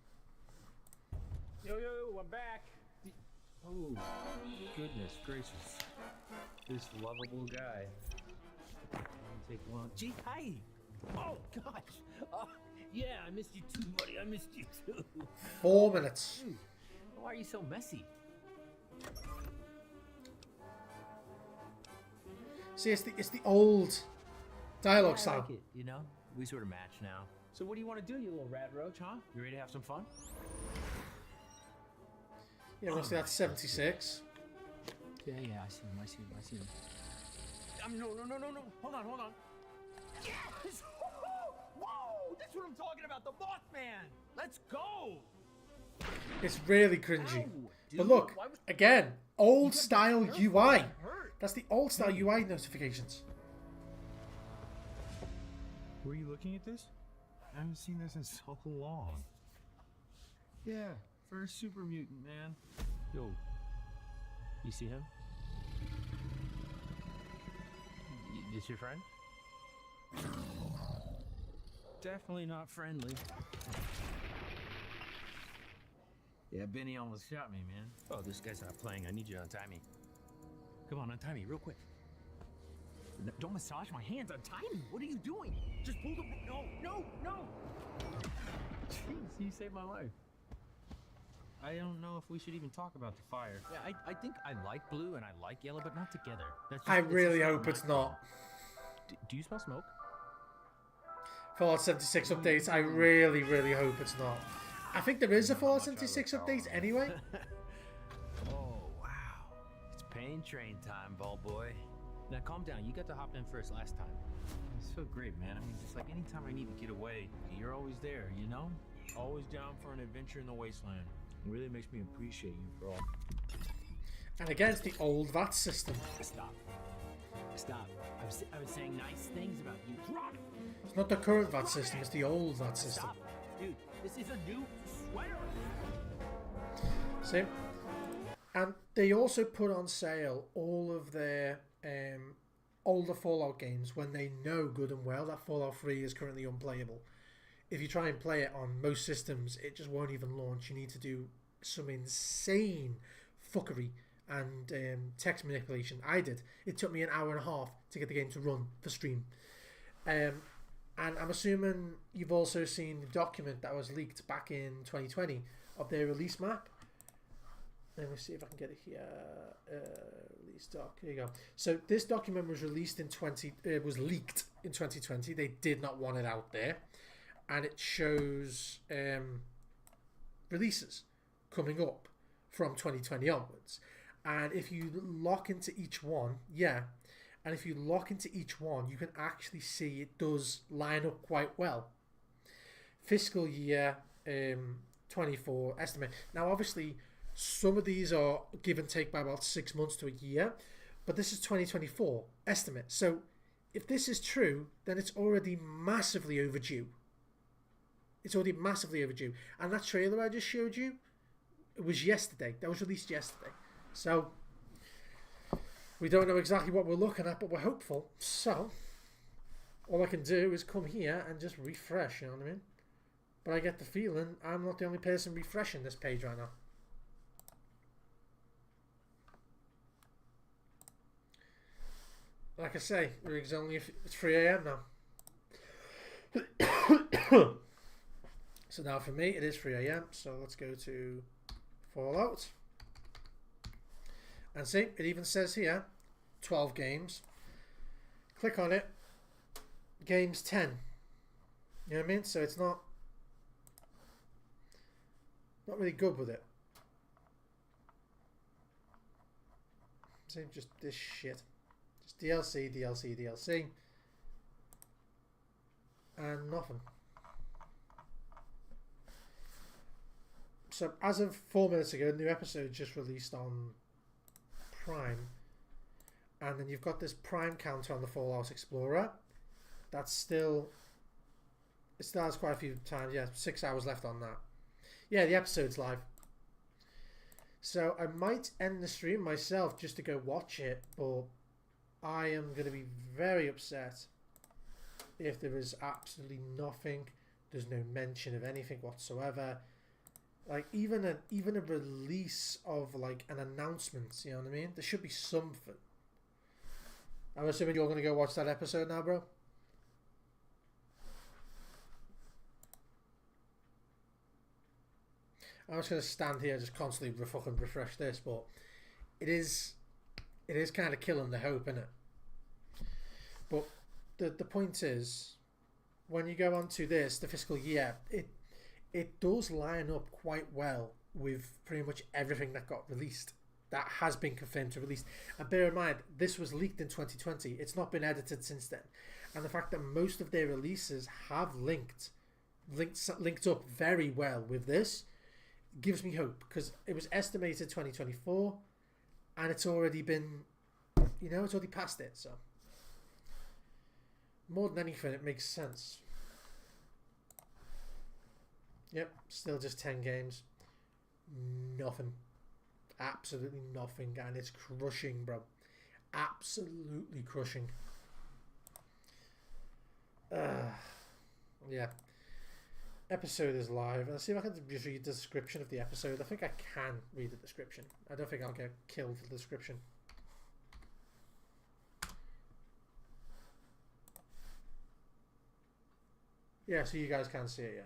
L: Yo, I'm back. Oh, goodness gracious. This lovable guy. Take one. Gee, hi. Oh, gosh. Oh, yeah, I missed you too, buddy. I missed you too.
A: 4 minutes.
L: Dude, why are you so messy?
A: See, it's the old dialogue style.
L: I like it, you know? We sort of match now. So what do you want to do, you little rat roach, huh? You ready to have some fun?
A: Yeah, mostly that's 76.
L: Yeah, I see him. No. Hold on. Yes! Whoa! That's what I'm talking about, the Mothman! Let's go!
A: It's really cringy.
L: Ow, dude,
A: but look, again, old
L: You
A: style
L: got
A: UI.
L: hurt.
A: That's the old style UI notifications.
L: Were you looking at this? I haven't seen this in so long. Yeah, first super mutant, man. Yo, you see him? This your friend? Definitely not friendly. Yeah, Benny almost shot me, man. Oh, this guy's not playing. I need you to untie me. Come on, untie me real quick. No, don't massage my hands. Untie me. What are you doing? Just pull the... No. Jeez, you saved my life. I don't know if we should even talk about the fire. Yeah, I think I like blue and I like yellow, but not together. That's just,
A: I really hope it's not.
L: Do you smell smoke?
A: Fallout 76 updates, I really, really hope it's not. I think there is a Fallout 76 update anyway.
L: Oh, wow. It's pain train time, ball boy. Now calm down. You got to hop in first last time. It's so great, man. I mean, just like anytime I need to get away, you're always there, you know? Always down for an adventure in the wasteland. It really makes me appreciate you for all.
A: And again, it's the old VAT system.
L: Stop. I was saying nice things about you. Drop it.
A: It's not the current VAT system, it's the old VAT system.
L: Stop. Dude, this is a new sweater.
A: See? And they also put on sale all of their older Fallout games when they know good and well that Fallout 3 is currently unplayable. if you try and play it on most systems, it just won't even launch. You need to do some insane fuckery and text manipulation. I did. It took me an hour and a half to get the game to run for stream. And I'm assuming you've also seen the document that was leaked back in 2020 of their release map. Let me see if I can get it here. Release doc. Here you go. So this document was released in was leaked in 2020. They did not want it out there, and it shows releases coming up from 2020 onwards. And if you lock into each one, and if you lock into each one, you can actually see it does line up quite well. Fiscal year 24 estimate. Now, obviously, some of these are give and take by about 6 months to a year, but this is 2024 estimate. So if this is true, then it's already massively overdue. It's already massively overdue. And that trailer I just showed you, it was yesterday. That was released yesterday. So we don't know exactly what we're looking at, but we're hopeful. So all I can do is come here and just refresh, you know what I mean? But I get the feeling I'm not the only person refreshing this page right now. Like I say, it's only it's 3 AM now. So now for me, it is 3 AM. So let's go to Fallout. And see, it even says here, 12 games. Click on it. Games 10. You know what I mean? So it's not really good with it. See, just this shit. Just DLC, DLC, DLC. And nothing. So as of 4 minutes ago, a new episode just released on Prime. And then you've got this Prime counter on the Fallout Explorer. That's still... It still has quite a few times. Yeah, 6 hours left on that. Yeah, the episode's live. So I might end the stream myself just to go watch it, but I am going to be very upset if there is absolutely nothing. There's no mention of anything whatsoever. Like even a release of like an announcement, you know what I mean? There should be something. I'm assuming you're going to go watch that episode now, bro? I'm just going to stand here just constantly fucking refresh this, but it is kind of killing the hope, isn't it? But the point is, when you go onto this, the fiscal year, it does line up quite well with pretty much everything that got released. That has been confirmed to release. And bear in mind, this was leaked in 2020. It's not been edited since then. And the fact that most of their releases have linked up very well with this gives me hope, because it was estimated 2024 and it's already been, you know, it's already past it. So more than anything, it makes sense. Yep, still just 10 games. Nothing. Absolutely nothing. And it's crushing, bro. Absolutely crushing. Yeah. Episode is live. Let's see if I can just read the description of the episode. I think I can read the description. I don't think I'll get killed for the description. Yeah, so you guys can see it, yeah.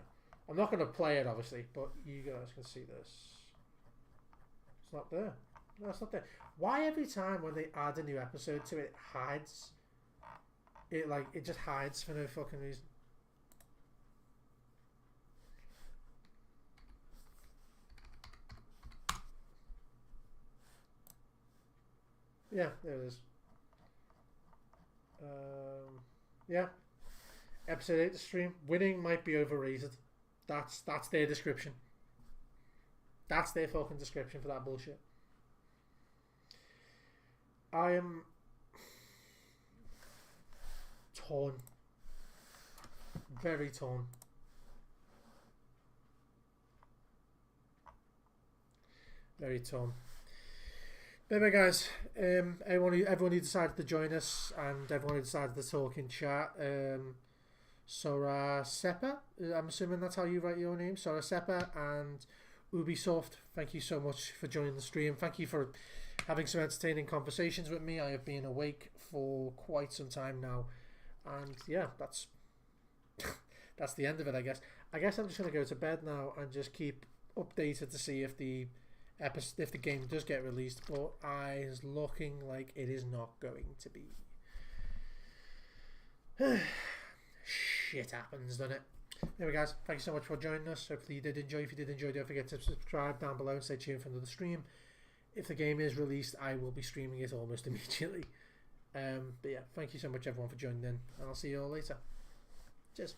A: I'm not going to play it, obviously, but you guys can see this. It's not there. No, it's not there. Why every time when they add a new episode to it, it hides? It just hides for no fucking reason. Yeah, there it is. Yeah. Episode 8 to stream. Winning might be overrated. That's their description. That's their fucking description for that bullshit. I am torn. Very torn. Very torn. Anyway, guys, everyone who decided to join us and everyone who decided to talk in chat, Sora Seppa. I'm assuming that's how you write your name. Sora Seppa and Ubisoft. Thank you so much for joining the stream. Thank you for having some entertaining conversations with me. I have been awake for quite some time now. And yeah, that's that's the end of it, I guess. I guess I'm just going to go to bed now and just keep updated to see if the game does get released, but it's looking like it is not going to be. Shit happens, doesn't it? Anyway, guys, thank you so much for joining us. Hopefully you did enjoy. If you did enjoy, don't forget to subscribe down below and stay tuned for another stream. If the game is released, I will be streaming it almost immediately. But yeah, thank you so much everyone for joining in, and I'll see you all later. Cheers.